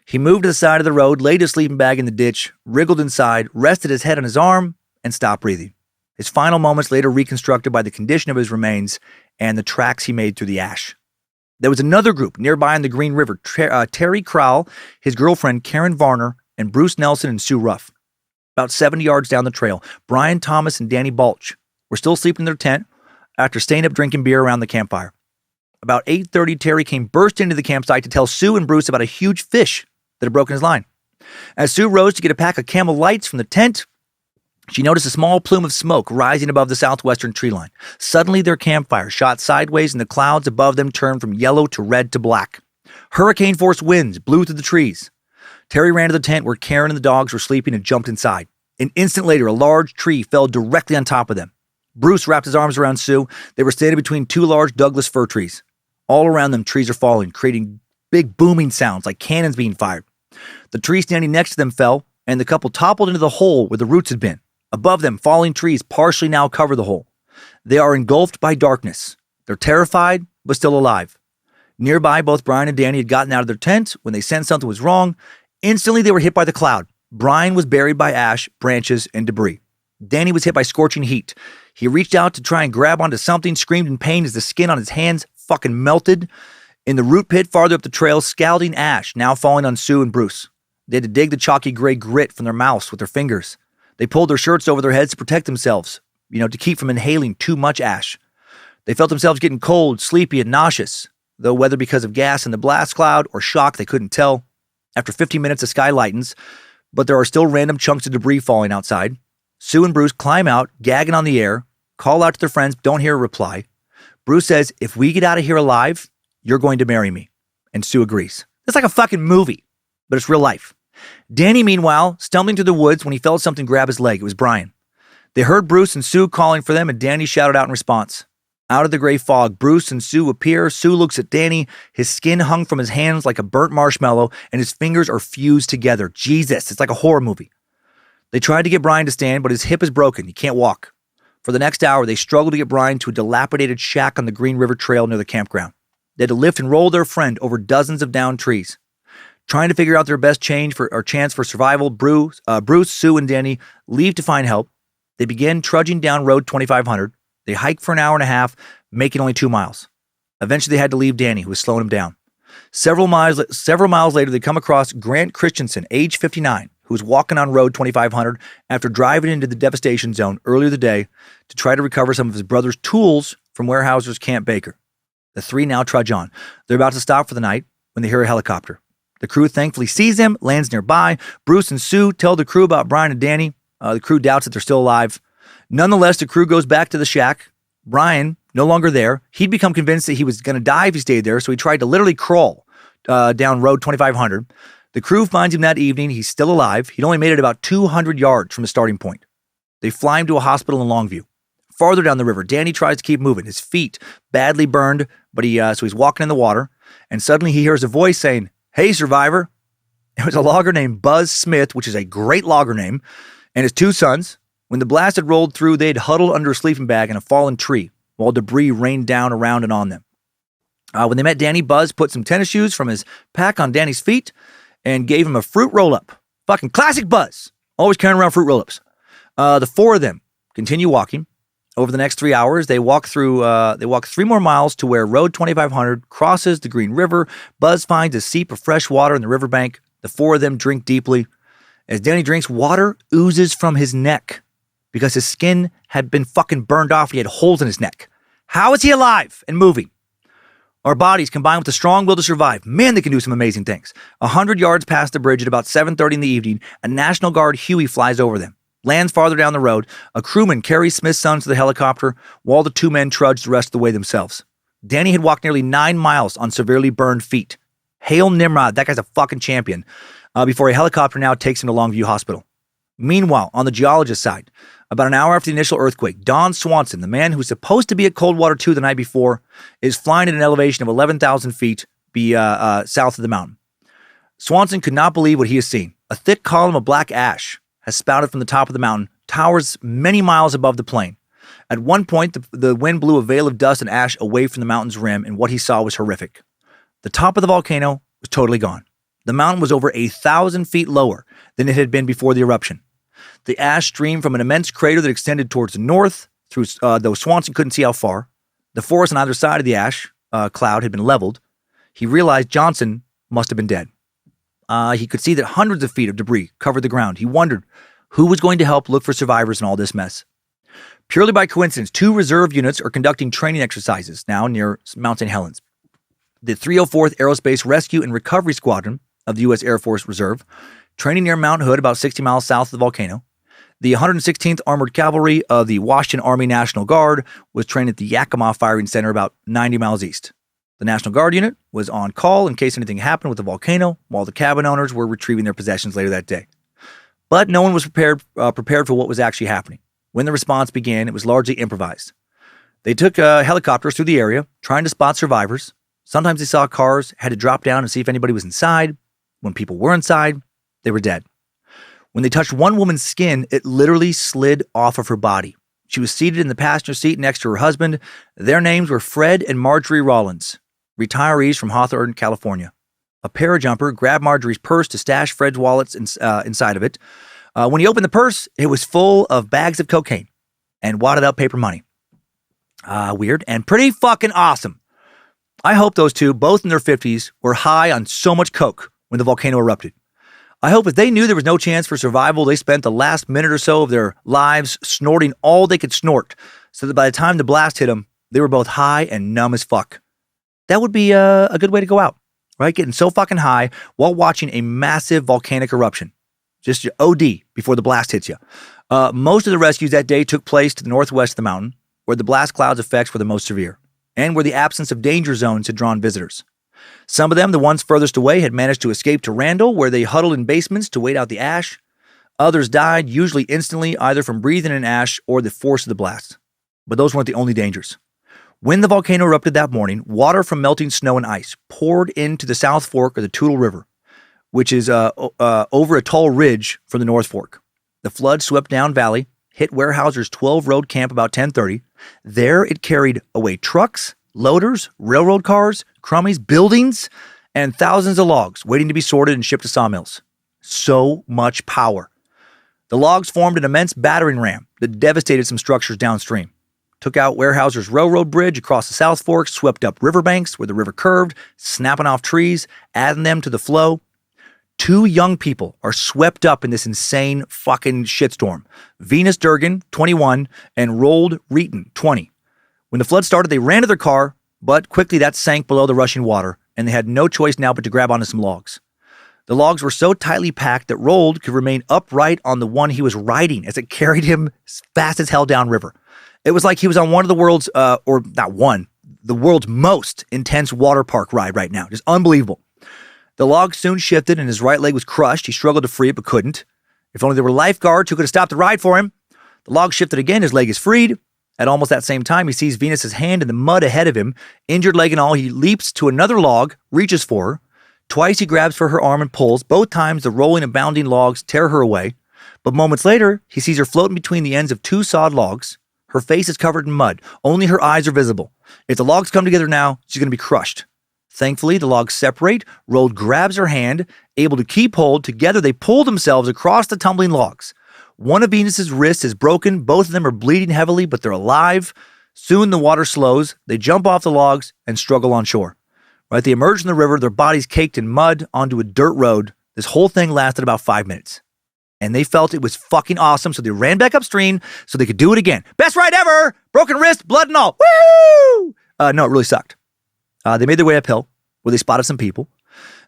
He moved to the side of the road, laid his sleeping bag in the ditch, wriggled inside, rested his head on his arm, and stopped breathing. His final moments later reconstructed by the condition of his remains and the tracks he made through the ash. There was another group nearby on the Green River, Terry Crowell, his girlfriend Karen Varner, and Bruce Nelson and Sue Ruff. About 70 yards down the trail, Brian Thomas and Danny Balch were still sleeping in their tent after staying up drinking beer around the campfire. About 8:30, Terry came bursting into the campsite to tell Sue and Bruce about a huge fish that had broken his line. As Sue rose to get a pack of Camel Lights from the tent, she noticed a small plume of smoke rising above the southwestern tree line. Suddenly, their campfire shot sideways and the clouds above them turned from yellow to red to black. Hurricane-force winds blew through the trees. Terry ran to the tent where Karen and the dogs were sleeping and jumped inside. An instant later, a large tree fell directly on top of them. Bruce wrapped his arms around Sue. They were standing between 2 large Douglas fir trees. All around them, trees are falling, creating big booming sounds like cannons being fired. The tree standing next to them fell, and the couple toppled into the hole where the roots had been. Above them, falling trees partially now cover the hole. They are engulfed by darkness. They're terrified, but still alive. Nearby, both Brian and Danny had gotten out of their tent when they sensed something was wrong. Instantly, they were hit by the cloud. Brian was buried by ash, branches, and debris. Danny was hit by scorching heat. He reached out to try and grab onto something, screamed in pain as the skin on his hands fucking melted. In the root pit farther up the trail, scalding ash now falling on Sue and Bruce. They had to dig the chalky gray grit from their mouths with their fingers. They pulled their shirts over their heads to protect themselves, to keep from inhaling too much ash. They felt themselves getting cold, sleepy, and nauseous, though whether because of gas in the blast cloud or shock, they couldn't tell. After 15 minutes, the sky lightens, but there are still random chunks of debris falling outside. Sue and Bruce climb out, gagging on the air, call out to their friends, don't hear a reply. Bruce says, if we get out of here alive, you're going to marry me. And Sue agrees. It's like a fucking movie, but it's real life. Danny, meanwhile, stumbling through the woods when he felt something grab his leg. It was Brian. They heard Bruce and Sue calling for them, and Danny shouted out in response. Out of the gray fog, Bruce and Sue appear. Sue looks at Danny. His skin hung from his hands like a burnt marshmallow, and his fingers are fused together. Jesus, it's like a horror movie. They tried to get Brian to stand, but his hip is broken. He can't walk. For the next hour, they struggled to get Brian to a dilapidated shack on the Green River Trail near the campground. They had to lift and roll their friend over dozens of downed trees. Trying to figure out their best chance for survival, Bruce, Sue, and Danny leave to find help. They begin trudging down Road 2500. They hike for an hour and a half, making only 2 miles. Eventually, they had to leave Danny, who was slowing them down. Several miles later, they come across Grant Christensen, age 59, who was walking on Road 2500 after driving into the Devastation zone earlier the day to try to recover some of his brother's tools from Weyerhaeuser's Camp Baker. The three now trudge on. They're about to stop for the night. when they hear a helicopter. The crew thankfully sees him, lands nearby. Bruce and Sue tell the crew about Brian and Danny. The crew doubts that they're still alive. Nonetheless, the crew goes back to the shack. Brian, no longer there. He'd become convinced that he was going to die if he stayed there, so he tried to literally crawl down Road 2500. The crew finds him that evening. He's still alive. He'd only made it about 200 yards from the starting point. They fly him to a hospital in Longview. Farther down the river, Danny tries to keep moving. His feet badly burned, but so he's walking in the water, and suddenly he hears a voice saying, "Hey, survivor." It was a logger named Buzz Smith, which is a great logger name, and his two sons. When the blast had rolled through, they'd huddled under a sleeping bag in a fallen tree while debris rained down around and on them. When they met Danny, Buzz put some tennis shoes from his pack on Danny's feet and gave him a fruit roll-up. Fucking classic Buzz. Always carrying around fruit roll-ups. The four of them continue walking. Over the next 3 hours, they walk 3 more miles to where Road 2500 crosses the Green River. Buzz finds a seep of fresh water in the riverbank. The four of them drink deeply. As Danny drinks, water oozes from his neck because his skin had been fucking burned off. He had holes in his neck. How is he alive and moving? Our bodies, combined with the strong will to survive, man, they can do some amazing things. 100 yards past the bridge at about 7:30 in the evening, a National Guard Huey flies over them. Lands farther down the road. A crewman carries Smith's sons to the helicopter while the two men trudge the rest of the way themselves. Danny had walked nearly 9 miles on severely burned feet. Hail Nimrod, that guy's a fucking champion. Before a helicopter now takes him to Longview Hospital. Meanwhile, on the geologist side, about an hour after the initial earthquake, Don Swanson, the man who's supposed to be at Coldwater 2 the night before, is flying at an elevation of 11,000 feet south of the mountain. Swanson could not believe what he has seen. A thick column of black ash has spouted from the top of the mountain, towers many miles above the plain. At one point, the wind blew a veil of dust and ash away from the mountain's rim, and what he saw was horrific. The top of the volcano was totally gone. The mountain was over 1,000 feet lower than it had been before the eruption. The ash streamed from an immense crater that extended towards the north, though Swanson couldn't see how far. The forest on either side of the ash cloud had been leveled. He realized Johnson must have been dead. He could see that hundreds of feet of debris covered the ground. He wondered who was going to help look for survivors in all this mess. Purely by coincidence, 2 reserve units are conducting training exercises now near Mount St. Helens. The 304th Aerospace Rescue and Recovery Squadron of the U.S. Air Force Reserve, training near Mount Hood, about 60 miles south of the volcano. The 116th Armored Cavalry of the Washington Army National Guard was trained at the Yakima Firing Center about 90 miles east. The National Guard unit was on call in case anything happened with the volcano, while the cabin owners were retrieving their possessions later that day. But no one was prepared for what was actually happening. When the response began, it was largely improvised. They took helicopters through the area, trying to spot survivors. Sometimes they saw cars, had to drop down and see if anybody was inside. When people were inside, they were dead. When they touched one woman's skin, it literally slid off of her body. She was seated in the passenger seat next to her husband. Their names were Fred and Marjorie Rollins, retirees from Hawthorne, California. A parajumper grabbed Marjorie's purse to stash Fred's wallets inside of it. When he opened the purse, it was full of bags of cocaine and wadded up paper money. Weird and pretty fucking awesome. I hope those two, both in their 50s, were high on so much coke when the volcano erupted. I hope if they knew there was no chance for survival, they spent the last minute or so of their lives snorting all they could snort, so that by the time the blast hit them, they were both high and numb as fuck. That would be a good way to go out, right? Getting so fucking high while watching a massive volcanic eruption. Just your OD before the blast hits you. Most of the rescues that day took place to the northwest of the mountain, where the blast cloud's effects were the most severe, and where the absence of danger zones had drawn visitors. Some of them, the ones furthest away, had managed to escape to Randall, where they huddled in basements to wait out the ash. Others died, usually instantly, either from breathing in ash or the force of the blast. But those weren't the only dangers. When the volcano erupted that morning, water from melting snow and ice poured into the South Fork of the Toutle River, which is over a tall ridge from the North Fork. The flood swept down valley, hit Weyerhaeuser's 12-road camp about 10:30. There, it carried away trucks, loaders, railroad cars, crummies, buildings, and thousands of logs waiting to be sorted and shipped to sawmills. So much power. The logs formed an immense battering ram that devastated some structures downstream. Took out Weyerhaeuser's railroad bridge across the South Fork, swept up riverbanks where the river curved, snapping off trees, adding them to the flow. 2 young people are swept up in this insane fucking shitstorm. Venus Durgan, 21, and Roald Reeton, 20. When the flood started, they ran to their car, but quickly that sank below the rushing water, and they had no choice now but to grab onto some logs. The logs were so tightly packed that Roald could remain upright on the one he was riding as it carried him as fast as hell downriver. It was like he was on one of the world's, the world's most intense water park ride right now. Just unbelievable. The log soon shifted and his right leg was crushed. He struggled to free it but couldn't. If only there were lifeguards who could have stopped the ride for him. The log shifted again. His leg is freed. At almost that same time, he sees Venus's hand in the mud ahead of him. Injured leg and all, he leaps to another log, reaches for her. Twice he grabs for her arm and pulls. Both times the rolling and bounding logs tear her away. But moments later, he sees her floating between the ends of two sawed logs. Her face is covered in mud. Only her eyes are visible. If the logs come together now, she's going to be crushed. Thankfully, the logs separate. Roald grabs her hand, able to keep hold. Together, they pull themselves across the tumbling logs. One of Venus's wrists is broken. Both of them are bleeding heavily, but they're alive. Soon the water slows. They jump off the logs and struggle on shore. Right, they emerge from the river, their bodies caked in mud onto a dirt road. This whole thing lasted about 5 minutes. And they felt it was fucking awesome, so they ran back upstream so they could do it again. Best ride ever! Broken wrist, blood and all. Woo! No, it really sucked. They made their way uphill, where they spotted some people.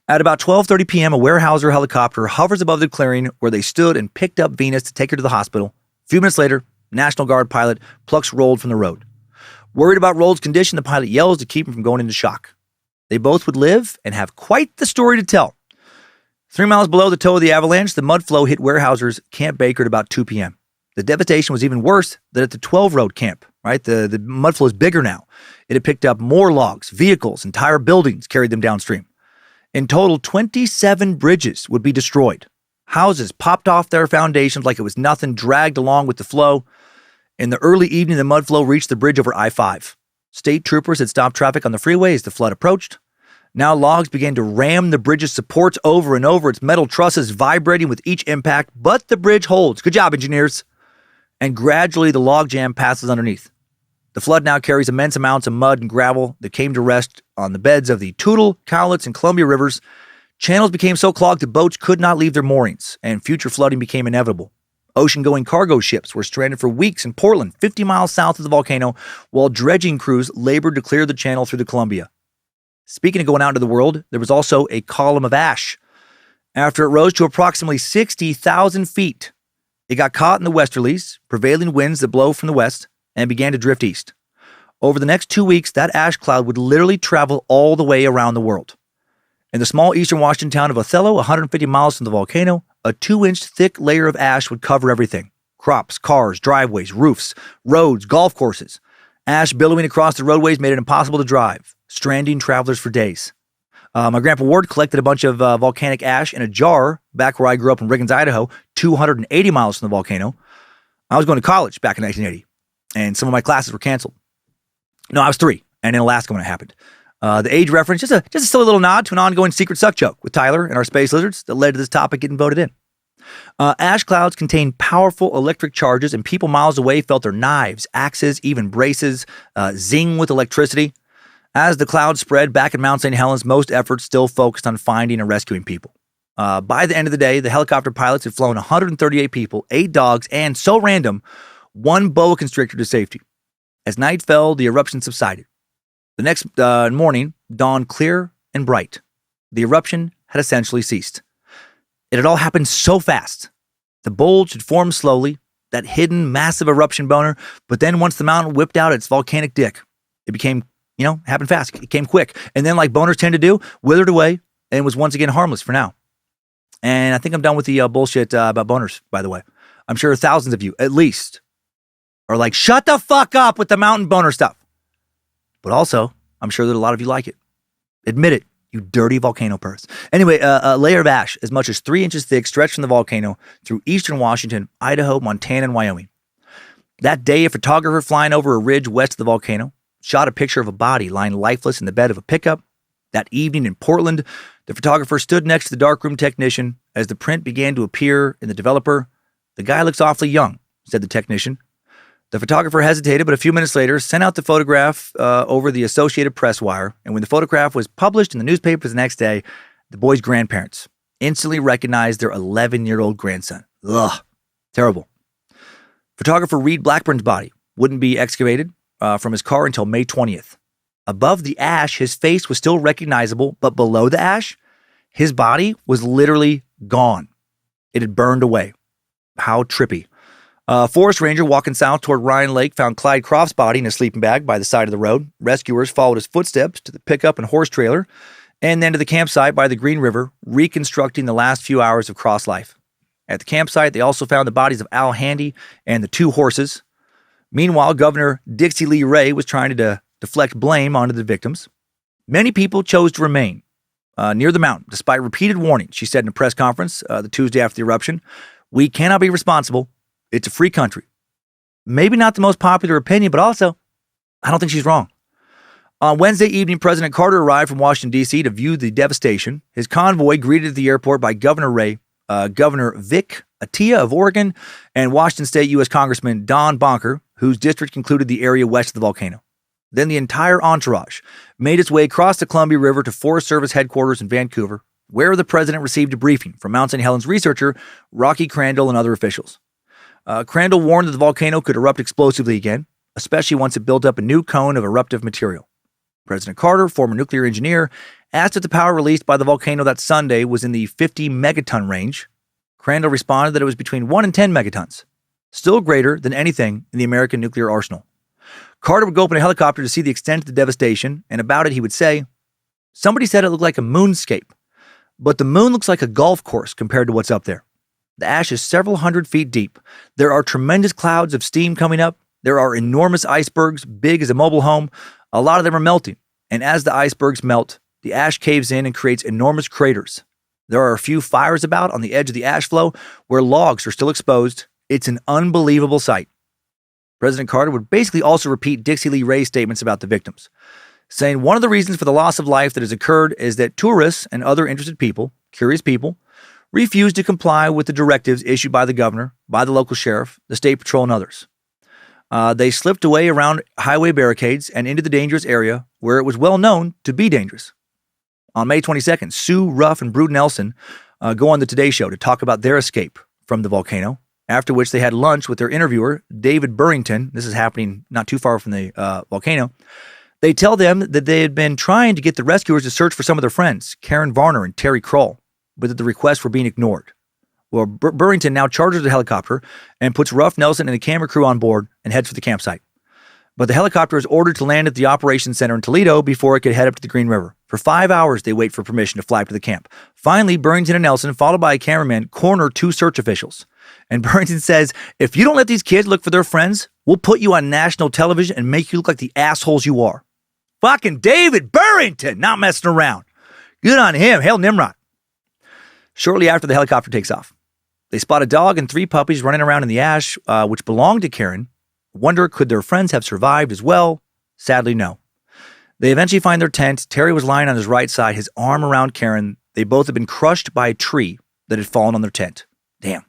At about 12:30 p.m., a Weyerhaeuser helicopter hovers above the clearing where they stood and picked up Venus to take her to the hospital. A few minutes later, National Guard pilot plucks Roald from the road. Worried about Roald's condition, the pilot yells to keep him from going into shock. They both would live and have quite the story to tell. 3 miles below the toe of the avalanche, the mud flow hit Weyerhaeuser's Camp Baker at about 2 p.m. The devastation was even worse than at the 12-road camp, right? The mud flow is bigger now. It had picked up more logs, vehicles, entire buildings, carried them downstream. In total, 27 bridges would be destroyed. Houses popped off their foundations like it was nothing, dragged along with the flow. In the early evening, the mud flow reached the bridge over I-5. State troopers had stopped traffic on the freeway as the flood approached. Now logs began to ram the bridge's supports over and over, its metal trusses vibrating with each impact, but the bridge holds. Good job, engineers. And gradually the log jam passes underneath. The flood now carries immense amounts of mud and gravel that came to rest on the beds of the Toutle, Cowlitz, and Columbia rivers. Channels became so clogged that boats could not leave their moorings, and future flooding became inevitable. Ocean-going cargo ships were stranded for weeks in Portland, 50 miles south of the volcano, while dredging crews labored to clear the channel through the Columbia. Speaking of going out into the world, there was also a column of ash. After it rose to approximately 60,000 feet, it got caught in the westerlies, prevailing winds that blow from the west, and began to drift east. Over the next 2 weeks, that ash cloud would literally travel all the way around the world. In the small eastern Washington town of Othello, 150 miles from the volcano, a 2-inch thick layer of ash would cover everything. Crops, cars, driveways, roofs, roads, golf courses. Ash billowing across the roadways made it impossible to drive, stranding travelers for days. My grandpa Ward collected a bunch of volcanic ash in a jar back where I grew up in Riggins, Idaho, 280 miles from the volcano. I was going to college back in 1980, and some of my classes were canceled. No, I was 3, and in Alaska when it happened. The age reference, just a silly little nod to an ongoing secret suck joke with Tyler and our space lizards that led to this topic getting voted in. Ash clouds contain powerful electric charges, and people miles away felt their knives, axes, even braces zing with electricity. As the clouds spread back in Mount St. Helens, most efforts still focused on finding and rescuing people. By the end of the day, the helicopter pilots had flown 138 people, 8 dogs, and, so random, 1 boa constrictor to safety. As night fell, the eruption subsided. The next morning dawned clear and bright. The eruption had essentially ceased. It had all happened so fast. The bulge had formed slowly, that hidden, massive eruption boner, but then once the mountain whipped out its volcanic dick, it became, happened fast. It came quick. And then, like boners tend to do, withered away and was once again harmless for now. And I think I'm done with the bullshit about boners, by the way. I'm sure thousands of you, at least, are like, shut the fuck up with the mountain boner stuff. But also, I'm sure that a lot of you like it. Admit it, you dirty volcano pervs. Anyway, a layer of ash as much as 3 inches thick stretched from the volcano through eastern Washington, Idaho, Montana, and Wyoming. That day, a photographer flying over a ridge west of the volcano shot a picture of a body lying lifeless in the bed of a pickup. That evening in Portland, the photographer stood next to the darkroom technician as the print began to appear in the developer. "The guy looks awfully young," said the technician. The photographer hesitated, but a few minutes later sent out the photograph over the Associated Press wire. And when the photograph was published in the newspapers the next day, the boy's grandparents instantly recognized their 11-year-old grandson. Ugh, terrible. Photographer Reed Blackburn's body wouldn't be excavated from his car until May 20th. Above the ash, his face was still recognizable, but below the ash, his body was literally gone. It had burned away. How trippy. A forest ranger walking south toward Ryan Lake found Clyde Croft's body in a sleeping bag by the side of the road. Rescuers followed his footsteps to the pickup and horse trailer, and then to the campsite by the Green River, reconstructing the last few hours of Cross life. At the campsite, they also found the bodies of Al Handy and the 2 horses. Meanwhile, Governor Dixie Lee Ray was trying to deflect blame onto the victims. Many people chose to remain near the mountain, despite repeated warnings, she said in a press conference the Tuesday after the eruption. We cannot be responsible. It's a free country. Maybe not the most popular opinion, but also, I don't think she's wrong. On Wednesday evening, President Carter arrived from Washington, D.C. to view the devastation. His convoy greeted at the airport by Governor Ray, Governor Vic Atia of Oregon, and Washington State U.S. Congressman Don Bonker, whose district included the area west of the volcano. Then the entire entourage made its way across the Columbia River to Forest Service headquarters in Vancouver, where the president received a briefing from Mount St. Helens researcher Rocky Crandall and other officials. Crandall warned that the volcano could erupt explosively again, especially once it built up a new cone of eruptive material. President Carter, former nuclear engineer, asked if the power released by the volcano that Sunday was in the 50 megaton range. Crandall responded that it was between 1 and 10 megatons, still greater than anything in the American nuclear arsenal. Carter would go up in a helicopter to see the extent of the devastation, and about it he would say, "Somebody said it looked like a moonscape, but the moon looks like a golf course compared to what's up there. The ash is several hundred feet deep. There are tremendous clouds of steam coming up. There are enormous icebergs, big as a mobile home. A lot of them are melting, and as the icebergs melt, the ash caves in and creates enormous craters. There are a few fires about on the edge of the ash flow where logs are still exposed. It's an unbelievable sight." President Carter would basically also repeat Dixie Lee Ray's statements about the victims, saying one of the reasons for the loss of life that has occurred is that tourists and other interested people, curious people, refused to comply with the directives issued by the governor, by the local sheriff, the state patrol, and others. They slipped away around highway barricades and into the dangerous area where it was well known to be dangerous. On May 22nd, Sue, Ruff, and Brood Nelson go on the Today Show to talk about their escape from the volcano, after which they had lunch with their interviewer, David Burrington. This is happening not too far from the volcano. They tell them that they had been trying to get the rescuers to search for some of their friends, Karen Varner and Terry Kroll, but that the requests were being ignored. Well, Burrington now charters the helicopter and puts Ruff, Nelson, and the camera crew on board and heads for the campsite. But the helicopter is ordered to land at the operations center in Toledo before it could head up to the Green River. For 5 hours, they wait for permission to fly up to the camp. Finally, Burrington and Nelson, followed by a cameraman, corner 2 search officials. And Burrington says, "If you don't let these kids look for their friends, we'll put you on national television and make you look like the assholes you are." Fucking David Burrington, not messing around. Good on him. Hail Nimrod. Shortly after the helicopter takes off, they spot a dog and 3 puppies running around in the ash, which belonged to Karen. Wonder, could their friends have survived as well? Sadly, no. They eventually find their tent. Terry was lying on his right side, his arm around Karen. They both had been crushed by a tree that had fallen on their tent. Damn.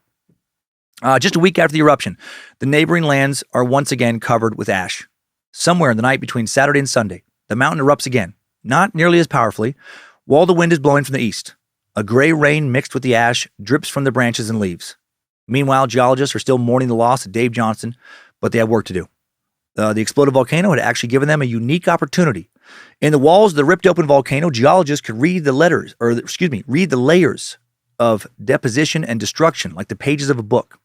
Just a week after the eruption, the neighboring lands are once again covered with ash. Somewhere in the night between Saturday and Sunday, the mountain erupts again, not nearly as powerfully, while the wind is blowing from the east. A gray rain mixed with the ash drips from the branches and leaves. Meanwhile, geologists are still mourning the loss of Dave Johnston, but they have work to do. The exploded volcano had actually given them a unique opportunity. In the walls of the ripped open volcano, geologists could read the layers of deposition and destruction like the pages of a book.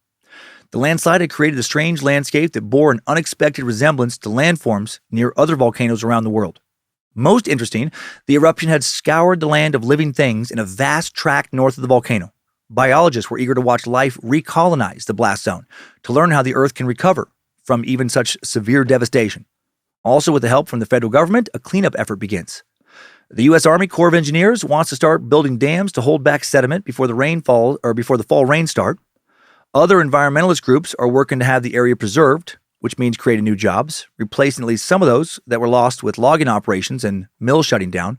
The landslide had created a strange landscape that bore an unexpected resemblance to landforms near other volcanoes around the world. Most interesting, the eruption had scoured the land of living things in a vast tract north of the volcano. Biologists were eager to watch life recolonize the blast zone, to learn how the Earth can recover from even such severe devastation. Also, with the help from the federal government, a cleanup effort begins. The U.S. Army Corps of Engineers wants to start building dams to hold back sediment before the fall rains start. Other environmentalist groups are working to have the area preserved, which means creating new jobs, replacing at least some of those that were lost with logging operations and mills shutting down.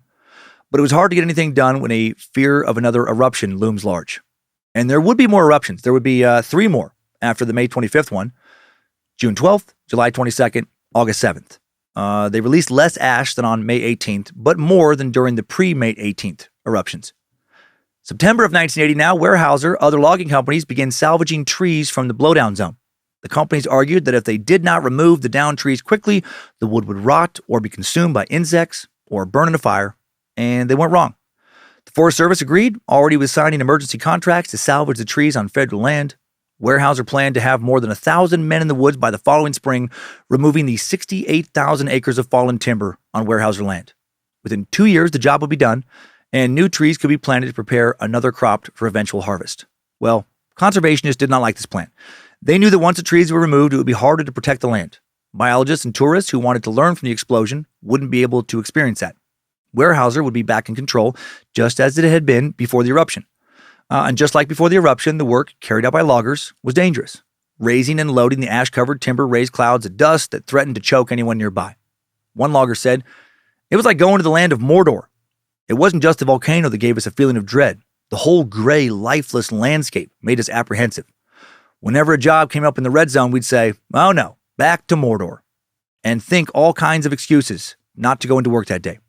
But it was hard to get anything done when a fear of another eruption looms large. And there would be more eruptions. There would be 3 more after the May 25th one, June 12th, July 22nd, August 7th. They released less ash than on May 18th, but more than during the pre-May 18th eruptions. September of 1980 now, Weyerhaeuser, other logging companies begin salvaging trees from the blowdown zone. The companies argued that if they did not remove the downed trees quickly, the wood would rot or be consumed by insects or burn in a fire, and they weren't wrong. The Forest Service agreed, already was signing emergency contracts to salvage the trees on federal land. Weyerhaeuser planned to have more than 1,000 men in the woods by the following spring, removing the 68,000 acres of fallen timber on Weyerhaeuser land. Within 2 years, the job would be done, and new trees could be planted to prepare another crop for eventual harvest. Well, conservationists did not like this plan. They knew that once the trees were removed, it would be harder to protect the land. Biologists and tourists who wanted to learn from the explosion wouldn't be able to experience that. Weyerhaeuser would be back in control, just as it had been before the eruption. And just like before the eruption, the work carried out by loggers was dangerous. Raising and loading the ash-covered timber raised clouds of dust that threatened to choke anyone nearby. One logger said, "It was like going to the land of Mordor. It wasn't just the volcano that gave us a feeling of dread. The whole gray, lifeless landscape made us apprehensive. Whenever a job came up in the red zone, we'd say, oh no, back to Mordor, and think all kinds of excuses not to go into work that day."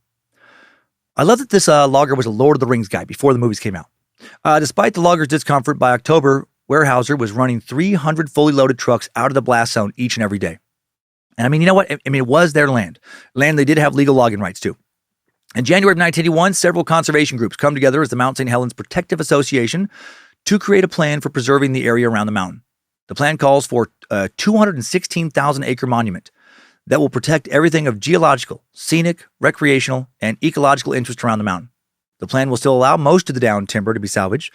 I love that this logger was a Lord of the Rings guy before the movies came out. Despite the logger's discomfort, by October, Weyerhaeuser was running 300 fully loaded trucks out of the blast zone each and every day. And I mean, you know what? It was their land. Land they did have legal logging rights to. In January of 1981, several conservation groups come together as the Mount St. Helens Protective Association to create a plan for preserving the area around the mountain. The plan calls for a 216,000-acre monument that will protect everything of geological, scenic, recreational, and ecological interest around the mountain. The plan will still allow most of the downed timber to be salvaged,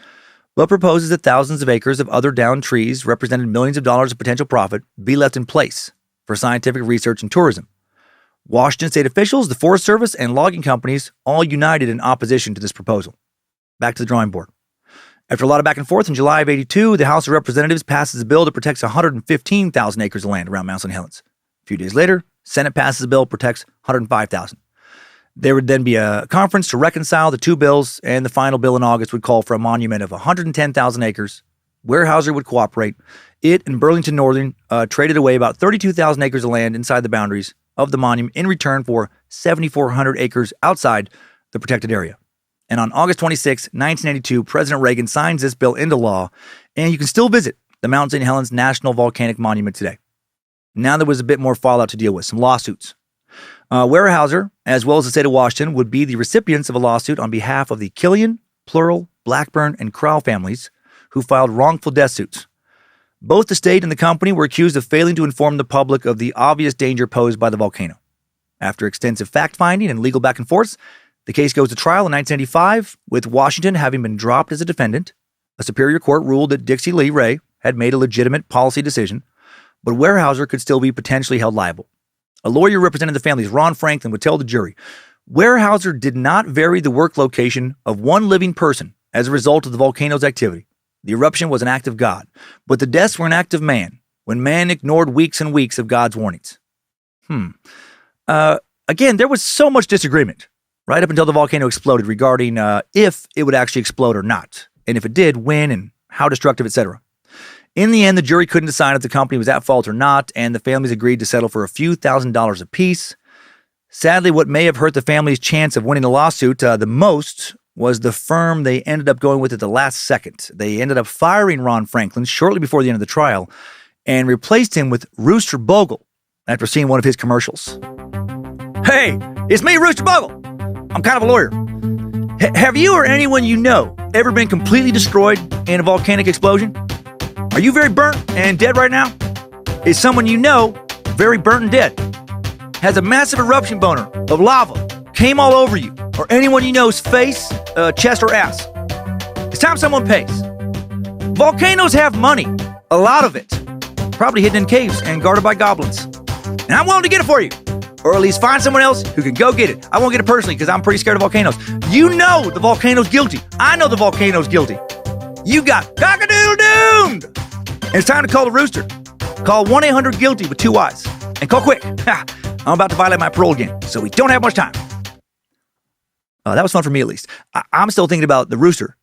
but proposes that thousands of acres of other downed trees representing millions of dollars of potential profit be left in place for scientific research and tourism. Washington state officials, the Forest Service, and logging companies all united in opposition to this proposal. Back to the drawing board. After a lot of back and forth, in July of 82, the House of Representatives passes a bill that protects 115,000 acres of land around Mount St. Helens. A few days later, Senate passes a bill that protects 105,000. There would then be a conference to reconcile the two bills, and the final bill in August would call for a monument of 110,000 acres. Weyerhaeuser would cooperate. It and Burlington Northern traded away about 32,000 acres of land inside the boundaries of the monument in return for 7,400 acres outside the protected area. And on August 26, 1982, President Reagan signs this bill into law, and you can still visit the Mount St. Helens National Volcanic Monument today. Now there was a bit more fallout to deal with, some lawsuits. Weyerhaeuser, as well as the state of Washington, would be the recipients of a lawsuit on behalf of the Killian, Plural, Blackburn, and Crowell families who filed wrongful death suits. Both the state and the company were accused of failing to inform the public of the obvious danger posed by the volcano. After extensive fact-finding and legal back and forth, the case goes to trial in 1995, with Washington having been dropped as a defendant. A superior court ruled that Dixie Lee Ray had made a legitimate policy decision, but Weyerhaeuser could still be potentially held liable. A lawyer representing the families, Ron Franklin, would tell the jury, Weyerhaeuser did not vary the work location of one living person as a result of the volcano's activity. The eruption was an act of God, but the deaths were an act of man, when man ignored weeks and weeks of God's warnings. Again, there was so much disagreement, right up until the volcano exploded, regarding if it would actually explode or not, and if it did, when and how destructive, etc. In the end, the jury couldn't decide if the company was at fault or not, and the families agreed to settle for a few $1,000s apiece. Sadly, what may have hurt the family's chance of winning the lawsuit the most was the firm they ended up going with at the last second. They ended up firing Ron Franklin shortly before the end of the trial and replaced him with Rooster Bogle after seeing one of his commercials. Hey, it's me, Rooster Bogle. I'm kind of a lawyer. Have you or anyone you know ever been completely destroyed in a volcanic explosion? Are you very burnt and dead right now? Is someone you know very burnt and dead? Has a massive eruption boner of lava came all over you or anyone you know's face, chest, or ass? It's time someone pays. Volcanoes have money, a lot of it, probably hidden in caves and guarded by goblins. And I'm willing to get it for you, or at least find someone else who can go get it. I won't get it personally because I'm pretty scared of volcanoes. You know the volcano's guilty. I know the volcano's guilty. You got cock-a-doodle-doomed. And it's time to call the rooster. Call 1-800-GUILTY with 2 Y's. And call quick. I'm about to violate my parole again, so we don't have much time. That was fun for me, at least. I'm still thinking about the rooster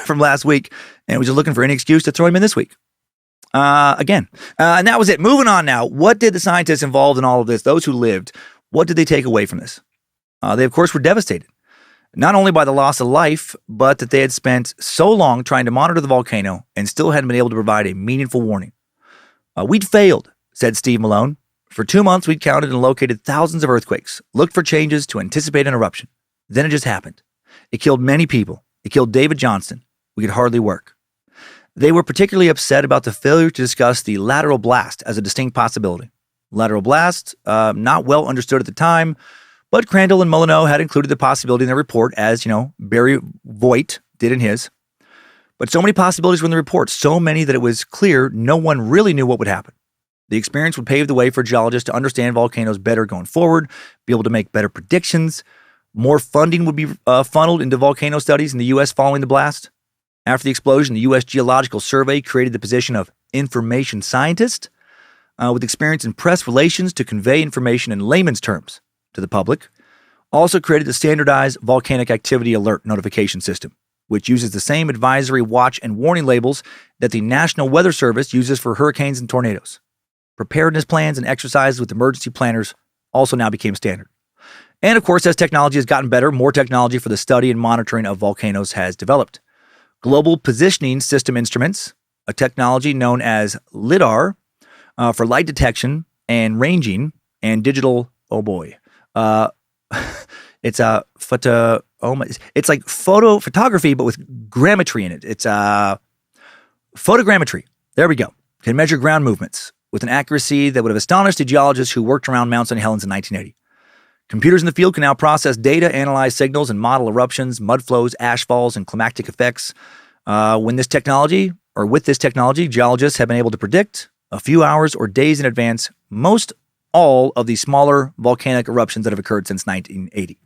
from last week, and was just looking for any excuse to throw him in this week. Again. And that was it. Moving on now. What did the scientists involved in all of this, those who lived, what did they take away from this? They, of course, were devastated. Not only by the loss of life, but that they had spent so long trying to monitor the volcano and still hadn't been able to provide a meaningful warning. We'd failed, said Steve Malone. For 2 months, we'd counted and located thousands of earthquakes, looked for changes to anticipate an eruption. Then it just happened. It killed many people. It killed David Johnston. We could hardly work. They were particularly upset about the failure to discuss the lateral blast as a distinct possibility. Lateral blast, not well understood at the time, but Crandall and Molyneux had included the possibility in their report, as, Barry Voigt did in his. But so many possibilities were in the report, so many that it was clear no one really knew what would happen. The experience would pave the way for geologists to understand volcanoes better going forward, be able to make better predictions. More funding would be funneled into volcano studies in the U.S. following the blast. After the explosion, the U.S. Geological Survey created the position of information scientist with experience in press relations to convey information in layman's terms to the public. Also created the standardized volcanic activity alert notification system, which uses the same advisory, watch, and warning labels that the National Weather Service uses for hurricanes and tornadoes. Preparedness plans and exercises with emergency planners also now became standard. And of course, as technology has gotten better, more technology for the study and monitoring of volcanoes has developed. Global Positioning System Instruments, a technology known as LIDAR, for light detection and ranging, and digital, it's a it's like photography, but with grammetry in it. It's photogrammetry. There we go. Can measure ground movements with an accuracy that would have astonished the geologists who worked around Mount St. Helens in 1980. Computers in the field can now process data, analyze signals, and model eruptions, mud flows, ash falls, and climatic effects. With this technology, geologists have been able to predict a few hours or days in advance most all of the smaller volcanic eruptions that have occurred since 1980.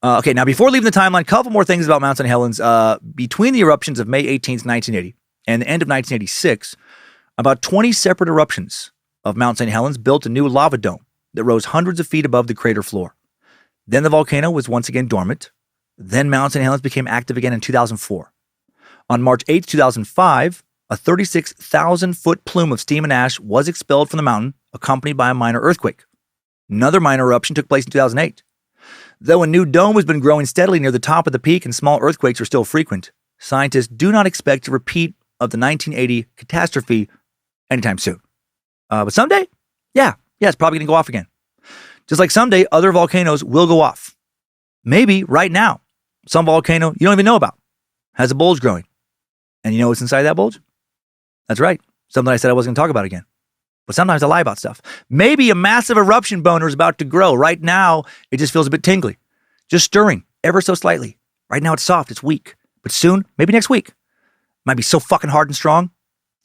Okay, now before leaving the timeline, a couple more things about Mount St. Helens. Between the eruptions of May 18th, 1980 and the end of 1986, about 20 separate eruptions of Mount St. Helens built a new lava dome that rose hundreds of feet above the crater floor. Then the volcano was once again dormant. Then Mount St. Helens became active again in 2004. On March 8, 2005, a 36,000-foot plume of steam and ash was expelled from the mountain, accompanied by a minor earthquake. Another minor eruption took place in 2008. Though a new dome has been growing steadily near the top of the peak and small earthquakes are still frequent, scientists do not expect a repeat of the 1980 catastrophe anytime soon. But someday, it's probably going to go off again. Just like someday, other volcanoes will go off. Maybe right now, some volcano you don't even know about has a bulge growing. And you know what's inside that bulge? That's right. Something I said I wasn't going to talk about again. But sometimes I lie about stuff. Maybe a massive eruption boner is about to grow. Right now, it just feels a bit tingly. Just stirring ever so slightly. Right now, it's soft. It's weak. But soon, maybe next week, it might be so fucking hard and strong.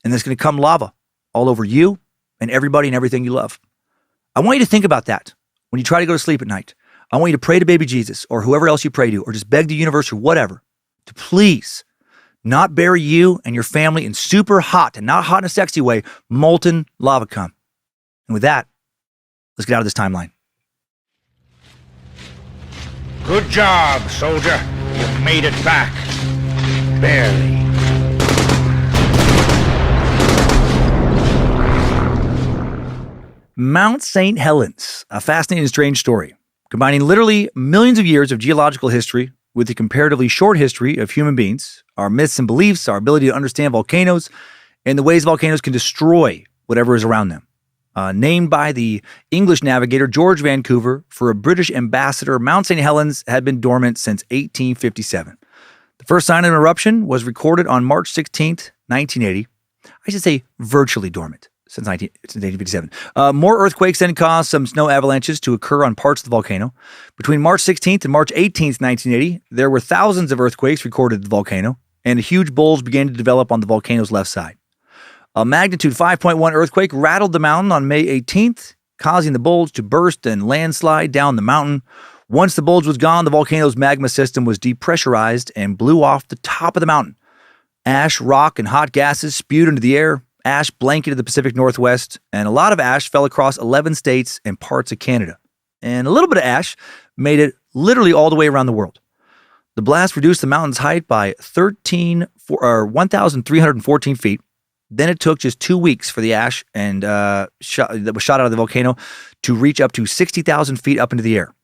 And there's going to come lava all over you and everybody and everything you love. I want you to think about that when you try to go to sleep at night. I want you to pray to baby Jesus or whoever else you pray to, or just beg the universe or whatever to please not bury you and your family in super hot, and not hot in a sexy way, molten lava cum. And with that, let's get out of this timeline. Good job, soldier. You made it back. Barely. Mount St. Helens, a fascinating and strange story, combining literally millions of years of geological history with the comparatively short history of human beings, our myths and beliefs, our ability to understand volcanoes, and the ways volcanoes can destroy whatever is around them. Named by the English navigator George Vancouver for a British ambassador, Mount St. Helens had been dormant since 1857. The first sign of an eruption was recorded on March 16th, 1980. I should say virtually dormant since 1857. More earthquakes then caused some snow avalanches to occur on parts of the volcano. Between March 16th and March 18th, 1980, there were thousands of earthquakes recorded at the volcano, and a huge bulge began to develop on the volcano's left side. A magnitude 5.1 earthquake rattled the mountain on May 18th, causing the bulge to burst and landslide down the mountain. Once the bulge was gone, the volcano's magma system was depressurized and blew off the top of the mountain. Ash, rock, and hot gases spewed into the air. Ash blanketed the Pacific Northwest, and a lot of ash fell across 11 states and parts of Canada. And a little bit of ash made it literally all the way around the world. The blast reduced the mountain's height by 1,314 feet. Then it took just 2 weeks for the ash that was shot out of the volcano to reach up to 60,000 feet up into the air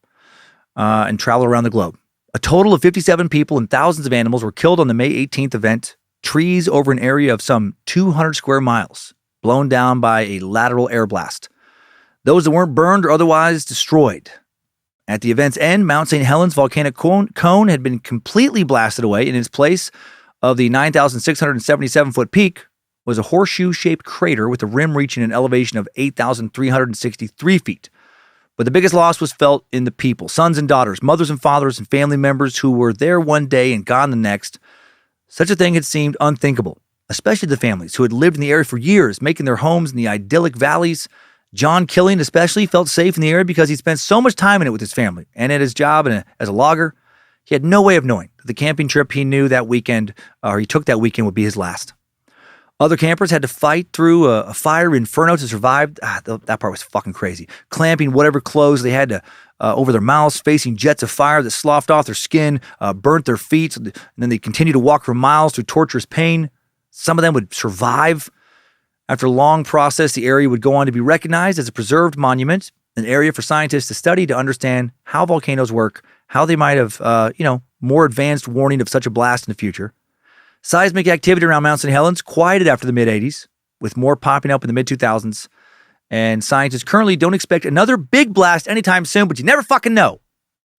and travel around the globe. A total of 57 people and thousands of animals were killed on the May 18th event. Trees over an area of some 200 square miles blown down by a lateral air blast. Those that weren't burned or otherwise destroyed. At the event's end, Mount St. Helens volcanic cone had been completely blasted away. In its place of the 9,677-foot peak was a horseshoe-shaped crater with a rim reaching an elevation of 8,363 feet. But the biggest loss was felt in the people, sons and daughters, mothers and fathers, and family members who were there one day and gone the next. Such a thing had seemed unthinkable, especially the families who had lived in the area for years, making their homes in the idyllic valleys. John Killian especially felt safe in the area because he'd spent so much time in it with his family and at his job as a logger. He had no way of knowing that the camping trip he knew that weekend, or he took that weekend, would be his last. Other campers had to fight through a fire inferno to survive. That part was fucking crazy. Clamping whatever clothes they had to over their mouths, facing jets of fire that sloughed off their skin, burnt their feet, and then they continued to walk for miles through torturous pain. Some of them would survive. After a long process, the area would go on to be recognized as a preserved monument, an area for scientists to study to understand how volcanoes work, how they might have, more advanced warning of such a blast in the future. Seismic activity around Mount St. Helens quieted after the mid-'80s, with more popping up in the mid-2000s, and scientists currently don't expect another big blast anytime soon, but you never fucking know.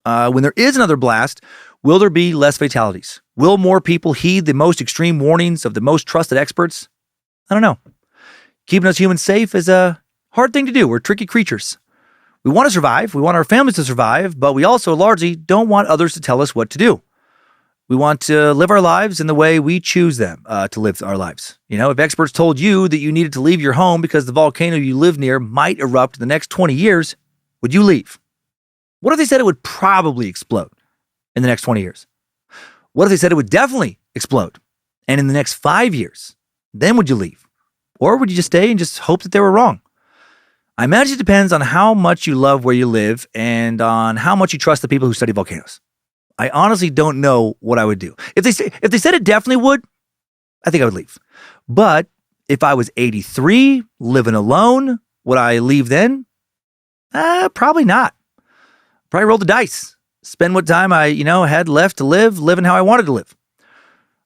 When there is another blast, will there be less fatalities? Will more people heed the most extreme warnings of the most trusted experts? I don't know. Keeping us humans safe is a hard thing to do. We're tricky creatures. We want to survive. We want our families to survive, but we also largely don't want others to tell us what to do. We want to live our lives in the way we choose them to live our lives. If experts told you that you needed to leave your home because the volcano you live near might erupt in the next 20 years, would you leave? What if they said it would probably explode in the next 20 years? What if they said it would definitely explode and in the next 5 years? Then would you leave? Or would you just stay and just hope that they were wrong? I imagine it depends on how much you love where you live and on how much you trust the people who study volcanoes. I honestly don't know what I would do. If they said it definitely would, I think I would leave. But if I was 83, living alone, would I leave then? Probably not. Probably roll the dice. Spend what time I, had left to live, living how I wanted to live.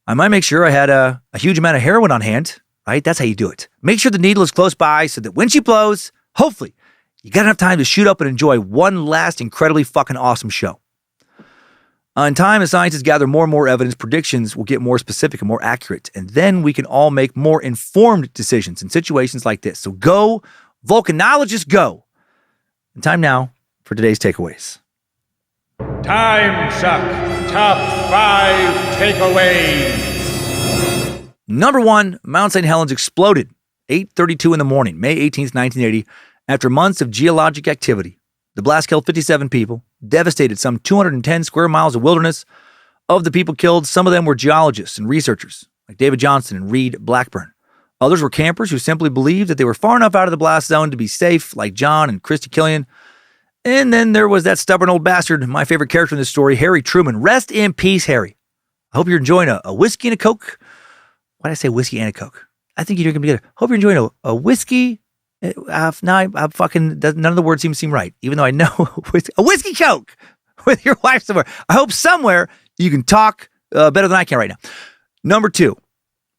I might make sure I had a huge amount of heroin on hand. Right? That's how you do it. Make sure the needle is close by so that when she blows, hopefully, you got enough time to shoot up and enjoy one last incredibly fucking awesome show. In time, as scientists gather more and more evidence, predictions will get more specific and more accurate, and then we can all make more informed decisions in situations like this. So go, volcanologists, go. And time now for today's takeaways. Timesuck Top 5 Takeaways. Number 1, Mount St. Helens exploded 8:32 in the morning, May 18th, 1980, after months of geologic activity. The blast killed 57 people, devastated some 210 square miles of wilderness. Of the people killed, some of them were geologists and researchers, like David Johnson and Reed Blackburn. Others were campers who simply believed that they were far enough out of the blast zone to be safe, like John and Christy Killian. And then there was that stubborn old bastard, my favorite character in this story, Harry Truman. Rest in peace, Harry. I hope you're enjoying a whiskey and a Coke. Why did I say whiskey and a Coke? I think you're going to be together. Hope you're enjoying a whiskey. None of the words seem right, even though I know a whiskey Coke with your wife somewhere. I hope somewhere you can talk better than I can right now. Number 2,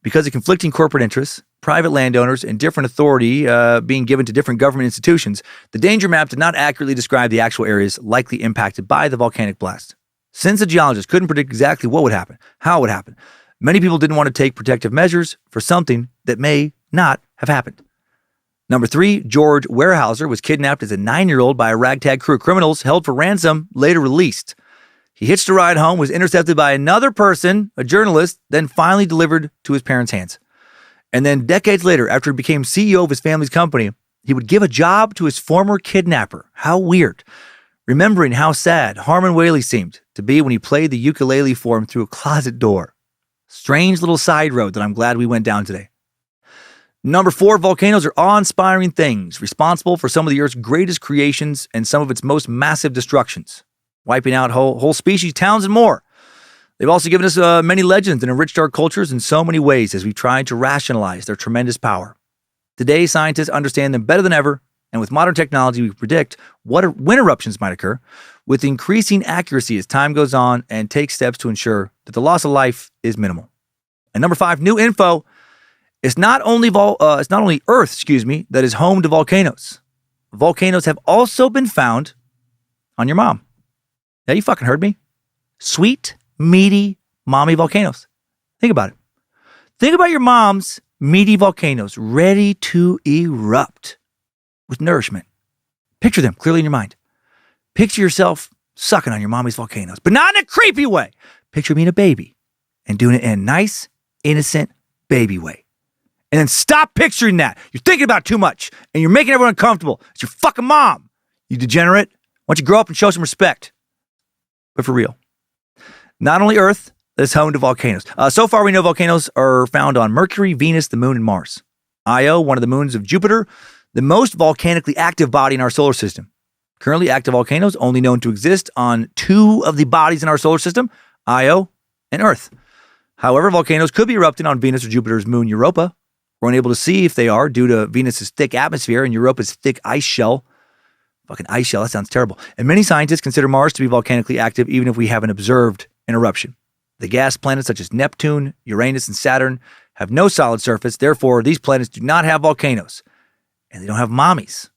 because of conflicting corporate interests, private landowners, and different authority being given to different government institutions, the danger map did not accurately describe the actual areas likely impacted by the volcanic blast. Since the geologists couldn't predict exactly what would happen, how it would happen, many people didn't want to take protective measures for something that may not have happened. Number 3, George Weyerhaeuser was kidnapped as a 9-year-old by a ragtag crew of criminals, held for ransom, later released. He hitched a ride home, was intercepted by another person, a journalist, then finally delivered to his parents' hands. And then decades later, after he became CEO of his family's company, he would give a job to his former kidnapper. How weird. Remembering how sad Harmon Whaley seemed to be when he played the ukulele for him through a closet door. Strange little side road that I'm glad we went down today. Number 4, volcanoes are awe-inspiring things, responsible for some of the Earth's greatest creations and some of its most massive destructions, wiping out whole species, towns, and more. They've also given us many legends and enriched our cultures in so many ways as we've tried to rationalize their tremendous power. Today, scientists understand them better than ever, and with modern technology, we predict when eruptions might occur with increasing accuracy as time goes on and take steps to ensure that the loss of life is minimal. And number 5, new info. It's not only Earth, that is home to volcanoes. Volcanoes have also been found on your mom. Yeah, you fucking heard me. Sweet, meaty, mommy volcanoes. Think about it. Think about your mom's meaty volcanoes ready to erupt with nourishment. Picture them clearly in your mind. Picture yourself sucking on your mommy's volcanoes, but not in a creepy way. Picture being a baby and doing it in a nice, innocent baby way. And then stop picturing that. You're thinking about it too much and you're making everyone uncomfortable. It's your fucking mom, you degenerate. Why don't you grow up and show some respect? But for real, not only Earth is home to volcanoes. So far, we know volcanoes are found on Mercury, Venus, the Moon, and Mars. Io, one of the moons of Jupiter, the most volcanically active body in our solar system. Currently active volcanoes only known to exist on 2 of the bodies in our solar system, Io and Earth. However, volcanoes could be erupting on Venus or Jupiter's moon, Europa. We're unable to see if they are due to Venus's thick atmosphere and Europa's thick ice shell. Fucking ice shell, that sounds terrible. And many scientists consider Mars to be volcanically active even if we haven't observed an eruption. The gas planets such as Neptune, Uranus, and Saturn have no solid surface. Therefore, these planets do not have volcanoes. And they don't have mommies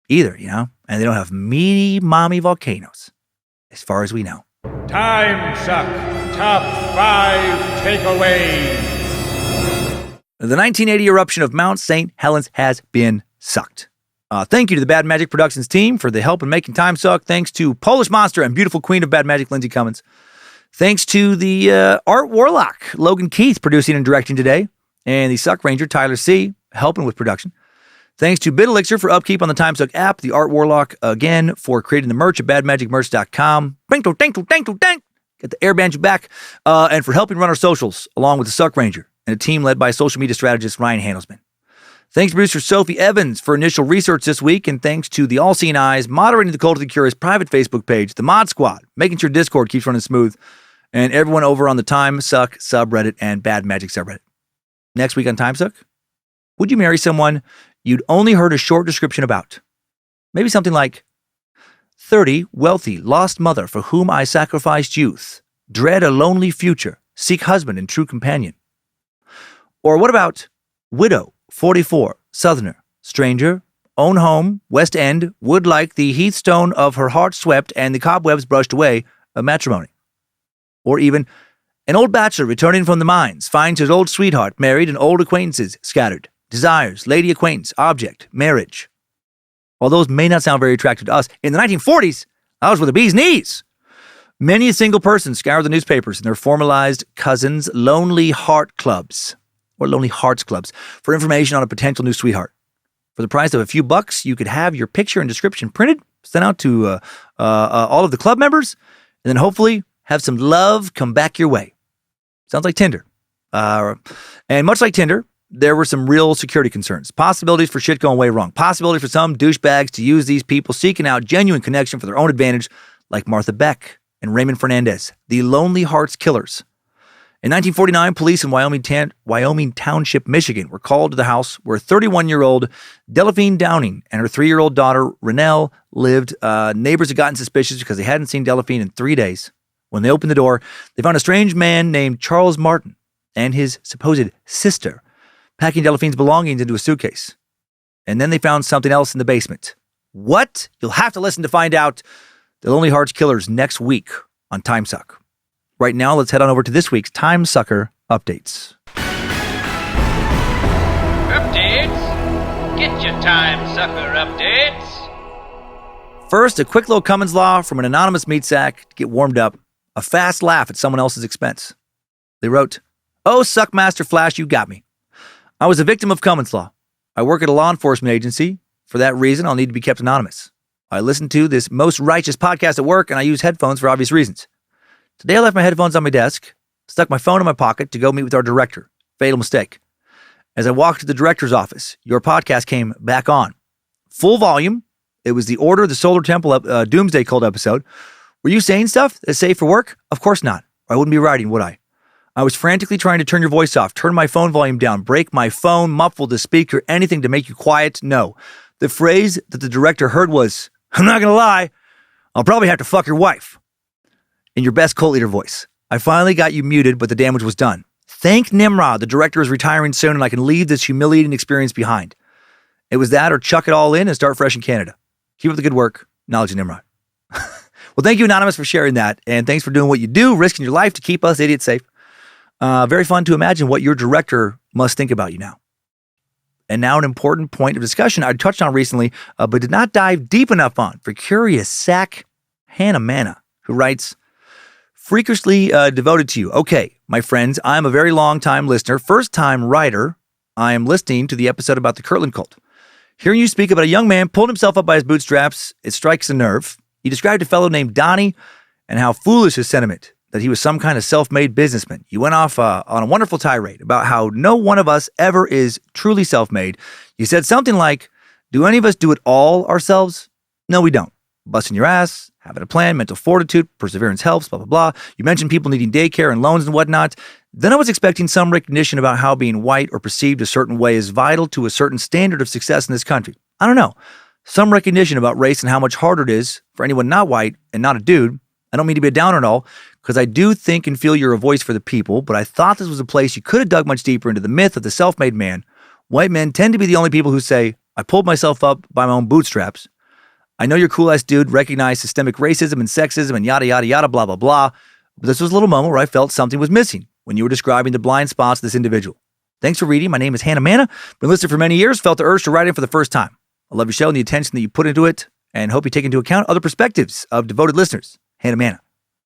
either, And they don't have meaty mommy volcanoes, as far as we know. Timesuck Top 5 Takeaways. The 1980 eruption of Mount St. Helens has been sucked. Thank you to the Bad Magic Productions team for the help in making Timesuck. Thanks to Polish Monster and beautiful queen of Bad Magic, Lindsay Cummins. Thanks to the Art Warlock, Logan Keith, producing and directing today. And the Suck Ranger, Tyler C., helping with production. Thanks to Bit Elixir for upkeep on the Timesuck app. The Art Warlock, again, for creating the merch at badmagicmerch.com. Get the air banjo back. And for helping run our socials, along with the Suck Ranger and a team led by social media strategist Ryan Handelsman. Thanks to producer Sophie Evans for initial research this week, and thanks to the All-Seeing Eyes moderating the Cult of the Curious private Facebook page, the Mod Squad, making sure Discord keeps running smooth, and everyone over on the Timesuck subreddit and Bad Magic subreddit. Next week on Timesuck, would you marry someone you'd only heard a short description about? Maybe something like, 30, wealthy, lost mother for whom I sacrificed youth, dread a lonely future, seek husband and true companion. Or what about widow, 44, southerner, stranger, own home, West End, would like the heathstone of her heart swept and the cobwebs brushed away of matrimony. Or even an old bachelor returning from the mines finds his old sweetheart married and old acquaintances scattered. Desires, lady acquaintance, object, marriage. While those may not sound very attractive to us, in the 1940s, that was with the bee's knees. Many a single person scoured the newspapers and their formalized cousins' lonely heart clubs, or lonely hearts clubs, for information on a potential new sweetheart. For the price of a few bucks, you could have your picture and description printed, sent out to all of the club members, and then hopefully have some love come back your way. Sounds like Tinder. And much like Tinder, there were some real security concerns. Possibilities for shit going way wrong. Possibility for some douchebags to use these people seeking out genuine connection for their own advantage, like Martha Beck and Raymond Fernandez, the Lonely Hearts Killers. In 1949, police in Wyoming Township, Michigan, were called to the house where 31-year-old Delphine Downing and her 3-year-old daughter, Renelle, lived. Neighbors had gotten suspicious because they hadn't seen Delphine in 3 days. When they opened the door, they found a strange man named Charles Martin and his supposed sister packing Delphine's belongings into a suitcase. And then they found something else in the basement. What? You'll have to listen to find out. The Lonely Hearts Killers next week on Timesuck. Right now, let's head on over to this week's Timesucker Updates. Updates? Get your Timesucker updates. First, a quick little Cummins law from an anonymous meat sack to get warmed up. A fast laugh at someone else's expense. They wrote, "Oh, Suckmaster Flash, you got me. I was a victim of Cummins law. I work at a law enforcement agency. For that reason, I'll need to be kept anonymous. I listen to this most righteous podcast at work, and I use headphones for obvious reasons. Today, I left my headphones on my desk, stuck my phone in my pocket to go meet with our director. Fatal mistake. As I walked to the director's office, your podcast came back on. Full volume. It was the Order of the Solar Temple Doomsday Cult episode. Were you saying stuff that's safe for work? Of course not. Or I wouldn't be writing, would I? I was frantically trying to turn your voice off, turn my phone volume down, break my phone, muffle the speaker, anything to make you quiet. No. The phrase that the director heard was, I'm not going to lie, I'll probably have to fuck your wife. In your best cult leader voice. I finally got you muted, but the damage was done. Thank Nimrod, the director is retiring soon and I can leave this humiliating experience behind. It was that or chuck it all in and start fresh in Canada. Keep up the good work. Knowledge of Nimrod. Well, thank you, Anonymous, for sharing that. And thanks for doing what you do, risking your life to keep us idiots safe. Very fun to imagine what your director must think about you now. And now an important point of discussion I touched on recently, but did not dive deep enough on for curious sack Hannah Manna, who writes, freakishly devoted to you. Okay, my friends, I'm a very long-time listener, first-time writer. I am listening to the episode about the Kirtland cult. Hearing you speak about a young man pulled himself up by his bootstraps, it strikes a nerve. You described a fellow named Donnie and how foolish his sentiment, that he was some kind of self-made businessman. You went off on a wonderful tirade about how no one of us ever is truly self-made. You said something like, do any of us do it all ourselves? No, we don't. Busting your ass, having a plan, mental fortitude, perseverance helps, blah, blah, blah. You mentioned people needing daycare and loans and whatnot. Then I was expecting some recognition about how being white or perceived a certain way is vital to a certain standard of success in this country. I don't know. Some recognition about race and how much harder it is for anyone not white and not a dude. I don't mean to be a downer at all, because I do think and feel you're a voice for the people, but I thought this was a place you could have dug much deeper into the myth of the self-made man. White men tend to be the only people who say, I pulled myself up by my own bootstraps. I know you're cool-ass dude, recognize systemic racism and sexism and yada, yada, yada, blah, blah, blah. But this was a little moment where I felt something was missing when you were describing the blind spots of this individual. Thanks for reading. My name is Hannah Manna. Been listening for many years, felt the urge to write in for the first time. I love your show and the attention that you put into it, and hope you take into account other perspectives of devoted listeners. Hannah Manna.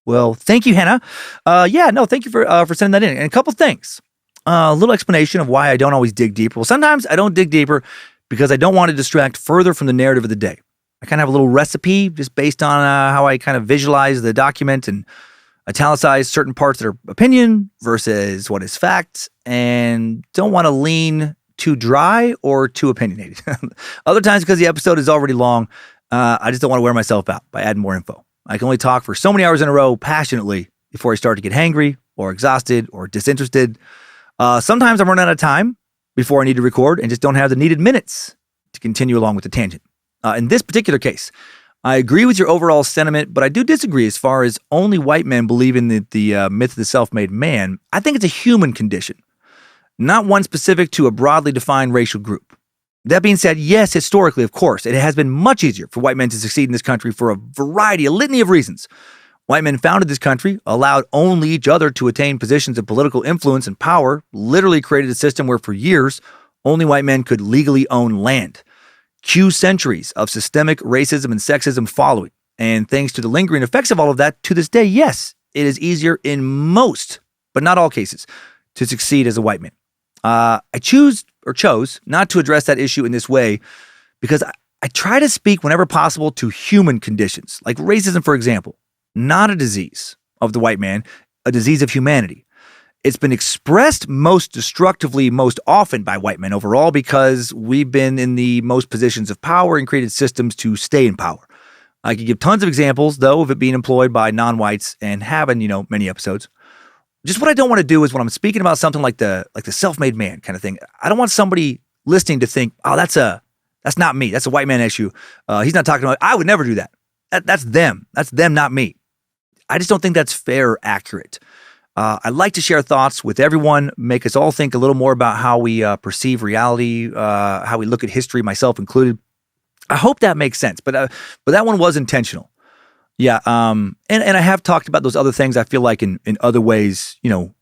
Well, thank you, Hannah. Thank you for sending that in. And a couple things. A little explanation of why I don't always dig deeper. Well, sometimes I don't dig deeper because I don't want to distract further from the narrative of the day. I kind of have a little recipe just based on how I kind of visualize the document and italicize certain parts that are opinion versus what is fact, and don't want to lean too dry or too opinionated. Other times, because the episode is already long, I just don't want to wear myself out by adding more info. I can only talk for so many hours in a row passionately before I start to get hangry or exhausted or disinterested. Sometimes I'm running out of time before I need to record and just don't have the needed minutes to continue along with the tangent. In this particular case, I agree with your overall sentiment, but I do disagree as far as only white men believe in the myth of the self-made man. I think it's a human condition, not one specific to a broadly defined racial group. That being said, yes, historically, of course, it has been much easier for white men to succeed in this country for a litany of reasons. White men founded this country, allowed only each other to attain positions of political influence and power, literally created a system where for years, only white men could legally own land. Cue centuries of systemic racism and sexism following. And thanks to the lingering effects of all of that, to this day, yes, it is easier in most, but not all cases, to succeed as a white man. I chose not to address that issue in this way because I try to speak whenever possible to human conditions, like racism, for example, not a disease of the white man, a disease of humanity. It's been expressed most destructively most often by white men overall because we've been in the most positions of power and created systems to stay in power. I could give tons of examples, though, of it being employed by non-whites and having, many episodes. Just what I don't want to do is when I'm speaking about something like the self-made man kind of thing, I don't want somebody listening to think, oh, that's not me. That's a white man issue. He's not talking about, I would never do that. That's them. That's them, not me. I just don't think that's fair or accurate. I like to share thoughts with everyone, make us all think a little more about how we perceive reality, how we look at history, myself included. I hope that makes sense, but that one was intentional. Yeah, and I have talked about those other things I feel like in other ways,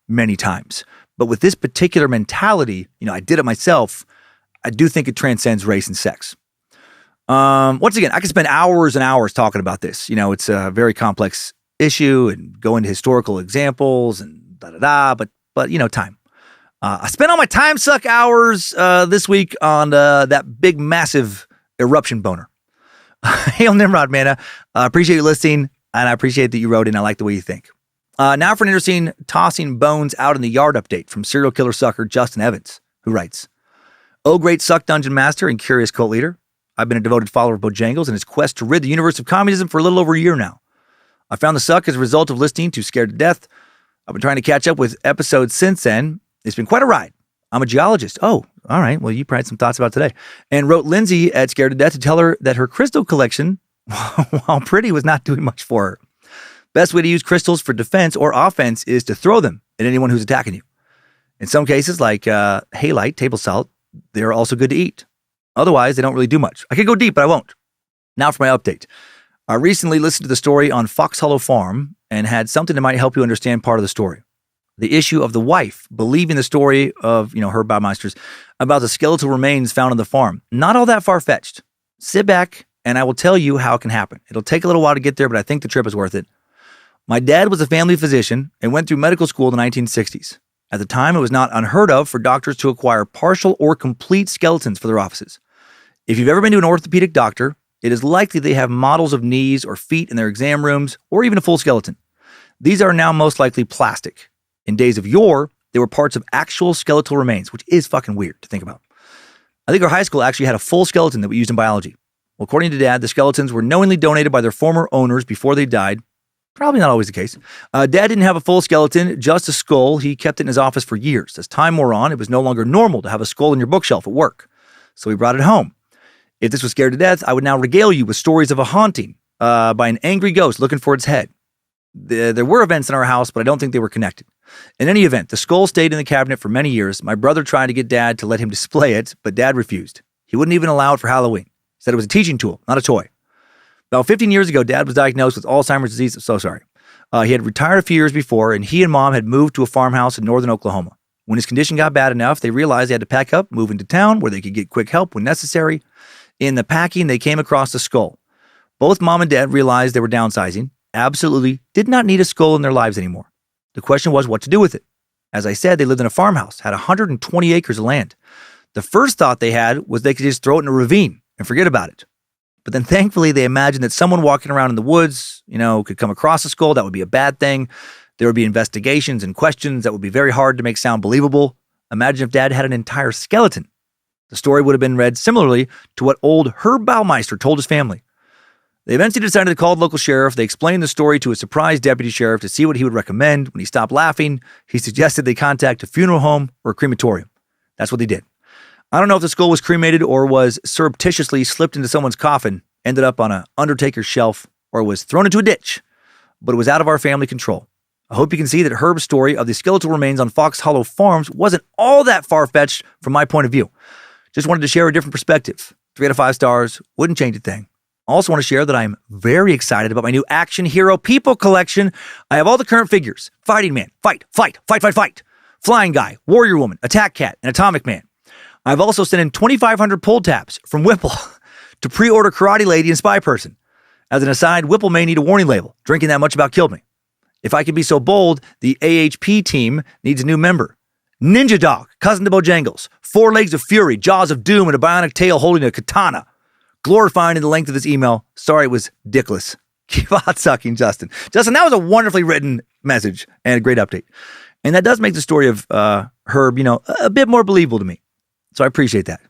many times. But with this particular mentality, I did it myself. I do think it transcends race and sex. Once again, I could spend hours and hours talking about this. It's a very complex issue and go into historical examples and but time. I spent all my Timesuck hours this week on that big, massive eruption boner. Hail Nimrod, man. I appreciate you listening, and I appreciate that you wrote in. I like the way you think. Now for an interesting tossing bones out in the yard update from serial killer sucker Justin Evans, who writes, "Oh, great suck dungeon master and curious cult leader. I've been a devoted follower of Bojangles and his quest to rid the universe of communism for a little over a year now. I found the suck as a result of listening to Scared to Death. I've been trying to catch up with episodes since then. It's been quite a ride. I'm a geologist." Oh, all right. Well, you probably had some thoughts about today. "And wrote Lindsay at Scared to Death to tell her that her crystal collection, while pretty, was not doing much for her. Best way to use crystals for defense or offense is to throw them at anyone who's attacking you. In some cases, like halite, table salt, they're also good to eat. Otherwise, they don't really do much. I could go deep, but I won't. Now for my update. I recently listened to the story on Fox Hollow Farm and had something that might help you understand part of the story. The issue of the wife believing the story of, Herb Baumeister's about the skeletal remains found on the farm. Not all that far-fetched. Sit back and I will tell you how it can happen. It'll take a little while to get there, but I think the trip is worth it. My dad was a family physician and went through medical school in the 1960s. At the time, it was not unheard of for doctors to acquire partial or complete skeletons for their offices. If you've ever been to an orthopedic doctor, it is likely they have models of knees or feet in their exam rooms, or even a full skeleton. These are now most likely plastic. In days of yore, they were parts of actual skeletal remains, which is fucking weird to think about. I think our high school actually had a full skeleton that we used in biology. Well, according to Dad, the skeletons were knowingly donated by their former owners before they died. Probably not always the case. Dad didn't have a full skeleton, just a skull. He kept it in his office for years. As time wore on, it was no longer normal to have a skull in your bookshelf at work. So he brought it home. If this was scared to death, I would now regale you with stories of a haunting by an angry ghost looking for its head. There were events in our house, but I don't think they were connected. In any event, the skull stayed in the cabinet for many years. My brother tried to get Dad to let him display it, but Dad refused. He wouldn't even allow it for Halloween. He said it was a teaching tool, not a toy. About 15 years ago, Dad was diagnosed with Alzheimer's disease. I'm so sorry. He had retired a few years before, and he and Mom had moved to a farmhouse in northern Oklahoma. When his condition got bad enough, they realized they had to pack up, move into town where they could get quick help when necessary. In the packing, they came across the skull. Both Mom and Dad realized they were downsizing, absolutely did not need a skull in their lives anymore. The question was what to do with it. As I said, they lived in a farmhouse, had 120 acres of land. The first thought they had was they could just throw it in a ravine and forget about it. But then thankfully, they imagined that someone walking around in the woods, could come across a skull. That would be a bad thing. There would be investigations and questions that would be very hard to make sound believable. Imagine if Dad had an entire skeleton. The story would have been read similarly to what old Herb Baumeister told his family. They eventually decided to call the local sheriff. They explained the story to a surprised deputy sheriff to see what he would recommend. When he stopped laughing, he suggested they contact a funeral home or a crematorium. That's what they did. I don't know if the skull was cremated or was surreptitiously slipped into someone's coffin, ended up on an undertaker's shelf, or was thrown into a ditch, but it was out of our family control. I hope you can see that Herb's story of the skeletal remains on Fox Hollow Farms wasn't all that far-fetched from my point of view. Just wanted to share a different perspective. 3 out of 5 stars, wouldn't change a thing. I also want to share that I'm very excited about my new Action Hero People collection. I have all the current figures: Fighting Man, Fight, Flying Guy, Warrior Woman, Attack Cat, and Atomic Man. I've also sent in 2,500 pull tabs from Whipple to pre-order Karate Lady and Spy Person. As an aside, Whipple may need a warning label. Drinking that much about killed me. If I can be so bold, the AHP team needs a new member. Ninja Dog, cousin to Bojangles, 4 legs of fury, jaws of doom, and a bionic tail holding a katana. Glorifying in the length of this email. Sorry it was dickless. Keep on sucking, Justin. Justin, that was a wonderfully written message and a great update. And that does make the story of Herb, a bit more believable to me. So I appreciate that.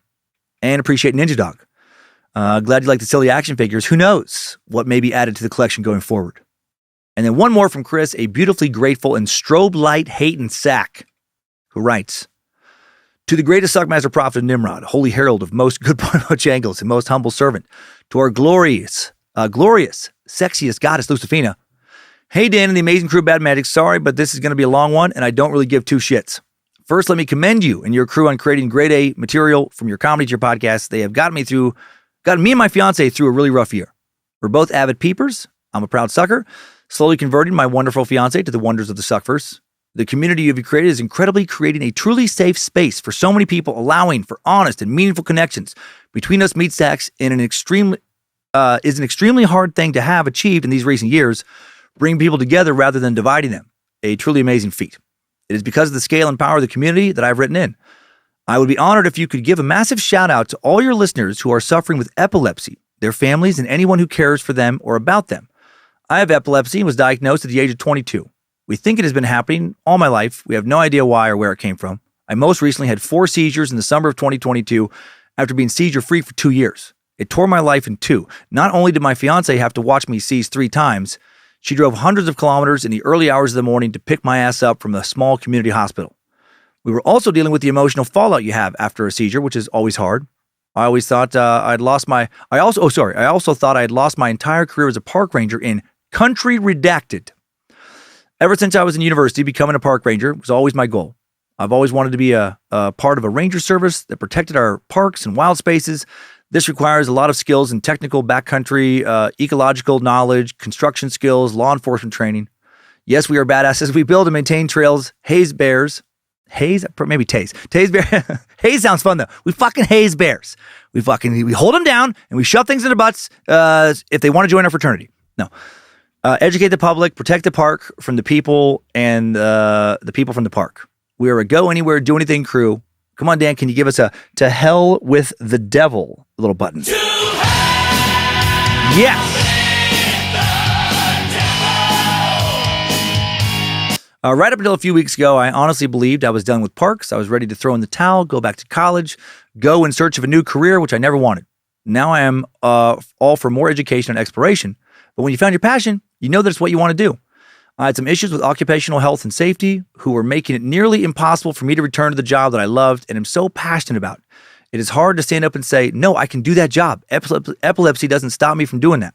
And appreciate Ninja Dog. Glad you like the silly action figures. Who knows what may be added to the collection going forward. And then one more from Chris, a beautifully grateful and strobe light hating sack, who writes, "To the greatest Suckmaster Prophet of Nimrod, holy herald of most good Bojangles and most humble servant, to our glorious, sexiest goddess Lucifina. Hey Dan and the amazing crew of Bad Magic, sorry, but this is going to be a long one and I don't really give 2 shits. First, let me commend you and your crew on creating grade A material from your comedy to your podcast. They have gotten me and my fiance through a really rough year. We're both avid peepers. I'm a proud sucker, slowly converting my wonderful fiance to the wonders of the Suckverse. The community you've created is incredibly creating a truly safe space for so many people, allowing for honest and meaningful connections between us meat sacks in an extremely hard thing to have achieved in these recent years, bringing people together rather than dividing them. A truly amazing feat. It is because of the scale and power of the community that I've written in. I would be honored if you could give a massive shout out to all your listeners who are suffering with epilepsy, their families, and anyone who cares for them or about them. I have epilepsy and was diagnosed at the age of 22. We think it has been happening all my life. We have no idea why or where it came from. I most recently had 4 seizures in the summer of 2022 after being seizure-free for 2 years. It tore my life in 2. Not only did my fiance have to watch me seize 3 times, she drove hundreds of kilometers in the early hours of the morning to pick my ass up from a small community hospital. We were also dealing with the emotional fallout you have after a seizure, which is always hard. I always thought I also thought I had lost my entire career as a park ranger in Country Redacted. Ever since I was in university, becoming a park ranger was always my goal. I've always wanted to be a part of a ranger service that protected our parks and wild spaces. This requires a lot of skills in technical backcountry, ecological knowledge, construction skills, law enforcement training. Yes, we are badasses. We build and maintain trails, haze bears. Haze? Maybe tase. Tase bear. Haze sounds fun, though. We fucking haze bears. We hold them down and we shove things in their butts if they want to join our fraternity. No. Educate the public, protect the park from the people and the people from the park. We are a go anywhere, do anything crew. Come on, Dan, can you give us a to hell with the devil little button? Yes. Right up until a few weeks ago, I honestly believed I was done with parks. I was ready to throw in the towel, go back to college, go in search of a new career, which I never wanted. Now I am all for more education and exploration. But when you found your passion, you know that's what you want to do. I had some issues with occupational health and safety who were making it nearly impossible for me to return to the job that I loved and am so passionate about. It is hard to stand up and say, no, I can do that job. Epilepsy doesn't stop me from doing that.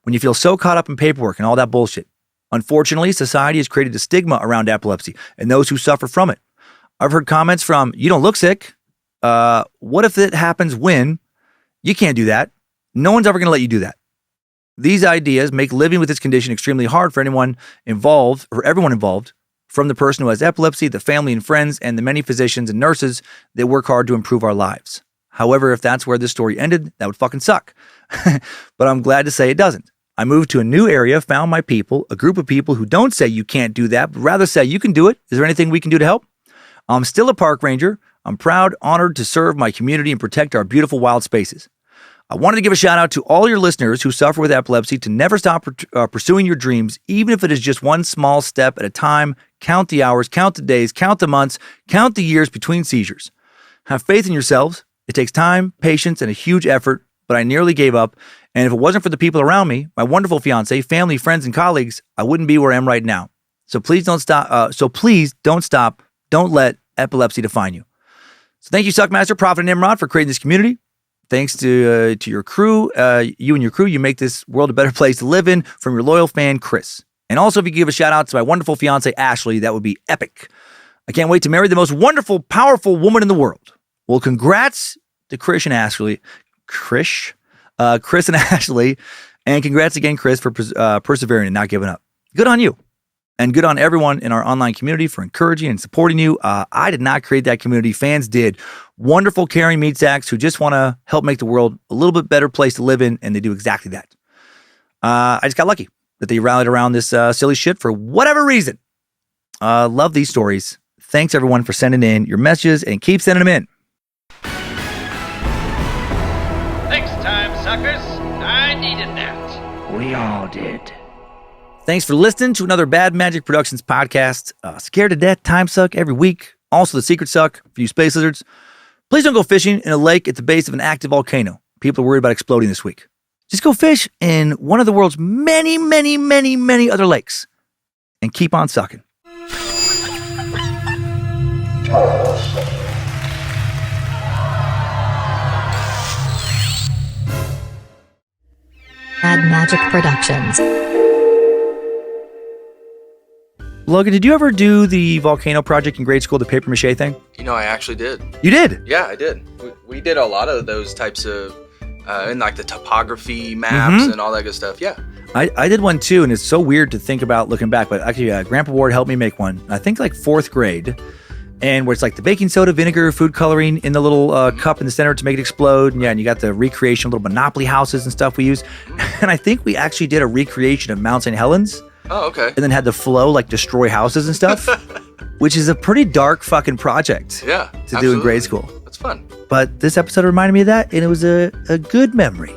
When you feel so caught up in paperwork and all that bullshit. Unfortunately, society has created a stigma around epilepsy and those who suffer from it. I've heard comments from, you don't look sick. What if it happens when? You can't do that. No one's ever going to let you do that. These ideas make living with this condition extremely hard for everyone involved, from the person who has epilepsy, the family and friends, and the many physicians and nurses that work hard to improve our lives. However, if that's where this story ended, that would fucking suck. But I'm glad to say it doesn't. I moved to a new area, found my people, a group of people who don't say you can't do that, but rather say you can do it. Is there anything we can do to help? I'm still a park ranger. I'm proud, honored to serve my community and protect our beautiful wild spaces. I wanted to give a shout out to all your listeners who suffer with epilepsy to never stop pursuing your dreams, even if it is just one small step at a time. Count the hours, count the days, count the months, count the years between seizures. Have faith in yourselves. It takes time, patience, and a huge effort, but I nearly gave up. And if it wasn't for the people around me, my wonderful fiance, family, friends, and colleagues, I wouldn't be where I am right now. So please don't stop. Don't let epilepsy define you. So thank you, Suckmaster, Prophet, and Nimrod for creating this community. Thanks to your crew, you and your crew, you make this world a better place to live in. From your loyal fan, Chris. And also, if you give a shout out to my wonderful fiance, Ashley, that would be epic. I can't wait to marry the most wonderful, powerful woman in the world. Well, congrats to Chris and Ashley. Chris and Ashley. And congrats again, Chris, for persevering and not giving up. Good on you. And good on everyone in our online community for encouraging and supporting you. I did not create that community. Fans did. Wonderful, caring meat sacks who just want to help make the world a little bit better place to live in, and they do exactly that. I just got lucky that they rallied around this silly shit for whatever reason. Love these stories. Thanks, everyone, for sending in your messages, and keep sending them in. Thanks, time suckers. I needed that. We all did. Thanks for listening to another Bad Magic Productions podcast. Scared to Death, Timesuck every week. Also, The Secret Suck for you space lizards. Please don't go fishing in a lake at the base of an active volcano. People are worried about exploding this week. Just go fish in one of the world's many, many, many, many other lakes. And keep on sucking. Bad Magic Productions. Logan, did you ever do the volcano project in grade school, the paper mache thing? You know, I actually did. You did? Yeah, I did. We did a lot of those types of, in like the topography maps and all that good stuff. Yeah. I did one too, and it's so weird to think about looking back, but actually Grandpa Ward helped me make one, I think like 4th grade, and where it's like the baking soda, vinegar, food coloring in the little cup in the center to make it explode. And yeah, and you got the recreation, little Monopoly houses and stuff we use. And I think we actually did a recreation of Mount St. Helens. Oh, okay. And then had the flow like destroy houses and stuff, which is a pretty dark fucking project to do in grade school. That's fun. But this episode reminded me of that, and it was a good memory.